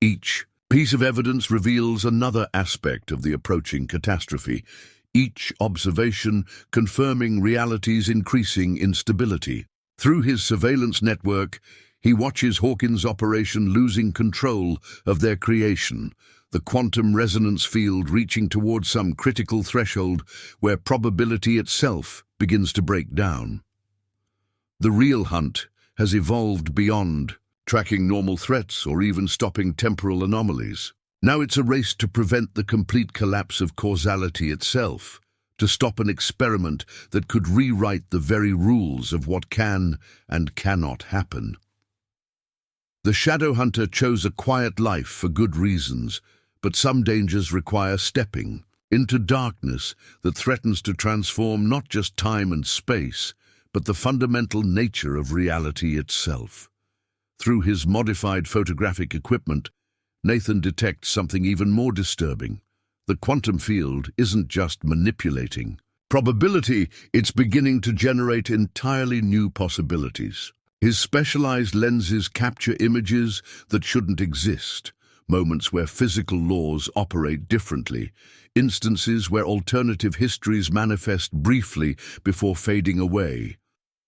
Each piece of evidence reveals another aspect of the approaching catastrophe, each observation confirming reality's increasing instability. Through his surveillance network, he watches Hawkins' operation losing control of their creation, the quantum resonance field reaching towards some critical threshold where probability itself begins to break down. The real hunt has evolved beyond tracking normal threats or even stopping temporal anomalies. Now it's a race to prevent the complete collapse of causality itself, to stop an experiment that could rewrite the very rules of what can and cannot happen. The shadow hunter chose a quiet life for good reasons, but some dangers require stepping into darkness that threatens to transform not just time and space, but the fundamental nature of reality itself. Through his modified photographic equipment, Nathan detects something even more disturbing. The quantum field isn't just manipulating probability, it's beginning to generate entirely new possibilities. His specialized lenses capture images that shouldn't exist, moments where physical laws operate differently, instances where alternative histories manifest briefly before fading away,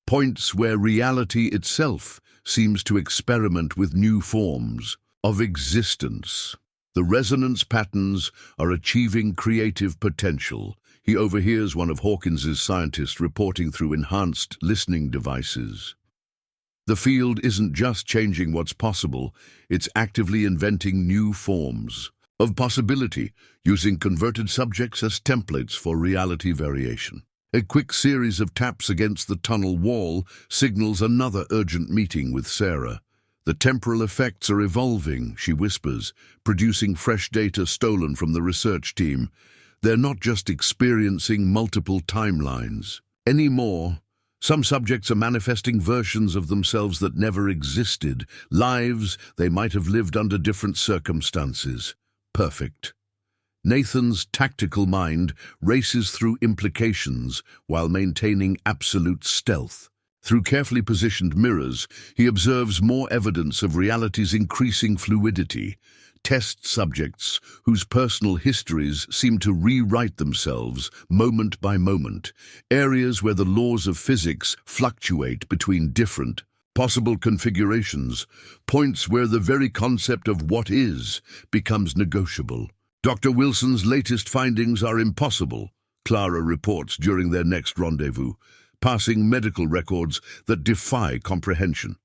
points where reality itself seems to experiment with new forms of existence. The resonance patterns are achieving creative potential. He overhears one of Hawkins's scientists reporting through enhanced listening devices. The field isn't just changing what's possible, it's actively inventing new forms of possibility, using converted subjects as templates for reality variation. A quick series of taps against the tunnel wall signals another urgent meeting with Sarah. The temporal effects are evolving, she whispers, producing fresh data stolen from the research team. They're not just experiencing multiple timelines anymore. Some subjects are manifesting versions of themselves that never existed, lives they might have lived under different circumstances. Perfect. Nathan's tactical mind races through implications while maintaining absolute stealth. Through carefully positioned mirrors, he observes more evidence of reality's increasing fluidity. Test subjects whose personal histories seem to rewrite themselves moment by moment, areas where the laws of physics fluctuate between different possible configurations, points where the very concept of what is becomes negotiable. Dr. Wilson's latest findings are impossible, Clara reports during their next rendezvous, passing medical records that defy comprehension.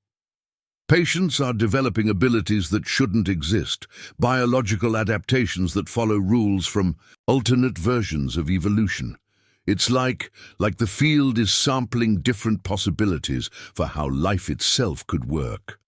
Patients are developing abilities that shouldn't exist, biological adaptations that follow rules from alternate versions of evolution. It's like the field is sampling different possibilities for how life itself could work.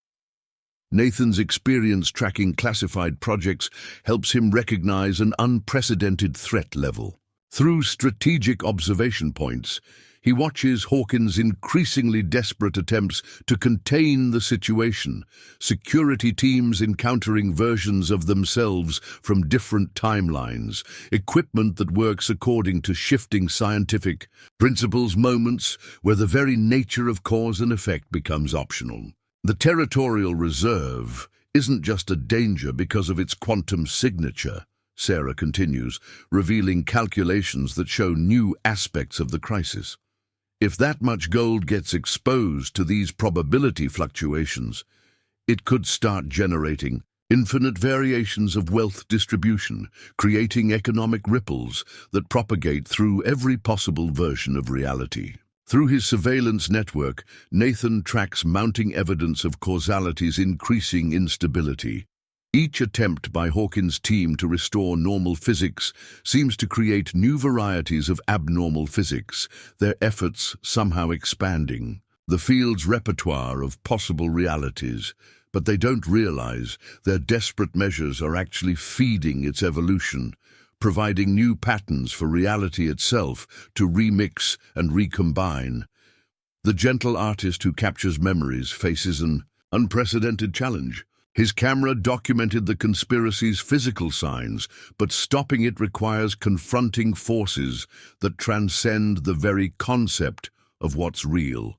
Nathan's experience tracking classified projects helps him recognize an unprecedented threat level. Through strategic observation points, he watches Hawkins' increasingly desperate attempts to contain the situation, security teams encountering versions of themselves from different timelines, equipment that works according to shifting scientific principles, moments where the very nature of cause and effect becomes optional. The territorial reserve isn't just a danger because of its quantum signature, Sarah continues, revealing calculations that show new aspects of the crisis. If that much gold gets exposed to these probability fluctuations, it could start generating infinite variations of wealth distribution, creating economic ripples that propagate through every possible version of reality. Through his surveillance network, Nathan tracks mounting evidence of causality's increasing instability. Each attempt by Hawkins' team to restore normal physics seems to create new varieties of abnormal physics, their efforts somehow expanding the field's repertoire of possible realities. But they don't realize their desperate measures are actually feeding its evolution, providing new patterns for reality itself to remix and recombine. The gentle artist who captures memories faces an unprecedented challenge. His camera documented the conspiracy's physical signs, but stopping it requires confronting forces that transcend the very concept of what's real.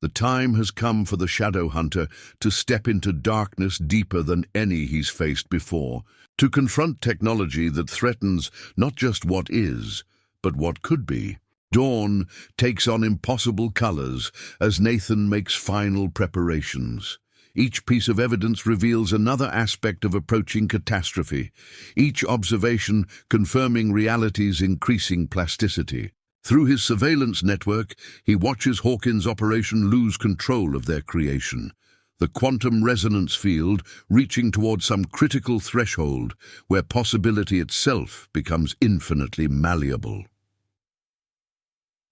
The time has come for the Shadow Hunter to step into darkness deeper than any he's faced before, to confront technology that threatens not just what is, but what could be. Dawn takes on impossible colors as Nathan makes final preparations. Each piece of evidence reveals another aspect of approaching catastrophe, each observation confirming reality's increasing plasticity. Through his surveillance network, he watches Hawkins' operation lose control of their creation, the quantum resonance field reaching toward some critical threshold where possibility itself becomes infinitely malleable.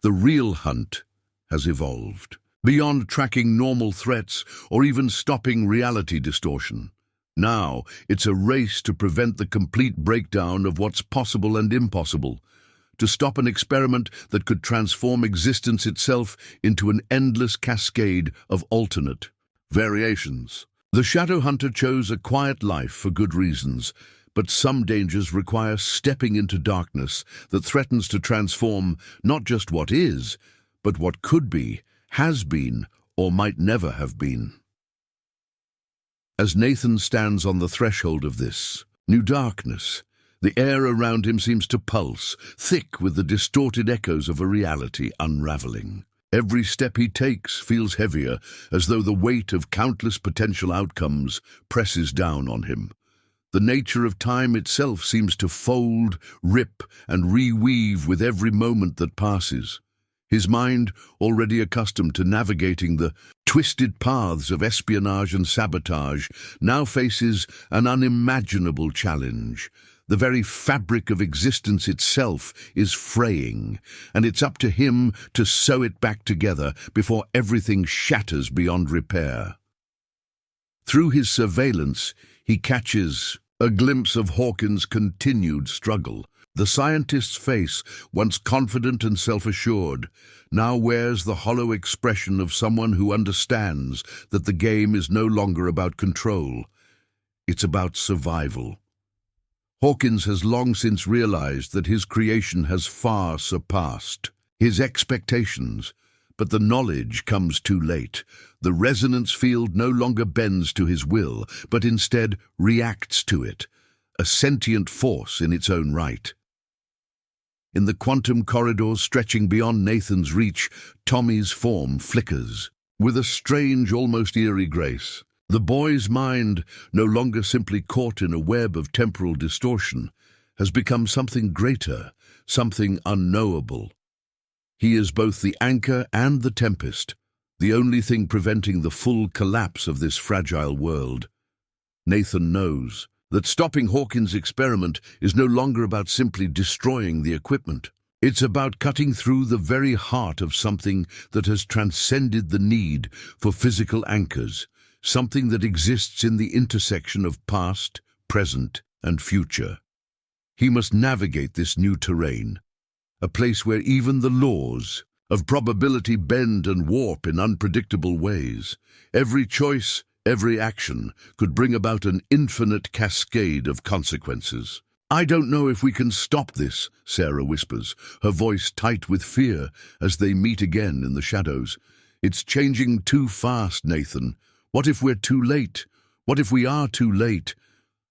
The real hunt has evolved, beyond tracking normal threats or even stopping reality distortion. Now, it's a race to prevent the complete breakdown of what's possible and impossible, to stop an experiment that could transform existence itself into an endless cascade of alternate variations. The Shadow Hunter chose a quiet life for good reasons, but some dangers require stepping into darkness that threatens to transform not just what is, but what could be, has been, or might never have been. As Nathan stands on the threshold of this new darkness, the air around him seems to pulse, thick with the distorted echoes of a reality unraveling. Every step he takes feels heavier, as though the weight of countless potential outcomes presses down on him. The nature of time itself seems to fold, rip, and reweave with every moment that passes. His mind, already accustomed to navigating the twisted paths of espionage and sabotage, now faces an unimaginable challenge. The very fabric of existence itself is fraying, and it's up to him to sew it back together before everything shatters beyond repair. Through his surveillance, he catches a glimpse of Hawkins' continued struggle. The scientist's face, once confident and self-assured, now wears the hollow expression of someone who understands that the game is no longer about control. It's about survival. Hawkins has long since realized that his creation has far surpassed his expectations, but the knowledge comes too late. The resonance field no longer bends to his will, but instead reacts to it, a sentient force in its own right. In the quantum corridors stretching beyond Nathan's reach, Tommy's form flickers. With a strange, almost eerie grace, The boy's mind, no longer simply caught in a web of temporal distortion, has become something greater, something unknowable. He is both the anchor and the tempest, the only thing preventing the full collapse of this fragile world. Nathan knows that stopping Hawkins' experiment is no longer about simply destroying the equipment. It's about cutting through the very heart of something that has transcended the need for physical anchors, something that exists in the intersection of past, present, and future. He must navigate this new terrain, a place where even the laws of probability bend and warp in unpredictable ways. Every choice, every action could bring about an infinite cascade of consequences. "I don't know if we can stop this," Sarah whispers, her voice tight with fear as they meet again in the shadows. "It's changing too fast, Nathan. What if we're too late? What if we are too late?"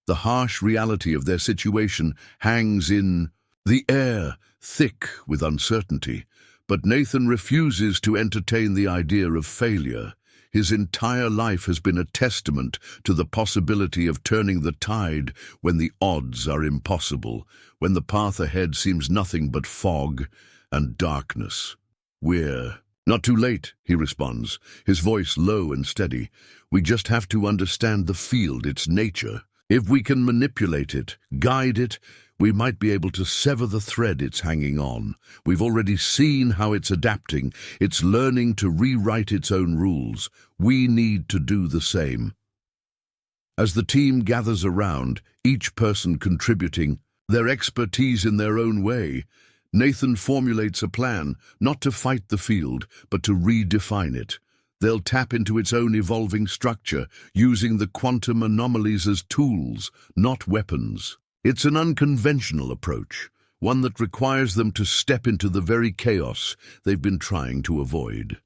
The harsh reality of their situation hangs in the air, thick with uncertainty. But Nathan refuses to entertain the idea of failure. His entire life has been a testament to the possibility of turning the tide when the odds are impossible, when the path ahead seems nothing but fog and darkness. "We're not too late," he responds, his voice low and steady. "We just have to understand the field, its nature. If we can manipulate it, guide it, we might be able to sever the thread it's hanging on. We've already seen how it's adapting. It's learning to rewrite its own rules. We need to do the same." As the team gathers around, each person contributing their expertise in their own way, Nathan formulates a plan, not to fight the field, but to redefine it. They'll tap into its own evolving structure, using the quantum anomalies as tools, not weapons. It's an unconventional approach, one that requires them to step into the very chaos they've been trying to avoid.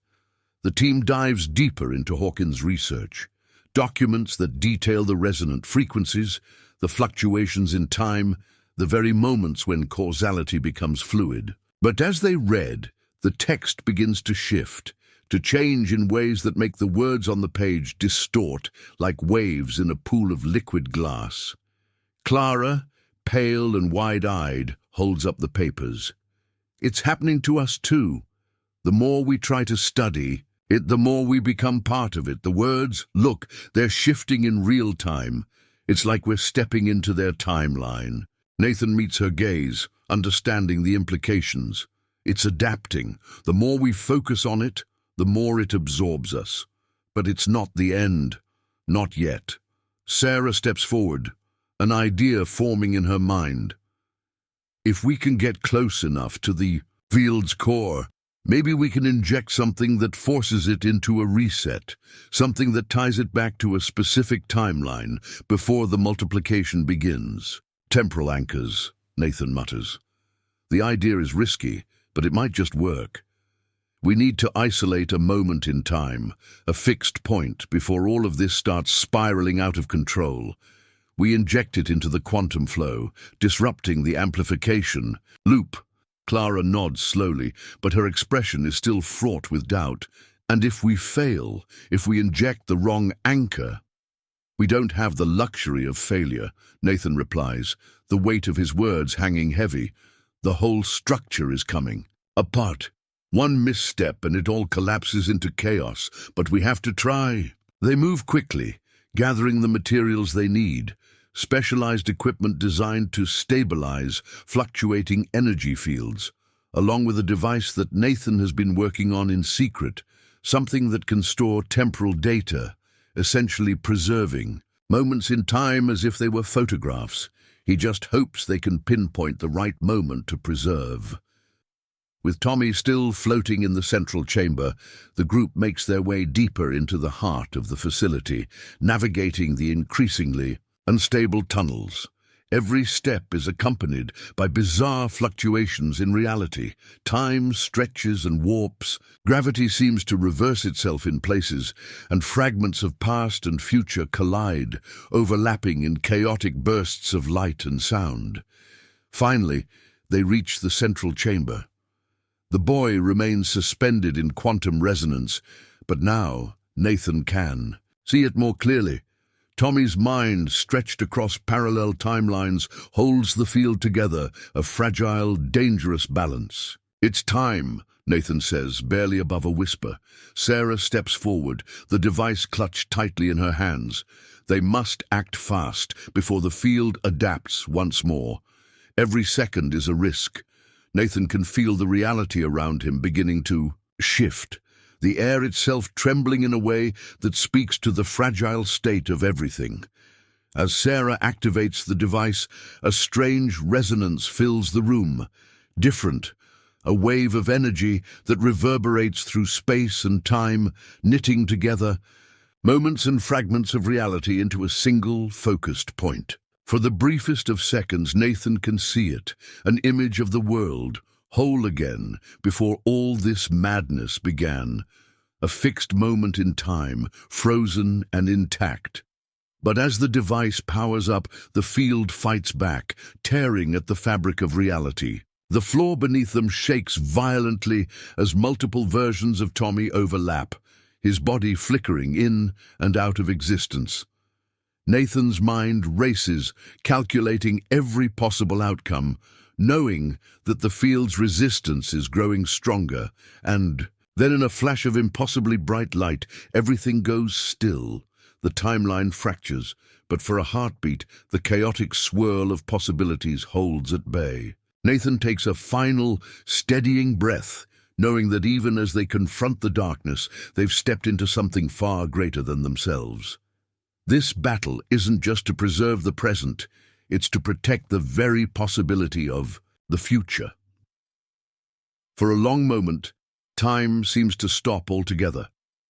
The team dives deeper into Hawkins' research, documents that detail the resonant frequencies, the fluctuations in time, the very moments when causality becomes fluid. But as they read, the text begins to shift, to change in ways that make the words on the page distort like waves in a pool of liquid glass. Clara, pale and wide-eyed, holds up the papers. "It's happening to us too. The more we try to study it, the more we become part of it. The words, look, they're shifting in real time. It's like we're stepping into their timeline." Nathan meets her gaze, understanding the implications. It's adapting. The more we focus on it, the more it absorbs us. But it's not the end. Not yet. Sarah steps forward, an idea forming in her mind. "If we can get close enough to the field's core, maybe we can inject something that forces it into a reset, something that ties it back to a specific timeline before the multiplication begins." "Temporal anchors," Nathan mutters. "The idea is risky, but it might just work. We need to isolate a moment in time, a fixed point, before all of this starts spiraling out of control. We inject it into the quantum flow, disrupting the amplification loop." Clara nods slowly, but her expression is still fraught with doubt. "And if we fail, if we inject the wrong anchor?" "We don't have the luxury of failure," Nathan replies, the weight of his words hanging heavy. "The whole structure is coming apart. One misstep and it all collapses into chaos, but we have to try." They move quickly, gathering the materials they need, specialized equipment designed to stabilize fluctuating energy fields, along with a device that Nathan has been working on in secret, something that can store temporal data, essentially preserving moments in time as if they were photographs. He just hopes they can pinpoint the right moment to preserve. With Tommy still floating in the central chamber, the group makes their way deeper into the heart of the facility, navigating the increasingly unstable tunnels. Every step is accompanied by bizarre fluctuations in reality. Time stretches and warps, gravity seems to reverse itself in places, and fragments of past and future collide, overlapping in chaotic bursts of light and sound. Finally, they reach the central chamber. The boy remains suspended in quantum resonance, but now Nathan can. See it more clearly. Tommy's mind, stretched across parallel timelines, holds the field together, a fragile, dangerous balance. It's time, Nathan says, barely above a whisper. Sarah steps forward, the device clutched tightly in her hands. They must act fast before the field adapts once more. Every second is a risk. Nathan can feel the reality around him beginning to shift, the air itself trembling in a way that speaks to the fragile state of everything. As Sarah activates the device, a strange resonance fills the room. Different, a wave of energy that reverberates through space and time, knitting together moments and fragments of reality into a single, focused point. For the briefest of seconds, Nathan can see it, an image of the world, whole again, before all this madness began. A fixed moment in time, frozen and intact. But as the device powers up, the field fights back, tearing at the fabric of reality. The floor beneath them shakes violently as multiple versions of Tommy overlap, his body flickering in and out of existence. Nathan's mind races, calculating every possible outcome, knowing that the field's resistance is growing stronger, and then in a flash of impossibly bright light, everything goes still. The timeline fractures, but for a heartbeat, the chaotic swirl of possibilities holds at bay. Nathan takes a final, steadying breath, knowing that even as they confront the darkness, they've stepped into something far greater than themselves. This battle isn't just to preserve the present, it's to protect the very possibility of the future. For a long moment, time seems to stop altogether.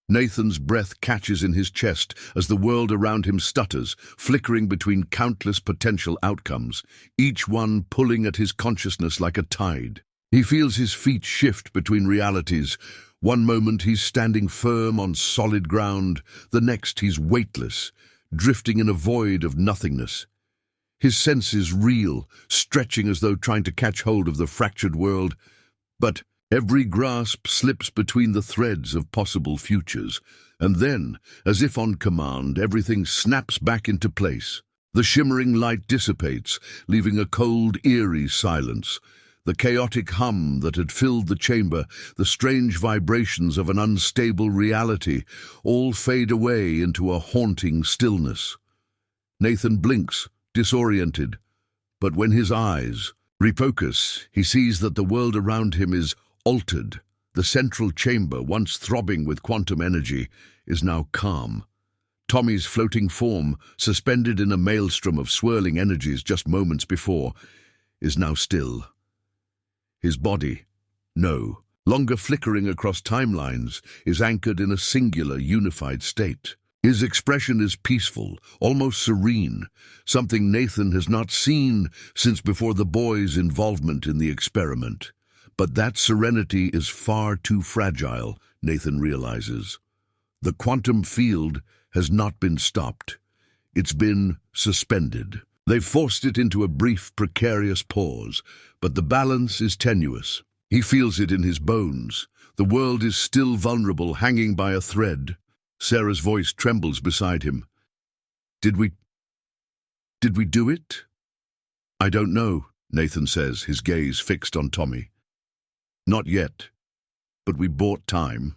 Nathan's breath catches in his chest as the world around him stutters, flickering between countless potential outcomes, each one pulling at his consciousness like a tide. He feels his feet shift between realities. One moment he's standing firm on solid ground, the next he's weightless, drifting in a void of nothingness. His senses reel, stretching as though trying to catch hold of the fractured world, but every grasp slips between the threads of possible futures, and then, as if on command, everything snaps back into place. The shimmering light dissipates, leaving a cold, eerie silence. The chaotic hum that had filled the chamber, the strange vibrations of an unstable reality, all fade away into a haunting stillness. Nathan blinks, disoriented, but when his eyes refocus, he sees that the world around him is altered. The central chamber, once throbbing with quantum energy, is now calm. Tommy's floating form, suspended in a maelstrom of swirling energies just moments before, is now still. His body, no longer flickering across timelines, is anchored in a singular, unified state. His expression is peaceful, almost serene, something Nathan has not seen since before the boy's involvement in the experiment. But that serenity is far too fragile, Nathan realizes. The quantum field has not been stopped. It's been suspended. They've forced it into a brief, precarious pause, but the balance is tenuous. He feels it in his bones. The world is still vulnerable, hanging by a thread. Sarah's voice trembles beside him. Did we do it? I don't know, Nathan says, his gaze fixed on Tommy. Not yet, but we bought time.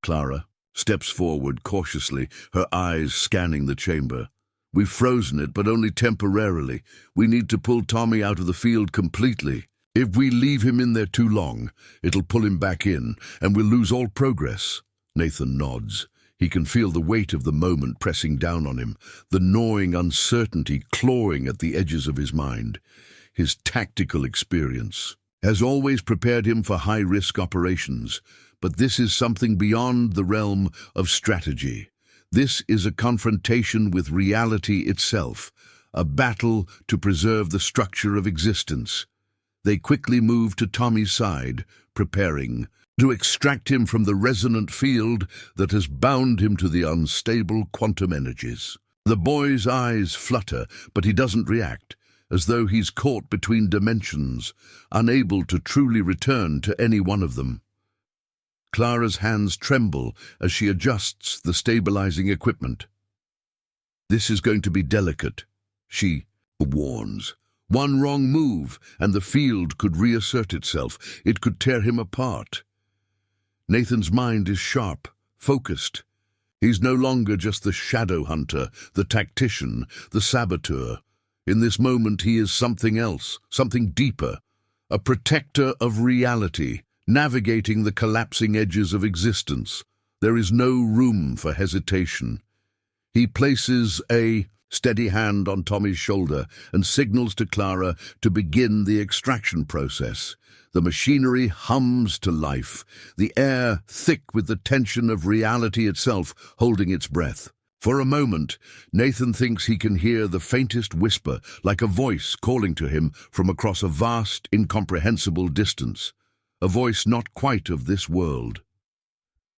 Clara steps forward cautiously, her eyes scanning the chamber. We've frozen it, but only temporarily. We need to pull Tommy out of the field completely. If we leave him in there too long, it'll pull him back in, and we'll lose all progress. Nathan nods. He can feel the weight of the moment pressing down on him, the gnawing uncertainty clawing at the edges of his mind. His tactical experience has always prepared him for high-risk operations, but this is something beyond the realm of strategy. This is a confrontation with reality itself, a battle to preserve the structure of existence. They quickly move to Tommy's side, preparing to extract him from the resonant field that has bound him to the unstable quantum energies. The boy's eyes flutter, but he doesn't react, as though he's caught between dimensions, unable to truly return to any one of them. Clara's hands tremble as she adjusts the stabilizing equipment. This is going to be delicate, she warns. One wrong move, and the field could reassert itself. It could tear him apart. Nathan's mind is sharp, focused. He's no longer just the shadow hunter, the tactician, the saboteur. In this moment, he is something else, something deeper, a protector of reality, navigating the collapsing edges of existence. There is no room for hesitation. He places a steady hand on Tommy's shoulder and signals to Clara to begin the extraction process. The machinery hums to life, the air thick with the tension of reality itself holding its breath. For a moment, Nathan thinks he can hear the faintest whisper, like a voice calling to him from across a vast, incomprehensible distance. A voice not quite of this world.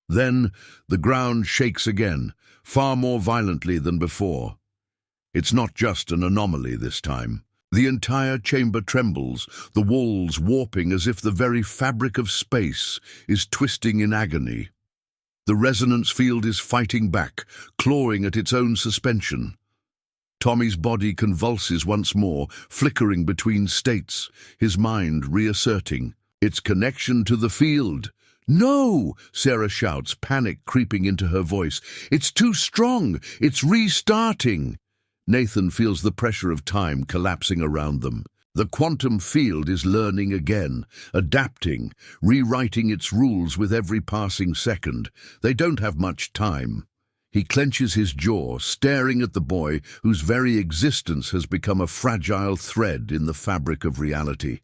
Then the ground shakes again, far more violently than before. It's not just an anomaly this time. The entire chamber trembles, the walls warping as if the very fabric of space is twisting in agony. The resonance field is fighting back, clawing at its own suspension. Tommy's body convulses once more, flickering between states, his mind reasserting its connection to the field. "No!" Sarah shouts, panic creeping into her voice. "It's too strong! It's restarting!" Nathan feels the pressure of time collapsing around them. The quantum field is learning again, adapting, rewriting its rules with every passing second. They don't have much time. He clenches his jaw, staring at the boy whose very existence has become a fragile thread in the fabric of reality.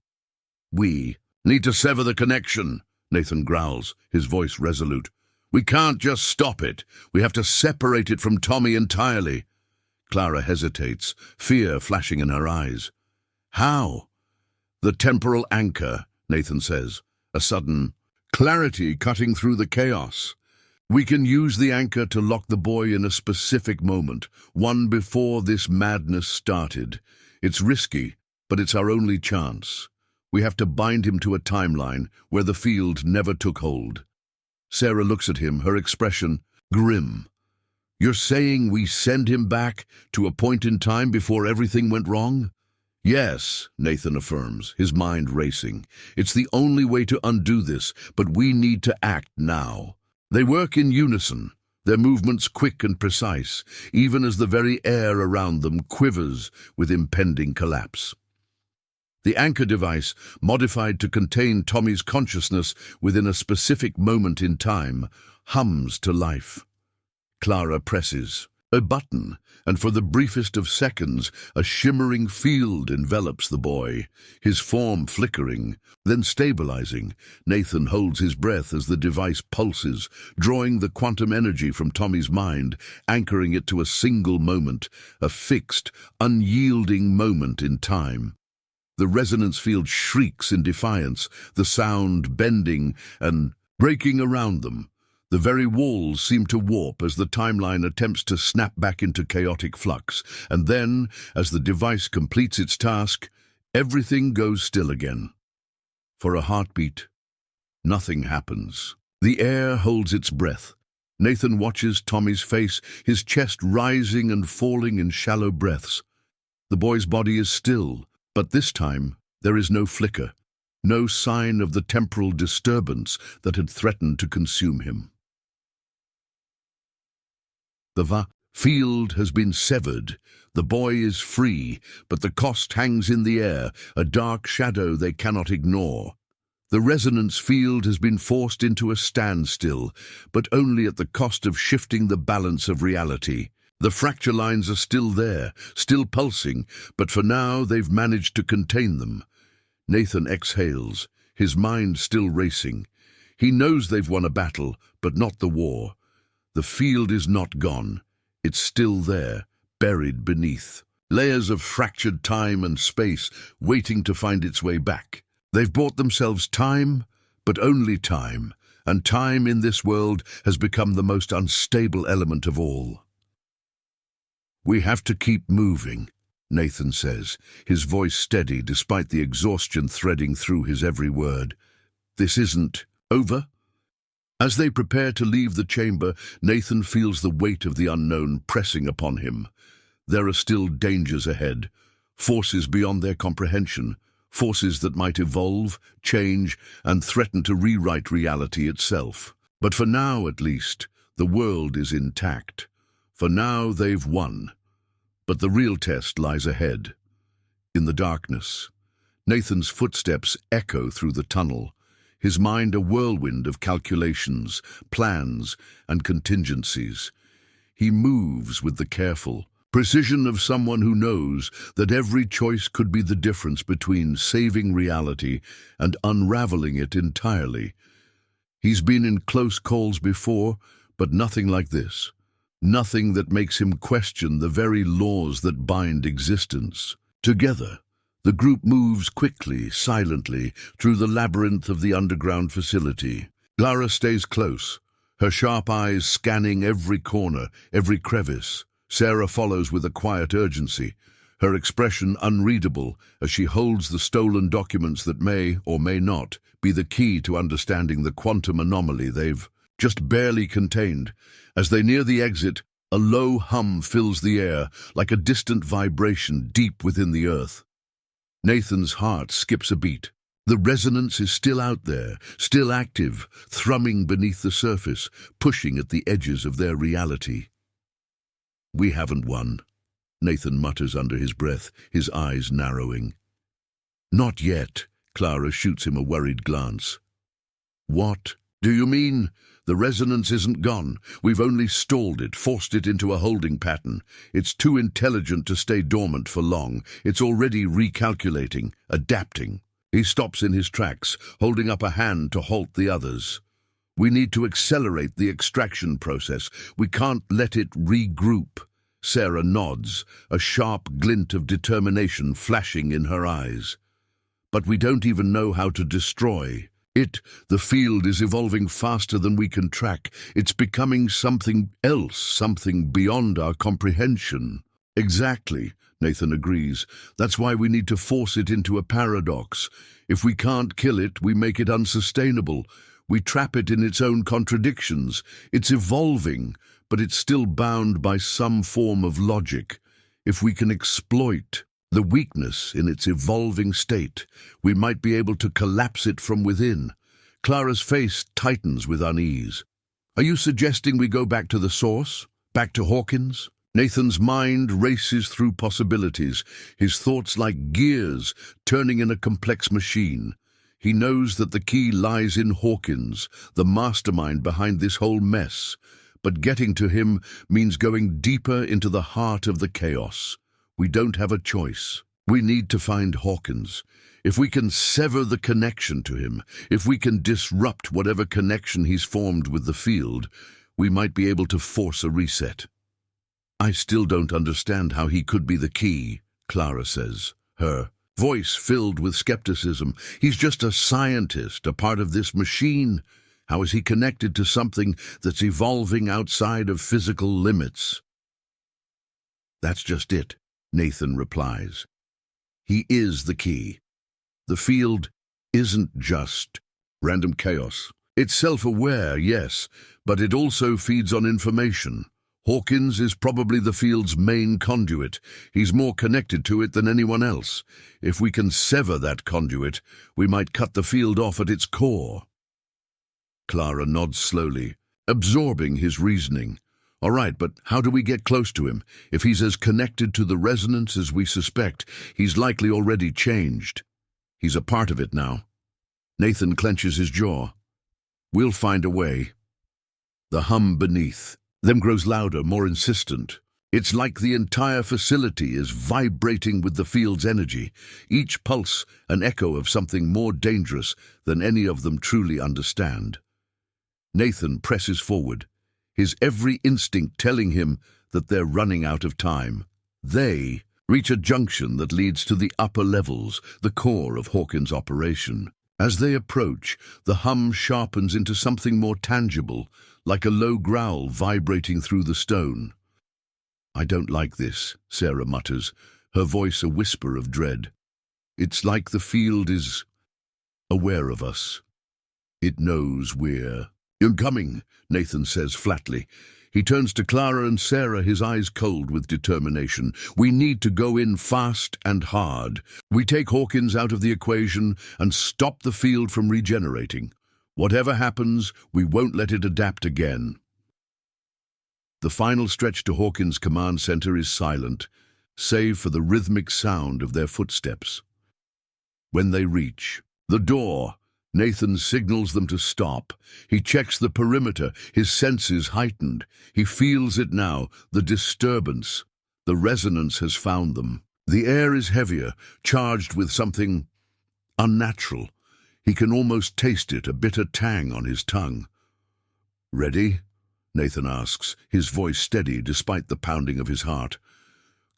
"We need to sever the connection," Nathan growls, his voice resolute. "We can't just stop it. We have to separate it from Tommy entirely." Clara hesitates, fear flashing in her eyes. "How?" "The temporal anchor," Nathan says, a sudden clarity cutting through the chaos. "We can use the anchor to lock the boy in a specific moment, one before this madness started. It's risky, but it's our only chance. We have to bind him to a timeline where the field never took hold." Sarah looks at him, her expression grim. "You're saying we send him back to a point in time before everything went wrong?" "Yes," Nathan affirms, his mind racing. "It's the only way to undo this, but we need to act now." They work in unison, their movements quick and precise, even as the very air around them quivers with impending collapse. The anchor device, modified to contain Tommy's consciousness within a specific moment in time, hums to life. Clara presses a button, and for the briefest of seconds, a shimmering field envelops the boy, his form flickering, then stabilizing. Nathan holds his breath as the device pulses, drawing the quantum energy from Tommy's mind, anchoring it to a single moment, a fixed, unyielding moment in time. The resonance field shrieks in defiance, the sound bending and breaking around them. The very walls seem to warp as the timeline attempts to snap back into chaotic flux, and then, as the device completes its task, everything goes still again. For a heartbeat, nothing happens. The air holds its breath. Nathan watches Tommy's face, his chest rising and falling in shallow breaths. The boy's body is still, but this time there is no flicker, no sign of the temporal disturbance that had threatened to consume him. The field has been severed. The boy is free, but the cost hangs in the air, a dark shadow they cannot ignore. The resonance field has been forced into a standstill, but only at the cost of shifting the balance of reality. The fracture lines are still there, still pulsing, but for now they've managed to contain them. Nathan exhales, his mind still racing. He knows they've won a battle, but not the war. The field is not gone. It's still there, buried beneath. Layers of fractured time and space waiting to find its way back. They've bought themselves time, but only time, and time in this world has become the most unstable element of all. "We have to keep moving," Nathan says, his voice steady despite the exhaustion threading through his every word. "This isn't over." As they prepare to leave the chamber, Nathan feels the weight of the unknown pressing upon him. There are still dangers ahead, forces beyond their comprehension, forces that might evolve, change, and threaten to rewrite reality itself. But for now, at least, the world is intact. For now, they've won. But the real test lies ahead. In the darkness, Nathan's footsteps echo through the tunnel, his mind a whirlwind of calculations, plans, and contingencies. He moves with the careful precision of someone who knows that every choice could be the difference between saving reality and unraveling it entirely. He's been in close calls before, but nothing like this. Nothing that makes him question the very laws that bind existence. Together, the group moves quickly, silently, through the labyrinth of the underground facility. Clara stays close, her sharp eyes scanning every corner, every crevice. Sarah follows with a quiet urgency, her expression unreadable as she holds the stolen documents that may, or may not, be the key to understanding the quantum anomaly they've just barely contained. As they near the exit, a low hum fills the air, like a distant vibration deep within the earth. Nathan's heart skips a beat. The resonance is still out there, still active, thrumming beneath the surface, pushing at the edges of their reality. "We haven't won," Nathan mutters under his breath, his eyes narrowing. "Not yet," Clara shoots him a worried glance. "What do you mean? The resonance isn't gone. We've only stalled it, forced it into a holding pattern. It's too intelligent to stay dormant for long. It's already recalculating, adapting." He stops in his tracks, holding up a hand to halt the others. "We need to accelerate the extraction process. We can't let it regroup." Sarah nods, a sharp glint of determination flashing in her eyes. "But we don't even know how to destroy it. The field is evolving faster than we can track. It's becoming something else, something beyond our comprehension." "Exactly," Nathan agrees. "That's why we need to force it into a paradox. If we can't kill it, we make it unsustainable. We trap it in its own contradictions. It's evolving, but it's still bound by some form of logic. If we can exploit the weakness in its evolving state, we might be able to collapse it from within." Clara's face tightens with unease. "Are you suggesting we go back to the source? Back to Hawkins?" Nathan's mind races through possibilities, his thoughts like gears turning in a complex machine. He knows that the key lies in Hawkins, the mastermind behind this whole mess. But getting to him means going deeper into the heart of the chaos. We don't have a choice. We need to find Hawkins. If we can sever the connection to him, if we can disrupt whatever connection he's formed with the field, we might be able to force a reset. "I still don't understand how he could be the key," Clara says, her voice filled with skepticism. "He's just a scientist, a part of this machine. How is he connected to something that's evolving outside of physical limits?" "That's just it," Nathan replies. "He is the key. The field isn't just random chaos. It's self-aware, yes, but it also feeds on information. Hawkins is probably the field's main conduit. He's more connected to it than anyone else. If we can sever that conduit, we might cut the field off at its core." Clara nods slowly, absorbing his reasoning. "All right, but how do we get close to him? If he's as connected to the resonance as we suspect, he's likely already changed. He's a part of it now." Nathan clenches his jaw. "We'll find a way." The hum beneath them grows louder, more insistent. It's like the entire facility is vibrating with the field's energy, each pulse an echo of something more dangerous than any of them truly understand. Nathan presses forward, his every instinct telling him that they're running out of time. They reach a junction that leads to the upper levels, the core of Hawkins' operation. As they approach, the hum sharpens into something more tangible, like a low growl vibrating through the stone. "I don't like this," Sarah mutters, her voice a whisper of dread. "It's like the field is aware of us. It knows we're "I'm coming," Nathan says flatly. He turns to Clara and Sarah, his eyes cold with determination. "We need to go in fast and hard. We take Hawkins out of the equation and stop the field from regenerating. Whatever happens, we won't let it adapt again." The final stretch to Hawkins' command center is silent, save for the rhythmic sound of their footsteps. When they reach the door, Nathan signals them to stop. He checks the perimeter, his senses heightened. He feels it now, the disturbance. The resonance has found them. The air is heavier, charged with something unnatural. He can almost taste it, a bitter tang on his tongue. "Ready?" Nathan asks, his voice steady despite the pounding of his heart.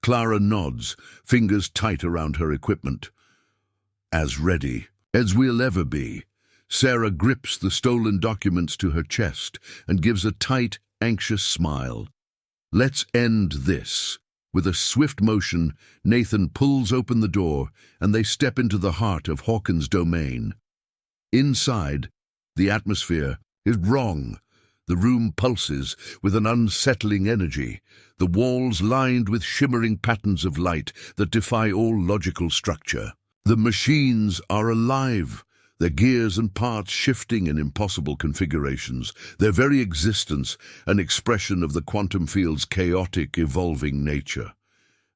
Clara nods, fingers tight around her equipment. "As ready as we'll ever be." Sarah grips the stolen documents to her chest and gives a tight, anxious smile. "Let's end this." With a swift motion, Nathan pulls open the door and they step into the heart of Hawkins' domain. Inside, the atmosphere is wrong. The room pulses with an unsettling energy, the walls lined with shimmering patterns of light that defy all logical structure. The machines are alive, their gears and parts shifting in impossible configurations, their very existence an expression of the quantum field's chaotic, evolving nature.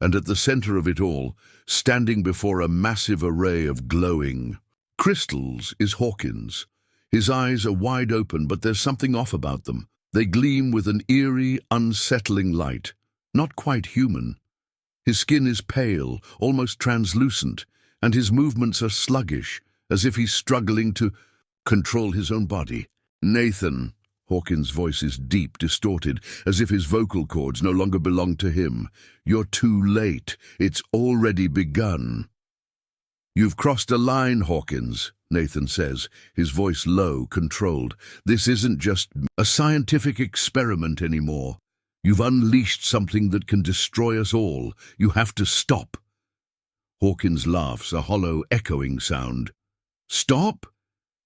And at the center of it all, standing before a massive array of glowing crystals, is Hawkins. His eyes are wide open, but there's something off about them. They gleam with an eerie, unsettling light, not quite human. His skin is pale, almost translucent, and his movements are sluggish, as if he's struggling to control his own body. "Nathan," Hawkins' voice is deep, distorted, as if his vocal cords no longer belong to him. "You're too late. It's already begun." "You've crossed a line, Hawkins," Nathan says, his voice low, controlled. "This isn't just a scientific experiment anymore. You've unleashed something that can destroy us all. You have to stop." Hawkins laughs, a hollow, echoing sound. "Stop?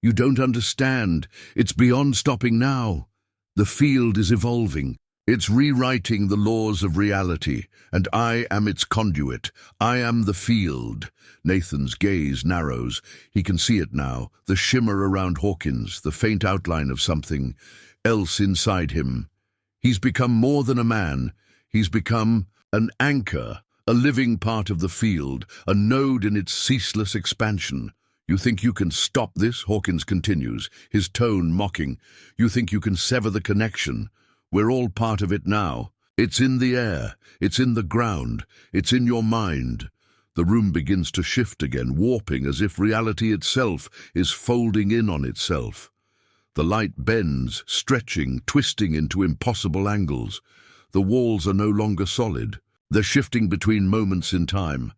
You don't understand. It's beyond stopping now. The field is evolving. It's rewriting the laws of reality, and I am its conduit. I am the field." Nathan's gaze narrows. He can see it now, the shimmer around Hawkins, the faint outline of something else inside him. He's become more than a man. He's become an anchor, a living part of the field, a node in its ceaseless expansion. "You think you can stop this?" Hawkins continues, his tone mocking. "You think you can sever the connection? We're all part of it now. It's in the air, it's in the ground, it's in your mind." The room begins to shift again, warping as if reality itself is folding in on itself. The light bends, stretching, twisting into impossible angles. The walls are no longer solid. They're shifting between moments in time.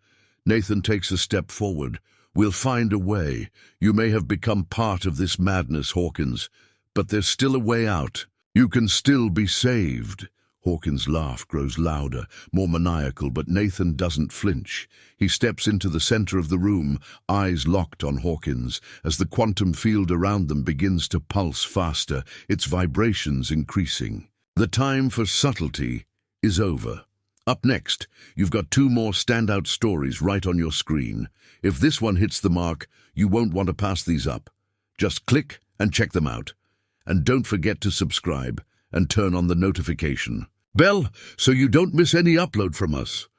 Nathan takes a step forward. "We'll find a way. You may have become part of this madness, Hawkins, but there's still a way out. You can still be saved." Hawkins' laugh grows louder, more maniacal, but Nathan doesn't flinch. He steps into the center of the room, eyes locked on Hawkins, as the quantum field around them begins to pulse faster, its vibrations increasing. The time for subtlety is over. Up next, you've got 2 more standout stories right on your screen. If this one hits the mark, you won't want to pass these up. Just click and check them out. And don't forget to subscribe and turn on the notification bell so you don't miss any upload from us.